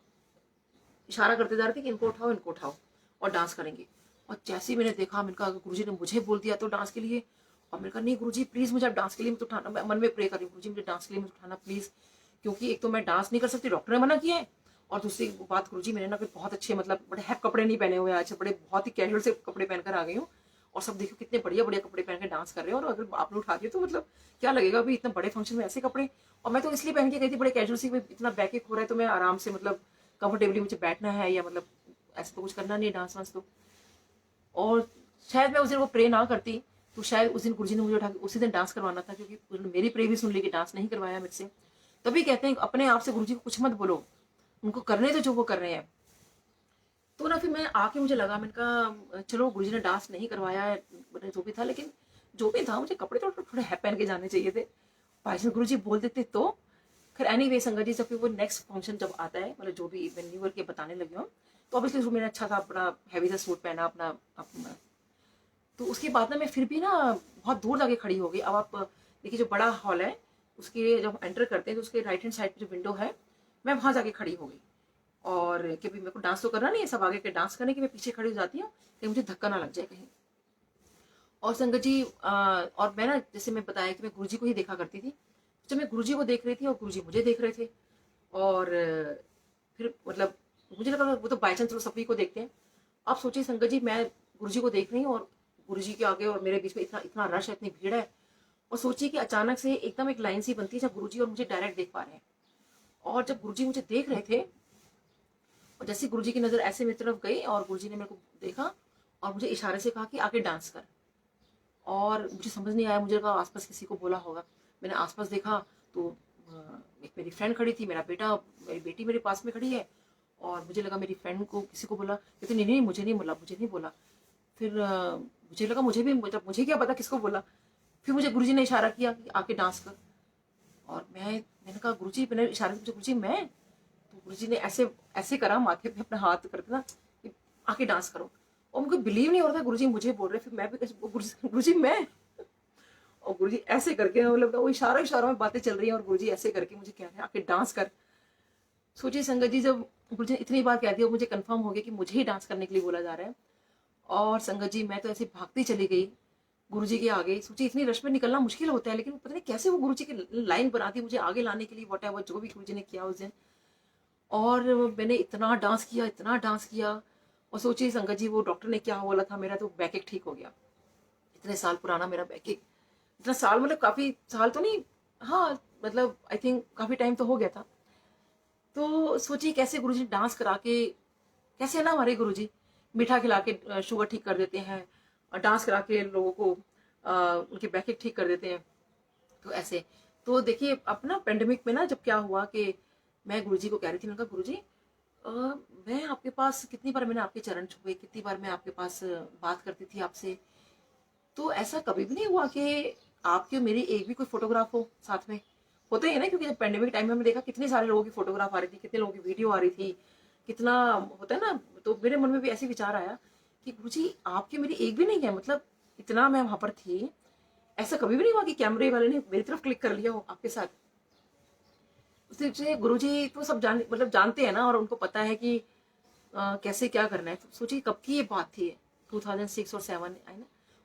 इशारा करते जा रहे थे कि इनको उठाओ और डांस करेंगे। और जैसे ही मैंने देखा, मैंने कहा गुरुजी ने मुझे बोल दिया तो डांस के लिए, और मैंने कहा नहीं गुरुजी प्लीज मुझे आप डांस के लिए मत उठाना। मैं मन में प्रे कर रही हूँ, गुरुजी मुझे डांस के लिए मत उठाना प्लीज, क्योंकि एक तो मैं डांस नहीं कर सकती, डॉक्टर ने मना किया है, और दूसरी बात गुरुजी मैंने ना फिर बहुत अच्छे मतलब बड़े हैप कपड़े नहीं पहने हुए आज, बड़े बहुत ही कैजुअल से कपड़े पहनकर आ गई हूँ, और सब देखो कितने बढ़िया बढ़िया कपड़े पहन के डांस कर रहे हो, और अगर आपने उठा दिया तो मतलब क्या लगेगा अभी इतना बड़े फंक्शन में ऐसे कपड़े। और मैं तो इसलिए पहन के गई थी बड़े कैजुअल से, इतना बैक एक हो रहा है तो मैं आराम से मतलब कंफर्टेबली मुझे बैठना है, या मतलब ऐसा तो कुछ करना नहीं डांस वांस तो। और शायद मैं उस दिन वो प्रे ना करती तो शायद उस दिन गुरुजी ने मुझे उठा के उसी दिन डांस करवाना था, क्योंकि उन्होंने मेरी प्रे भी सुन ली कि डांस नहीं करवाया मुझसे। तभी कहते हैं अपने आप से गुरुजी को कुछ मत बोलो, उनको करने दो जो वो कर रहे हैं। तो ना फिर मैं आके मुझे लगा, मैंने कहा चलो गुरुजी ने डांस नहीं करवाया है, जो भी था, लेकिन जो भी था मुझे कपड़े तो थोड़े हैप पहन के जाने चाहिए थे। भाई गुरुजी बोल देते तो। खैर एनी वे संगत जी, जब फिर वो नेक्स्ट फंक्शन जब आता है, मतलब जो भी मैं न्यू ईयर के बताने लगी हूँ, तो ऑब्वियसली उसमें मैंने अच्छा था अपना हैवी सा सूट पहना अपना। तो उसके बाद ना मैं फिर भी ना बहुत दूर जाके खड़ी हो गई। अब आप देखिए जो बड़ा हॉल है, उसके जब एंटर करते हैं तो उसके राइट हैंड साइड पे जो विंडो है, मैं वहां जाके खड़ी हो गई। और कि मेरे को डांस तो करना नहीं है, सब आगे के डांस करने के, मैं पीछे खड़ी हो जाती हूँ कि मुझे धक्का ना लग जाए कहीं। और संगत जी और मैं ना जैसे मैं बताया कि मैं गुरुजी को ही देखा करती थी, जब मैं गुरुजी को देख रही थी और गुरुजी मुझे देख रहे थे, और फिर मतलब मुझे लगा वो तो बाई चांस चलो सभी को देखते हैं। आप सोचिए संगत जी, मैं गुरुजी को देख रही हूँ और गुरुजी के आगे और मेरे बीच में इतना इतना रश है, इतनी भीड़ है, और सोचिए कि अचानक से एकदम एक लाइन सी बनती है जब गुरुजी और मुझे डायरेक्ट देख पा रहे हैं। और जब गुरुजी मुझे देख रहे थे, और जैसे गुरुजी की नजर ऐसे मेरी तरफ गई और गुरुजी ने मेरे को देखा और मुझे इशारे से कहा कि आगे डांस कर। और मुझे समझ नहीं आया, मुझे लगा आसपास किसी को बोला होगा। मैंने आसपास देखा तो एक मेरी फ्रेंड खड़ी थी, मेरी बेटी मेरे पास में खड़ी है, और मुझे लगा मेरी फ्रेंड को किसी को बोला, कहते नहीं नहीं मुझे नहीं बोला, मुझे नहीं बोला। फिर मुझे लगा मुझे भी, मुझे क्या पता किसको बोला। फिर मुझे गुरुजी ने इशारा किया कि आके डांस कर। और मैंने कहा गुरुजी, मैंने इशारा किया गुरुजी मैं, तो गुरुजी ने ऐसे ऐसे करा माथे पे अपना हाथ करके ना कि आके डांस करो। और मुझे बिलीव नहीं हो रहा था गुरुजी मुझे बोल रहे, फिर मैं भी गुरुजी मैं, और गुरुजी ऐसे करके मतलब वो इशारों में बातें चल रही है, और गुरुजी ऐसे करके मुझे कह रहे हैं आके डांस कर। सोचिए संगत जी, जब गुरुजी ने इतनी बार कह दिया, मुझे कंफर्म हो गया कि मुझे ही डांस करने के लिए बोला जा रहा है। और संगत जी मैं तो ऐसे भागती चली गई गुरुजी के आगे। सोचिए इतनी रश में निकलना मुश्किल होता है, लेकिन पता नहीं कैसे वो गुरुजी की लाइन बनाती मुझे आगे लाने के लिए, वट एवर जो भी गुरुजी ने किया उस दिन। और मैंने इतना डांस किया, इतना डांस किया। और सोचिए संगत जी, वो डॉक्टर ने क्या बोला था, मेरा तो बैक एक ठीक हो गया। इतने साल पुराना मेरा बैक एक, इतना साल मतलब काफी साल तो नहीं, हाँ मतलब आई थिंक काफी टाइम तो हो गया था। तो सोचिए कैसे गुरुजी डांस करा के, कैसे है ना हमारे गुरुजी, मीठा खिला के शुगर ठीक कर देते हैं, और डांस करा के लोगों को उनके बैक ठीक कर देते हैं। तो ऐसे, तो देखिए अब ना पेंडेमिक में ना जब क्या हुआ कि मैं गुरुजी को कह रही थी, मैंने कहा गुरुजी मैं आपके पास कितनी बार मैंने आपके चरण छुए, कितनी बार मैं आपके पास बात करती थी आपसे, तो ऐसा कभी भी नहीं हुआ कि आपकी और मेरी एक भी कोई फोटोग्राफ हो साथ में, होता ही है ना, क्योंकि जब पेंडेमिक टाइम में हमने देखा कितने सारे लोगों की फोटोग्राफ आ रही थी, कितने लोगों की वीडियो आ रही थी, कितना होता है ना। तो मेरे मन में भी ऐसे विचार आया कि गुरुजी आपकी मेरी एक भी नहीं है, मतलब इतना मैं वहां पर थी, ऐसा कभी भी नहीं हुआ कि कैमरे वाले ने मेरी तरफ क्लिक कर लिया हो आपके साथ। उससे गुरुजी तो सब मतलब जानते हैं ना, और उनको पता है कि कैसे क्या करना है। तो सोचिए कब की ये बात थी, 2006 और 7 है ना,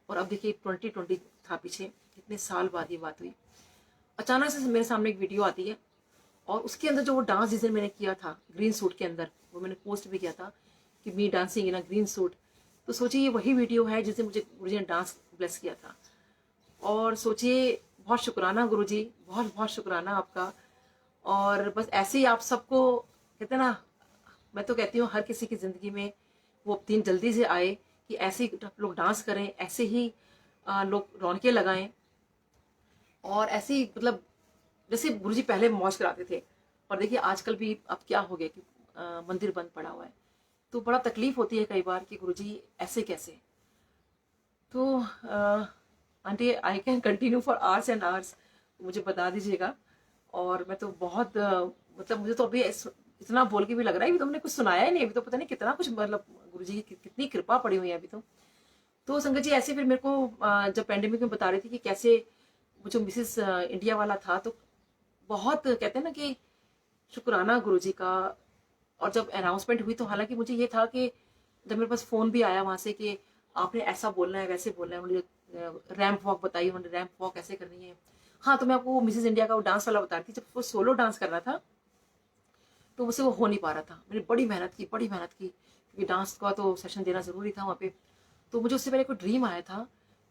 और अब देखिए 2020 था पीछे, कितने साल बाद ये बात हुई। अचानक से मेरे सामने एक वीडियो आती है, और उसके अंदर जो वो डांस जिस दिन मैंने किया था ग्रीन सूट के अंदर, वो मैंने पोस्ट भी किया था कि मी dancing in a green suit. तो सोचिए ये वही वीडियो है जिससे मुझे गुरुजी ने डांस ब्लेस किया था। और सोचिए, बहुत शुक्राना गुरुजी, बहुत बहुत शुक्राना आपका। और बस ऐसे ही आप सबको, कहते हैं ना, मैं तो कहती हूँ हर किसी की जिंदगी में वो दिन जल्दी से आए कि ऐसे ही लोग डांस करें, ऐसे ही लोग रौनकें लगाएं, और ऐसे ही मतलब जैसे गुरुजी पहले मौज कराते थे। और देखिए आजकल भी अब क्या हो गया कि मंदिर बंद पड़ा हुआ है, तो बड़ा तकलीफ होती है कई बार कि गुरुजी ऐसे कैसे। तो aunty I can continue for hours and hours, मुझे बता दीजिएगा। और मैं तो बहुत मतलब मुझे तो अभी इतना बोल के भी लग रहा है, अभी तो हमने कुछ सुनाया ही नहीं, अभी तो पता नहीं कितना कुछ, मतलब गुरुजी की कितनी कृपा पड़ी हुई है अभी तो। तो संगत जी ऐसे फिर मेरे को जब पेंडेमिक में बता रही थी कि कैसे वो जो मिसेस इंडिया वाला था, तो बहुत कहते हैं ना कि शुक्राना गुरुजी का। और जब अनाउंसमेंट हुई तो हालांकि मुझे ये था कि जब मेरे पास फोन भी आया वहां से कि आपने ऐसा बोलना है वैसे बोलना है, मुझे रैंप वॉक बताई उन्होंने, रैंप वॉक कैसे करनी है। हाँ, तो मैं आपको मिसेस इंडिया का वो डांस वाला बता रही थी, जब वो सोलो डांस करना था तो मुझसे वो हो नहीं पा रहा था। मैंने बड़ी मेहनत की, बड़ी मेहनत की, क्योंकि डांस का तो सेशन देना जरूरी था वहाँ पे। तो मुझे उससे पहले कोई ड्रीम आया था,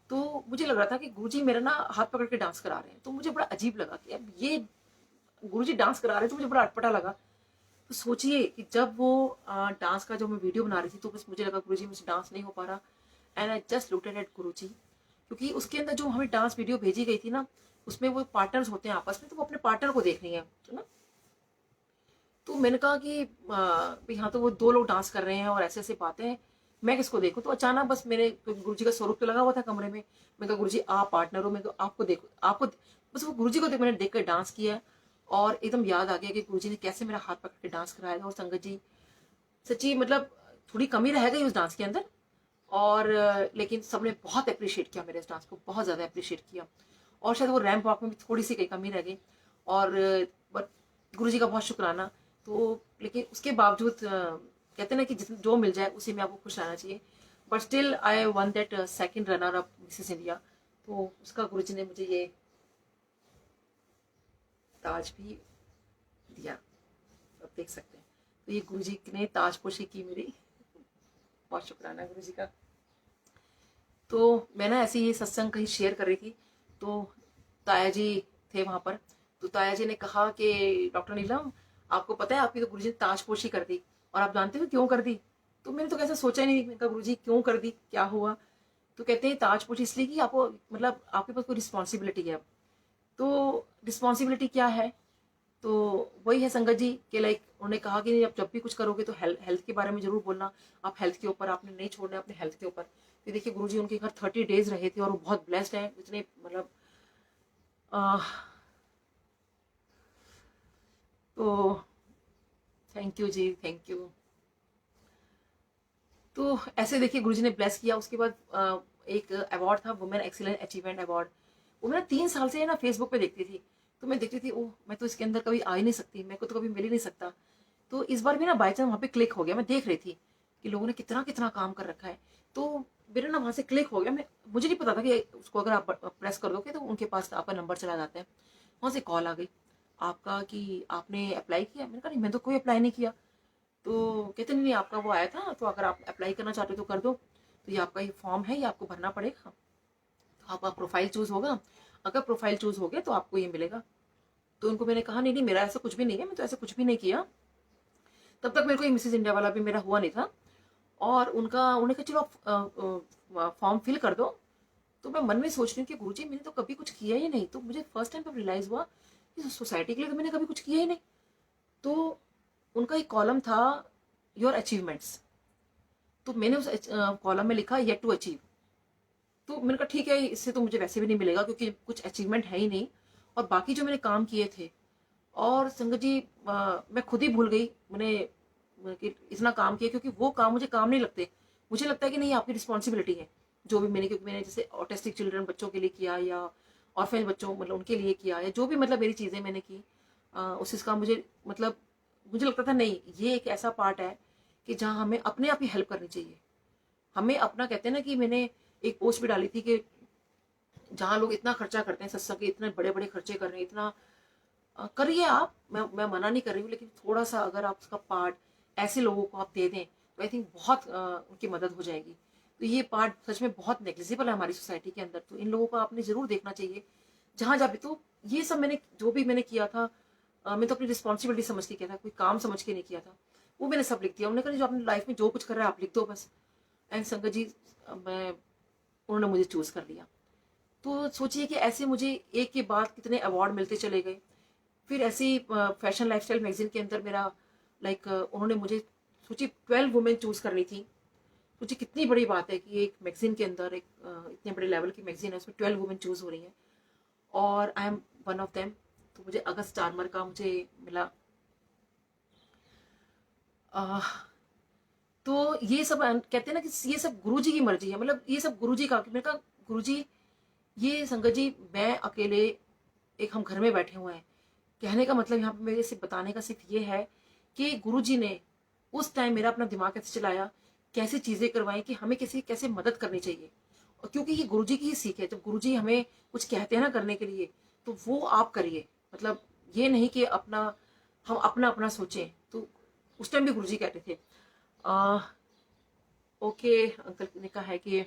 तो मुझे लग रहा था कि गुरुजी मेरा ना हाथ पकड़ के डांस करा रहे हैं। तो मुझे बड़ा अजीब लगा कि अब ये गुरुजी डांस करा रहे हैं, तो मुझे बड़ा अटपटा लगा। तो सोचिए कि जब वो डांस का जो मैं वीडियो बना रही थी, तो बस मुझे लगा गुरुजी मुझसे डांस नहीं हो पा रहा, and I just looked at Guruji. क्योंकि उसके अंदर जो हमें डांस वीडियो भेजी गई थी ना, उसमें वो पार्टनर्स होते हैं आपस में, तो वो अपने पार्टनर को देख रही है ना। तो मैंने कहा कि भाई हाँ, तो वो दो लोग डांस कर रहे हैं और ऐसे ऐसे बातें हैं, मैं किसको देखूं। तो अचानक बस मेरे गुरुजी का स्वरूप तो लगा हुआ था कमरे में, मैं कहा गुरुजी आप पार्टनर हो, मैं आपको देखो, आपको बस वो गुरुजी को मैंने देख कर डांस किया। और एकदम याद आ गया कि गुरुजी ने कैसे मेरा हाथ पकड़ के डांस कराया था। और संगत जी सच्ची मतलब थोड़ी कमी रह गई उस डांस के अंदर, और लेकिन सबने बहुत अप्रिशिएट किया मेरे इस डांस को, बहुत ज्यादा अप्रिशिएट किया। और शायद वो रैंप वॉक में भी थोड़ी सी कहीं कमी रह गई, और बट गुरुजी का बहुत शुक्राना। तो लेकिन उसके बावजूद कहते हैं ना कि जो मिल जाए उसी में आपको खुश रहना चाहिए। But still I one that second runner up Mrs India, तो उसका गुरुजी ने मुझे ये ताज भी दिया, आप देख सकते हैं। तो ये गुरुजी ने ताजपोशी की मेरी, बहुत शुक्राना गुरुजी का। तो मैं ना ऐसे ही सत्संग कहीं शेयर कर रही थी, तो ताया जी थे वहां पर। तो ताया जी ने कहा कि डॉक्टर नीलम, आपको पता है आपकी तो गुरुजी ने ताजपोशी कर दी, और आप जानते हो क्यों कर दी। तो मैंने तो कैसे सोचा ही नहीं, मैंने कहा गुरुजी क्यों कर दी, क्या हुआ। तो कहते हैं ताजपोशी इसलिए कि आपको मतलब आपके पास कोई रिस्पॉन्सिबिलिटी है। तो रिस्पॉन्सिबिलिटी क्या है, तो वही है संगत जी कि लाइक उन्होंने कहा कि आप जब भी कुछ करोगे तो हेल्थ के बारे में जरूर बोलना, आप हेल्थ के ऊपर आपने नहीं छोड़ना है, अपने हेल्थ के ऊपर। तो देखिए गुरुजी उनके घर 30 डेज रहे थे, और वो बहुत ब्लेस्ड है, इतने मतलब तो थैंक यू जी, थैंक यू। तो ऐसे देखिए गुरुजी ने ब्लेस किया। उसके बाद एक अवार्ड था, वुमेन एक्सीलेंट अचीवमेंट अवार्ड। वो मैं 3 साल से ना फेसबुक पे देखती थी, तो मैं देखती थी ओह मैं तो इसके अंदर कभी आ ही नहीं सकती, मेरे को तो कभी मिल ही नहीं सकता। तो इस बार भी ना बाई चांस वहाँ पे क्लिक हो गया, मैं देख रही थी कि लोगों ने कितना कितना काम कर रखा है। तो मेरा ना वहाँ से क्लिक हो गया, मैं मुझे नहीं पता था कि उसको अगर आप प्रेस कर दोगे तो उनके पास आपका नंबर चला जाता है। वहाँ से कॉल आ गई आपका कि आपने अप्लाई किया। मैंने कहा नहीं, मैंने तो कोई अप्लाई नहीं किया। तो कहते नहीं आपका वो आया था, तो अगर आप अप्लाई करना चाहते हो तो कर दो, तो ये आपका ये फॉर्म है, ये आपको भरना पड़ेगा, तो आपका प्रोफाइल चूज होगा, अगर प्रोफाइल चूज हो गया तो आपको ये मिलेगा। तो उनको मैंने कहा नहीं नहीं मेरा ऐसा कुछ भी नहीं है, मैं तो ऐसा कुछ भी नहीं किया। तब तक मेरे को ये मिसेज इंडिया वाला भी मेरा हुआ नहीं था, और उन्होंने कहा चलो आप फॉर्म फिल कर दो। तो मैं मन में सोच रही हूँ कि गुरुजी मैंने तो कभी कुछ किया ही नहीं। तो मुझे फर्स्ट टाइम पर रियलाइज हुआ कि सोसाइटी के लिए तो मैंने कभी कुछ किया ही नहीं। तो उनका एक कॉलम था योर अचीवमेंट्स, तो मैंने उस कॉलम में लिखा येट टू अचीव। तो मैंने कहा ठीक है, इससे तो मुझे वैसे भी नहीं मिलेगा क्योंकि कुछ अचीवमेंट है ही नहीं। और बाकी जो मैंने काम किए थे, और संगत जी मैं खुद ही भूल गई मैंने कि इतना काम किया, क्योंकि वो काम मुझे काम नहीं लगते। मुझे लगता है कि नहीं, आपकी रिस्पॉन्सिबिलिटी है जो भी मैंने, क्योंकि मैंने जैसे ऑटिस्टिक चिल्ड्रन बच्चों के लिए किया, या ऑर्फेन बच्चों मतलब उनके लिए किया, या जो भी मतलब मेरी चीज़ें मैंने की, उस चीज़ का मुझे मतलब मुझे लगता था नहीं, ये एक ऐसा पार्ट है कि जहाँ हमें अपने आप ही हेल्प करनी चाहिए। हमें अपना, कहते हैं ना कि मैंने एक पोस्ट भी डाली थी कि जहाँ लोग इतना खर्चा करते हैं सत्संग के, इतने बड़े बड़े खर्चे कर रहे हैं, इतना करिए आप, मैं मना नहीं कर रही हूँ, लेकिन थोड़ा सा अगर आप उसका पार्ट ऐसे लोगों को आप दे दें तो आई थिंक बहुत उनकी मदद हो जाएगी। तो ये पार्ट सच में बहुत नेग्लिजिबल है हमारी सोसाइटी के अंदर, तो इन लोगों को आपने जरूर देखना चाहिए जहाँ जहाँ भी। तो ये सब मैंने जो भी मैंने किया था, मैं तो अपनी रिस्पॉन्सिबिलिटी समझ के किया था, कोई काम समझ के नहीं किया था। वो मैंने सब लिख दिया। उन्होंने कहा जो अपनी लाइफ में जो कुछ कर रहा है आप लिख दो बस। एंड संगत जी, मैं उन्होंने मुझे चूज कर लिया। तो सोचिए कि ऐसे मुझे एक के बाद कितने अवार्ड मिलते चले गए। फिर ऐसे ही फैशन लाइफस्टाइल मैगजीन के अंदर मेरा उन्होंने मुझे, सोचिए 12 वुमेन चूज करनी थी। सोचिए कितनी बड़ी बात है कि एक मैगजीन के अंदर, एक इतने बड़े लेवल की मैगजीन है, उसमें 12 वुमेन चूज हो रही हैं, और I am one of them. तो मुझे अगस्त चार्मर का मुझे मिला। तो ये सब कहते हैं ना कि ये सब गुरुजी की मर्जी है, मतलब ये सब गुरुजी का। मैंने कहा गुरुजी, ये संगत जी मैं अकेले, एक हम घर में बैठे हुए हैं, कहने का मतलब यहाँ पे मेरे से बताने का सिर्फ ये है कि गुरुजी ने उस टाइम मेरा अपना दिमाग कैसे चलाया, कैसे चीजें करवाई कि हमें कैसे कैसे मदद करनी चाहिए। और क्योंकि ये गुरुजी की ही सीख है, जब गुरुजी हमें कुछ कहते हैं ना करने के लिए, तो वो आप करिए। मतलब ये नहीं कि हम अपना अपना सोचें। तो उस टाइम भी गुरुजी कहते थे। ओके, अंकल ने कहा है कि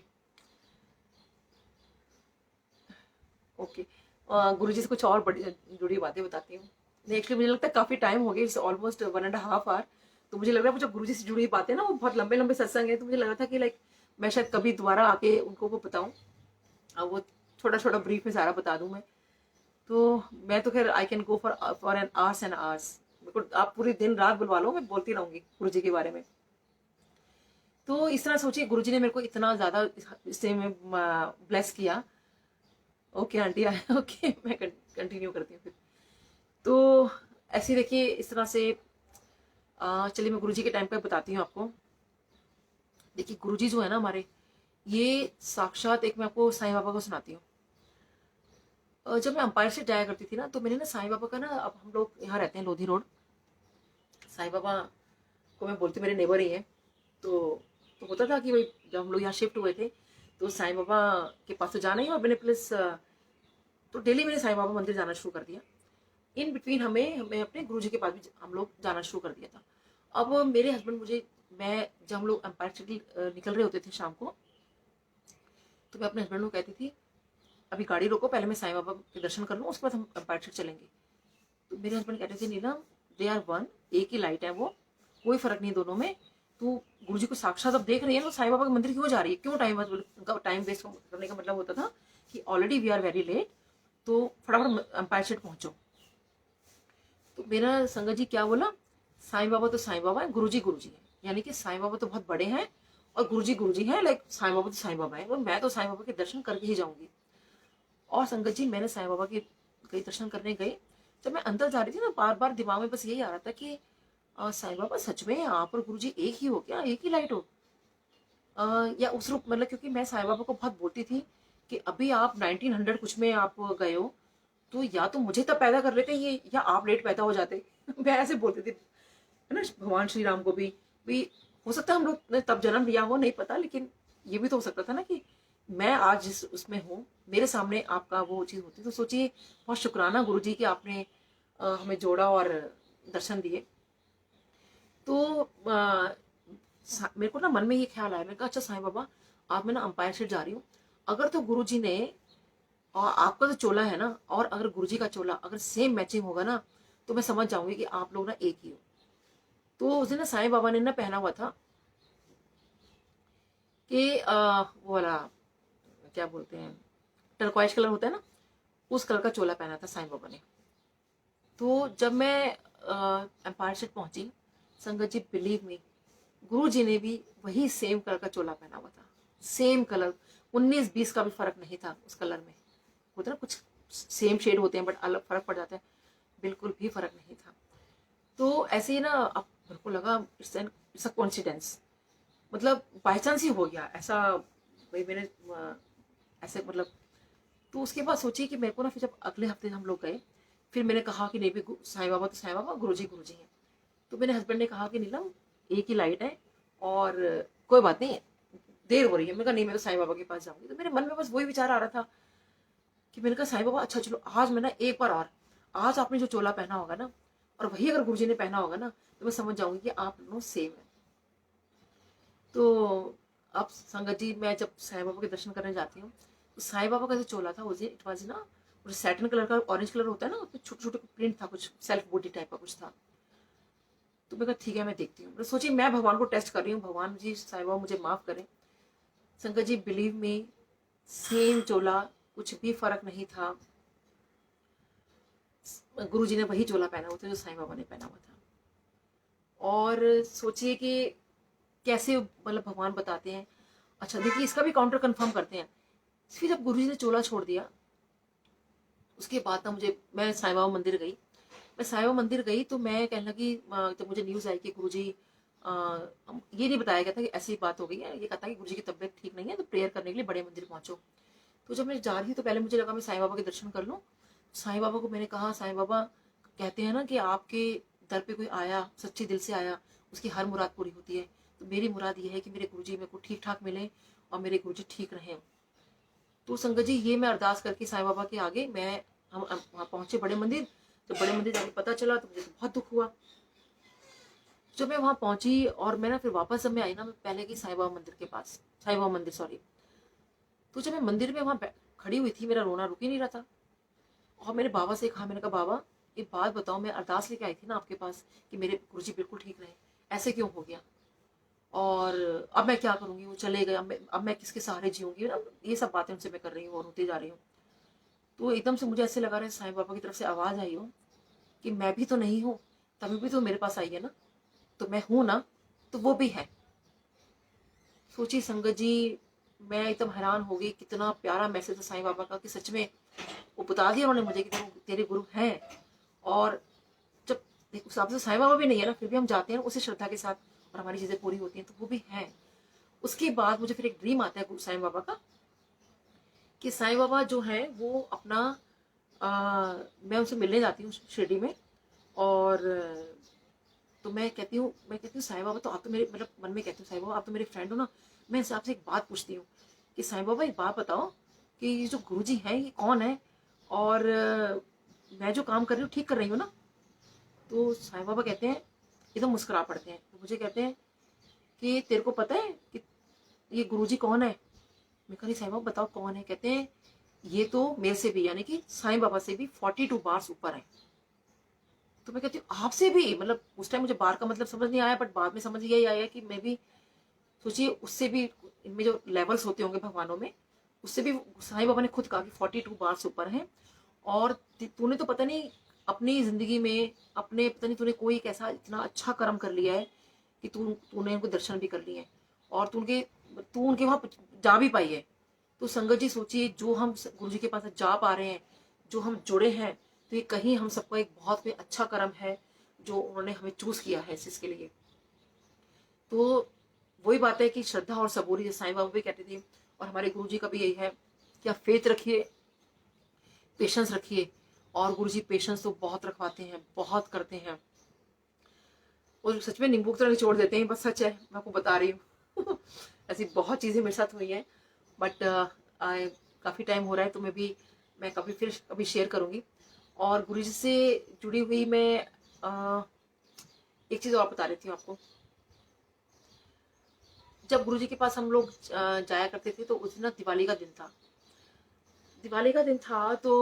ओके, गुरुजी से कुछ और बड़ी जुड़ी बातें बताती हूँ। एक्चुअली मुझे लगता है काफी टाइम हो गया, इट्स ऑलमोस्ट 1.5 आवर। तो मुझे लग रहा है जो गुरुजी से जुड़ी हुई बातें ना वो बहुत लंबे लंबे सत्संग है, तो मुझे लग रहा था कि मैं शायद कभी दोबारा आके उनको वो बताऊं, वो छोटा छोटा ब्रीफ में सारा बता दूं मैं। तो मैं तो खैर I can go for an hours and hours. आप पूरी दिन रात बुलवा लो, मैं बोलती रहूंगी गुरुजी के बारे में। तो इस तरह सोचिए गुरुजी ने मेरे को इतना ज्यादा इससे ब्लेस किया। ओके आंटी, ओके मैं कंटिन्यू करती हूँ फिर। तो ऐसे देखिए इस तरह से चलिए मैं गुरुजी के टाइम पे बताती हूँ आपको। देखिए गुरुजी जो है ना हमारे, ये साक्षात एक, मैं आपको साईं बाबा को सुनाती हूँ। जब मैं अंपायर से जाया करती थी ना, तो मैंने ना साईं बाबा का ना, अब हम लोग यहाँ रहते हैं लोधी रोड, साईं बाबा को मैं बोलती मेरे नेबर ही है। तो होता था कि भाई जब हम लोग यहाँ शिफ्ट हुए थे तो साईं बाबा के पास तो जाना ही, और मैंने प्लस तो डेली मैंने साईं बाबा मंदिर जाना शुरू कर दिया। इन बिटवीन हमें अपने गुरुजी के पास भी हम लोग जाना शुरू कर दिया था। अब मेरे हस्बैंड मुझे, मैं जब हम लोग एम्पायर सिटी निकल रहे होते थे शाम को, तो मैं अपने हस्बैंड को कहती थी अभी गाड़ी रोको, पहले मैं साईं बाबा के दर्शन कर लूँ, उसके बाद हम एम्पायर सिटी चलेंगे। तो मेरे हस्बैंड कहते थे नीलम, दे आर वन, एक ही लाइट है वो, कोई फर्क नहीं दोनों में। तू गुरुजी को साक्षात अब देख रही है, तो साईं बाबा के मंदिर क्यों जा रही है, क्यों टाइम वेस्ट करने का मतलब होता था कि already we are very late, तो फटाफट एम्पायर सिटी पहुंचो। तो मेरा संगत जी क्या बोला, साईं बाबा तो साईं बाबा है, गुरुजी गुरुजी है, यानी कि साईं बाबा तो बहुत बड़े हैं और गुरुजी गुरुजी हैं, लाइक साईं बाबा तो साईं बाबा है, और मैं तो साईं बाबा के दर्शन करके ही जाऊंगी। और संगत जी मैंने साईं बाबा के कई दर्शन करने गई। जब मैं अंदर जा रही थी ना, बार बार दिमाग में बस यही आ रहा था कि साईं बाबा सच में आप और गुरुजी एक ही हो क्या, एक ही लाइट हो? या उस रूप, मतलब क्योंकि मैं साईं बाबा को बहुत बोलती थी कि अभी आप 1900 कुछ में आप गए हो, तो या तो मुझे तब पैदा कर लेते ये, या आप लेट पैदा हो जाते। मैं ऐसे बोलती थी, है ना, भगवान श्री राम को भी हो सकता है हम लोग ने तब जन्म लिया हो, नहीं पता, लेकिन ये भी तो हो सकता था ना कि मैं आज जिस उसमें हूँ, मेरे सामने आपका वो चीज होती। तो सोचिए बहुत शुक्राना गुरुजी कि आपने हमें जोड़ा और दर्शन दिए। तो मेरे को ना मन में ये ख्याल आया, मैंने कहा अच्छा साईं बाबा, आप मैं ना अंपायर से जा रही हूँ, अगर तो गुरुजी ने, और आपका तो चोला है ना, और अगर गुरुजी का चोला अगर सेम मैचिंग होगा ना, तो मैं समझ जाऊंगी कि आप लोग ना एक ही हो। तो उस दिन ना साईं बाबा ने ना पहना हुआ था कि वो वाला क्या बोलते हैं, टर्कवाइज कलर होता है ना, उस कलर का चोला पहना था साईं बाबा ने। तो जब मैं एम्पायर स्टेट पहुंची, संगत जी बिलीव मी, गुरु जी ने भी वही सेम कलर का चोला पहना हुआ था, सेम कलर। 19-20 का भी फर्क नहीं था उस कलर में। होता ना कुछ सेम शेड होते हैं बट अलग फर्क पड़ जाता है, बिल्कुल भी फर्क नहीं था। तो ऐसे ही ना अब मेरे को लगा इट्स अ कोइंसिडेंस, मतलब बाई चांस ही हो गया ऐसा। भाई मैंने ऐसे मतलब, तो उसके बाद सोची कि मेरे को ना, फिर जब अगले हफ्ते हम लोग गए, फिर मैंने कहा कि नहीं भी साईं बाबा तो साईं बाबा, गुरुजी गुरुजी हैं। तो मेरे हस्बैंड ने कहा कि नीलम एक ही लाइट है और कोई बात नहीं, देर हो रही है। मैंने कहा नहीं, मैं तो साईं बाबा के पास जाऊंगी। तो मेरे मन में बस वही विचार आ रहा था कि मैंने कहा साईं बाबा अच्छा चलो आज मैं ना एक बार और, आज आपने जो चोला पहना होगा ना और वही अगर गुरुजी ने पहना होगा ना तो मैं समझ जाऊंगी कि आप दोनों सेम है। तो अब संगत जी, मैं जब साईं बाबा के दर्शन करने जाती हूँ तो साईं बाबा का जो चोला था उसे इट वाज ना सैटिन कलर का, ऑरेंज कलर होता है ना, छोटे छोटे प्रिंट था, कुछ सेल्फ बॉडी टाइप का कुछ था। तो मैं कहा ठीक है मैं देखती हूँ। सोची मैं भगवान को टेस्ट कर रही हूँ, भगवान जी साईं बाबा मुझे माफ करें। संगत जी बिलीव मी, सेम चोला, कुछ भी फर्क नहीं था। गुरु जी ने वही चोला पहना हुआ था जो साईं बाबा ने पहना हुआ था। और सोचिए कि कैसे मतलब भगवान बताते हैं। अच्छा देखिए इसका भी काउंटर कंफर्म करते हैं। फिर जब गुरु जी ने चोला छोड़ दिया उसके बाद ना मैं साईं बाबा मंदिर गई। मैं साईं बाबा मंदिर गई तो मैं कहने लगी, जब मुझे न्यूज़ आई कि गुरु जी, ये नहीं बताया गया था कि ऐसी बात हो गई है, ये कहा था कि गुरु जी की तबीयत ठीक नहीं है तो प्रेयर करने के लिए बड़े मंदिर पहुंचो। तो जब मैं जा रही तो पहले मुझे लगा मैं साईं बाबा के दर्शन कर लूँ। साईं बाबा को मैंने कहा, साईं बाबा कहते हैं ना कि आपके दर पे कोई आया, सच्चे दिल से आया, उसकी हर मुराद पूरी होती है। तो मेरी मुराद ये है कि मेरे गुरुजी मेरे को ठीक ठाक मिले और मेरे गुरुजी ठीक रहें। तो संगत जी ये मैं अरदास करके साईं बाबा के आगे हम वहाँ पहुंचे बड़े मंदिर। तो बड़े मंदिर जाके पता चला तो मुझे तो बहुत दुख हुआ। जब मैं वहाँ पहुंची और मैं ना फिर वापस जब मैं आई ना, मैं पहले की साईं बाबा मंदिर के पास, साईं बाबा मंदिर सॉरी। तो जब मैं मंदिर में वहाँ खड़ी हुई थी, मेरा रोना रुक ही नहीं रहा था। और मेरे बाबा से कहा, मैंने कहा बाबा एक बात बताओ, मैं अरदास लेके आई थी ना आपके पास कि मेरे गुरुजी बिल्कुल ठीक रहे, ऐसे क्यों हो गया? और अब मैं क्या करूंगी? वो चले गए, अब मैं किसके सहारे जीऊंगी ना, ये सब बातें उनसे मैं कर रही हूँ और रोती जा रही हूँ। तो एकदम से मुझे ऐसे लगा रहा है साईं बाबा की तरफ से आवाज आई हो कि मैं भी तो नहीं हूँ, तभी भी तो मेरे पास आई है ना, तो मैं हूं ना, तो वो भी है। सोची संगत जी, मैं एकदम हैरान हो गई, कितना प्यारा मैसेज था साईं बाबा का कि सच में वो बता दिया उन्होंने मुझे कि तेरे गुरु हैं। और जब देखो साहब से साईं बाबा भी नहीं है ना, फिर भी हम जाते हैं उसी श्रद्धा के साथ और हमारी चीजें पूरी होती हैं, तो वो भी है। उसके बाद मुझे फिर एक ड्रीम आता है साईं बाबा का कि साईं बाबा जो है वो अपना, मैं उनसे मिलने जाती हूँ शिरडी में। और तो मैं कहती हूँ साईं बाबा तो आप तो मेरे, मतलब मन में कहती हूँ साईं बाबा आप तो मेरे फ्रेंड हो ना, मैं इनसे आपसे एक बात पूछती हूँ कि साईं बाबा एक बात बताओ कि ये जो गुरुजी हैं ये कौन है, और मैं जो काम कर रही हूँ ठीक कर रही हूँ ना? तो साईं बाबा कहते हैं, एकदम मुस्कुरा पड़ते हैं, तो मुझे कहते हैं कि तेरे को पता है कि ये गुरुजी कौन है? मैं कह रही साईं बाबा बताओ कौन है? कहते हैं ये तो मेरे से भी, यानी कि साईं बाबा से भी 42 बार्स ऊपर है। तो मैं कहती हूँ आपसे भी? मतलब उस टाइम मुझे बार का मतलब समझ नहीं आया, बट बाद में समझ यही आया कि मैं भी, सोचिए उससे भी, इनमें जो लेवल्स होते होंगे भगवानों में, उससे भी साईं बाबा ने खुद कहा कि 42 बार्स ऊपर है। और तूने तो पता नहीं अपनी जिंदगी में, अपने पता नहीं तूने कोई एक ऐसा इतना अच्छा कर्म कर लिया है कि तूने उनको दर्शन भी कर लिए हैं और तू उनके वहां जा भी पाई है। तो संगत जी सोचिए, जो हम गुरु जी के पास जा पा रहे हैं, जो हम जुड़े हैं, तो ये कहीं हम सबको एक बहुत कोई अच्छा कर्म है जो उन्होंने हमें चूज किया है इसके लिए। तो वही बात है कि श्रद्धा और सबूरी, जैसे साईं बाबा भी कहते थे और हमारे गुरु जी का भी यही है कि आप फेथ रखिए, पेशेंस रखिए। और गुरु जी पेशेंस तो बहुत रखवाते हैं, बहुत करते हैं, और सच में नींबू की तरह निचोड़ देते हैं, बस सच है, मैं आपको बता रही हूँ। ऐसी बहुत चीजें मेरे साथ हुई हैं, बट काफी टाइम हो रहा है तो मैं कभी शेयर करूंगी। और गुरु जी से जुड़ी हुई मैं एक चीज और बता रही थी आपको। जब गुरु जी के पास हम लोग जाया करते थे तो उस दिन ना दिवाली का दिन था। दिवाली का दिन था तो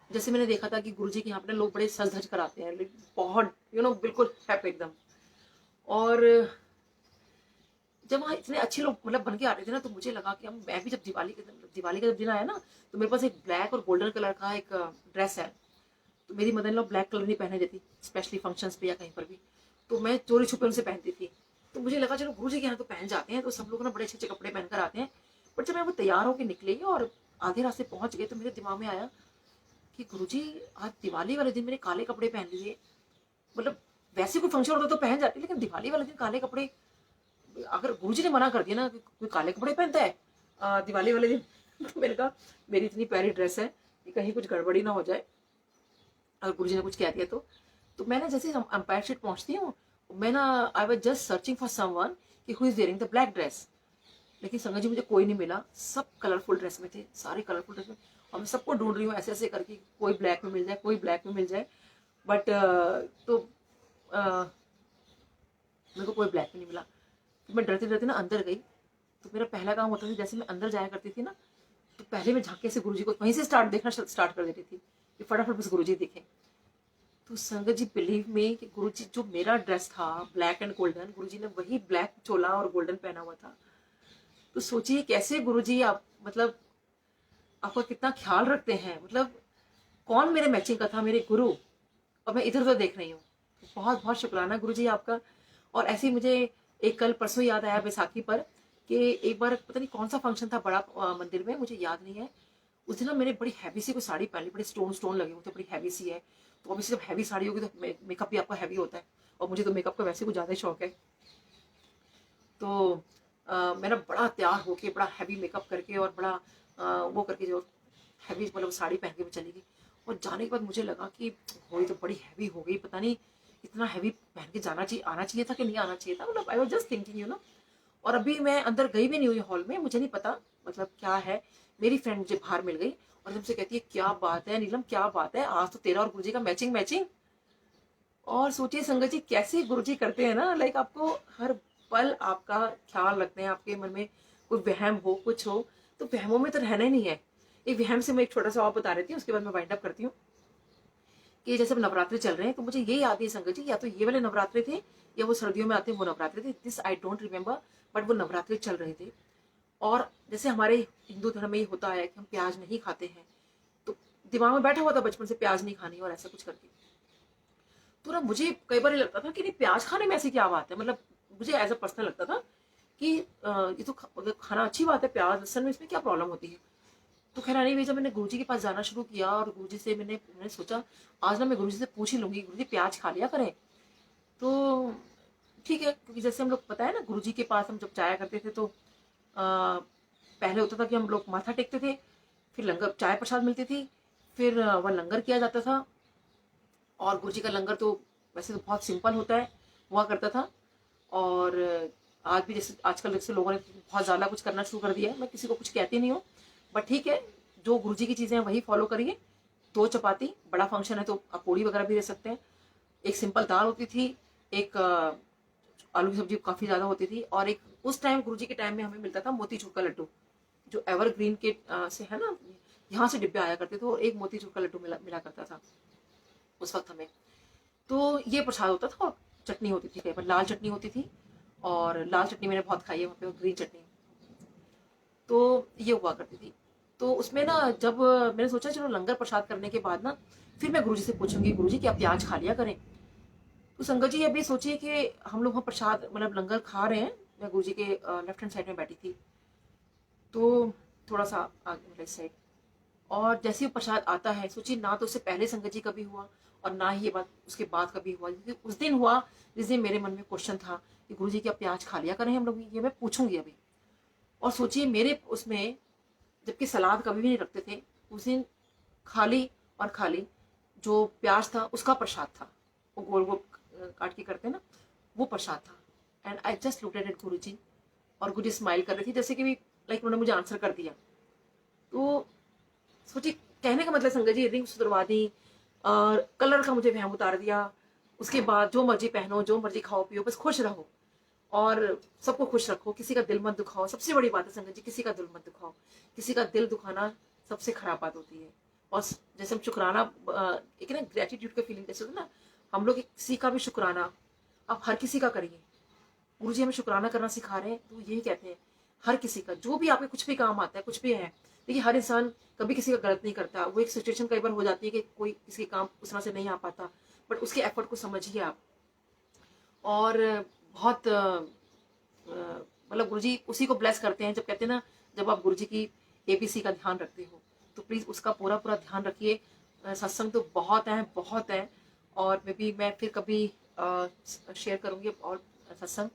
जैसे मैंने देखा था कि गुरु जी के यहाँ पे लोग बड़े सज धज कर आते हैं, बहुत बिल्कुल हैप्पी एकदम। और जब वहाँ इतने अच्छे लोग मतलब बन के आ रहे थे ना, तो मुझे लगा कि हम, मैं भी जब दिवाली का जब दिन आया ना, तो मेरे पास एक ब्लैक और गोल्डन कलर का एक ड्रेस है। तो मेरी mother in law black colour नहीं पहने देती, स्पेशली फंक्शंस पे या कहीं पर भी, तो मैं चोरी छुपे उनसे पहनती थी। तो मुझे लगा चलो गुरु जी के यहाँ तो पहन जाते हैं, तो सब लोग ना बड़े अच्छे अच्छे कपड़े पहनकर आते हैं, बट जब मैं वो तैयार होकर निकली और आधे रास्ते पहुंच गए तो मेरे दिमाग में आया कि गुरुजी आज दिवाली वाले दिन मैंने काले कपड़े पहन लिए। मतलब वैसे कोई फंक्शन होता तो पहन जाती, लेकिन दिवाली वाले दिन काले कपड़े, अगर गुरुजी ने मना कर दिया ना कि कोई काले कपड़े पहनता है दिवाली वाले दिन तो मैंने कहा मेरी इतनी प्यारी ड्रेस है कि कहीं कुछ गड़बड़ी ना हो जाए, अगर गुरुजी ने कुछ कह दिया तो मैं ना जैसे अंपायर स्ट्रीट पहुंचती हूँ, मैं ना I was just searching for someone कि who is wearing the black dress. लेकिन संगत जी मुझे कोई नहीं मिला, सब कलरफुल ड्रेस में थे, सारे कलरफुल ड्रेस में, और मैं सबको ढूंढ रही हूँ ऐसे ऐसे करके, कोई ब्लैक में मिल जाए, कोई ब्लैक में मिल जाए। बट तो मेरे को कोई ब्लैक में नहीं मिला। तो मैं डरते डरते ना अंदर गई। तो मेरा पहला काम होता था, जैसे मैं अंदर जाया करती थी ना, तो पहले मैं झांके से गुरुजी को वहीं से देखना स्टार्ट कर देती थी कि फटाफट बस गुरुजी दिखे। तो संगत जी बिलीव में कि गुरुजी जो मेरा ड्रेस था ब्लैक एंड गोल्डन, गुरुजी ने वही ब्लैक चोला और गोल्डन पहना हुआ था। तो सोचिए कैसे गुरुजी आप मतलब आपका कितना ख्याल रखते हैं। मतलब कौन मेरे मैचिंग का था, मेरे गुरु, और मैं इधर उधर देख रही हूँ। बहुत बहुत शुक्राना गुरुजी आपका। और ऐसे ही मुझे एक कल परसों याद आया बैसाखी पर कि एक बार पता नहीं कौन सा फंक्शन था बड़ा मंदिर में, मुझे याद नहीं है। उस दिन ना मैंने बड़ी हैवी सी कोई साड़ी पहन ली, बड़े स्टोन लगे हुए थे, बड़ी हैवी सी है। तो अभी जब हैवी साड़ी होगी तो मेकअप भी आपका हैवी होता है, और मुझे तो मेकअप का वैसे कुछ ज़्यादा शौक है। तो मेरा बड़ा तैयार होके बड़ा हैवी मेकअप करके और बड़ा वो करके जो हैवी मतलब साड़ी पहन के मैं चली गई। और जाने के बाद मुझे लगा कि हो तो बड़ी हैवी हो गई, पता नहीं इतना हैवी पहन के जाना चाहिए, आना चाहिए था कि नहीं आना चाहिए था। मतलब आई वाज जस्ट थिंकिंग और अभी मैं अंदर गई भी नहीं हुई हॉल में, मुझे नहीं पता मतलब क्या है। मेरी फ्रेंड मुझे बाहर मिल गई और मुझसे कहती है क्या बात है नीलम, क्या बात है, आज तो तेरा और गुरुजी का मैचिंग मैचिंग। और सोचिए संगत जी कैसे गुरुजी करते हैं ना, लाइक आपको हर पल आपका ख्याल रखते हैं। आपके मन में कोई वहम हो कुछ हो तो वहमों में तो रहना ही नहीं है। एक वहम से मैं एक छोटा सा और बता रही थी, उसके बाद मैं वाइंड अप करती हूँ। कि जैसे नवरात्रि चल रहे हैं तो मुझे ये याद है संगत जी, या तो ये वाले नवरात्रि थे या वो सर्दियों में आते हैं वो नवरात्रि थे, this I don't remember, but वो नवरात्रि चल रहे थे। और जैसे हमारे हिंदू धर्म में ये होता है कि हम प्याज नहीं खाते हैं, तो दिमाग में बैठा हुआ था बचपन से प्याज नहीं खानी और ऐसा कुछ करके। तो ना मुझे कई बार लगता था कि नहीं प्याज खाने में ऐसी क्या बात है, मतलब मुझे एज अ पर्सनल लगता था कि ये तो खाना अच्छी बात है, प्याज लहसन में इसमें क्या प्रॉब्लम होती है। तो खैर नहीं, जब मैंने गुरुजी के पास जाना शुरू किया और गुरुजी से मैंने सोचा आज ना मैं गुरुजी से पूछ ही लूंगी, गुरुजी प्याज खा लिया करें। तो ठीक है, क्योंकि जैसे हम लोग पता है ना गुरुजी के पास हम जब जाया करते थे तो पहले होता था कि हम लोग माथा टेकते थे, फिर लंगर चाय प्रसाद मिलती थी, फिर वह लंगर किया जाता था। और गुरुजी का लंगर तो वैसे तो बहुत सिंपल होता है, हुआ करता था। और आज भी जैसे आजकल जैसे लोगों ने बहुत ज़्यादा कुछ करना शुरू कर दिया है, मैं किसी को कुछ कहती नहीं हूँ, बट ठीक है जो गुरुजी की चीज़ें हैं वही फॉलो करिए। 2 चपाती, बड़ा फंक्शन है तो आप पूड़ी वगैरह भी दे सकते हैं। एक सिंपल दाल होती थी, एक आलू की सब्जी काफ़ी ज़्यादा होती थी, और एक उस टाइम गुरुजी के टाइम में हमें मिलता था मोतीचूर का लड्डू, जो एवरग्रीन के से है ना, यहाँ से डिब्बे आया करते थे और एक मोतीचूर का लड्डू मिला करता था उस वक्त हमें। तो ये प्रसाद होता था और चटनी होती थी, कई बार लाल चटनी होती थी, और लाल चटनी मैंने बहुत खाई है वहाँ पे, ग्रीन चटनी। तो ये हुआ करती थी। तो उसमें ना जब मैंने सोचा चलो लंगर प्रसाद करने के बाद ना फिर मैं गुरुजी से पूछूंगी गुरुजी क्या प्याज खा लिया करें। तो संगत जी अभी सोचिए कि हम लोग वहाँ प्रसाद मतलब लंगर खा रहे हैं, मैं गुरुजी के लेफ्ट हैंड साइड में बैठी थी, तो थोड़ा सा आगे राइट साइड। और जैसे ही प्रसाद आता है सोचिए ना तो उससे पहले संगत जी कभी हुआ और ना ही ये बात उसके बाद कभी हुआ, क्योंकि उस दिन हुआ जिस दिन मेरे मन में क्वेश्चन था कि गुरुजी क्या प्याज खा लिया करें हम लोग, ये मैं पूछूंगी अभी। और सोचिए मेरे उसमें जबकि सलाद कभी भी नहीं रखते थे, उस दिन खाली और खाली जो प्याज था उसका प्रसाद था, वो गोल गोल काट के करते ना, वो प्रसाद था। And I just looked at Guruji, और गुरुजी स्माइल कर रही थी जैसे कि भी लाइक उन्होंने मुझे आंसर कर दिया। तो सोचिए कहने का मतलब संगत जी रिंग सुधरवा दी और कलर का मुझे वहम उतार दिया। उसके बाद जो मर्जी पहनो, जो मर्जी खाओ पियो, बस खुश रहो और सबको खुश रखो, किसी का दिल मत दुखाओ। सबसे बड़ी बात है संगत जी, किसी का दिल मत दुखाओ, किसी का दिल दुखाना सबसे खराब बात होती है। और जैसे हम शुक्राना एक ना ग्रेटिट्यूड का फीलिंग जैसे होता है ना, हम लोग किसी का भी शुक्राना आप हर किसी का करिए। गुरुजी हमें शुक्राना करना सिखा रहे हैं, तो यही कहते हैं हर किसी का, जो भी आपके कुछ भी काम आता है, कुछ भी है। देखिए हर इंसान कभी किसी का गलत नहीं करता, वो एक सिचुएशन कई बार हो जाती है कि कोई किसी काम उस तरह से नहीं आ पाता, बट उसके एफर्ट को समझिए आप। और बहुत मतलब गुरुजी उसी को ब्लेस करते हैं जब कहते हैं ना जब आप गुरु जी की ABC का ध्यान रखते हो, तो प्लीज़ उसका पूरा पूरा ध्यान रखिए। सत्संग तो बहुत है, और मैं फिर कभी शेयर करूँगी और सत्संग।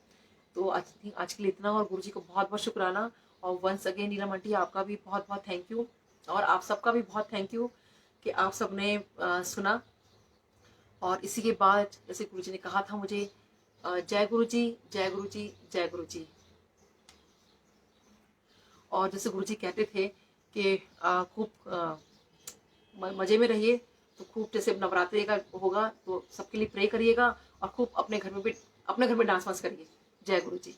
तो आज के लिए इतना, और गुरु जी को बहुत बहुत शुक्राना। और वंस अगेन नीलम आंटी, आपका भी बहुत बहुत थैंक यू, और आप सबका भी बहुत थैंक यू कि आप सबने सुना। और इसी के बाद जैसे गुरु जी ने कहा था मुझे, जय गुरु जी, जय गुरु जी, जय गुरु जी। और जैसे गुरु जी कहते थे कि खूब मजे में रहिए, तो खूब जैसे नवरात्रि का होगा तो सबके लिए प्रे करिएगा, और खूब अपने घर में डांस वांस करिए। जय गुरु जी।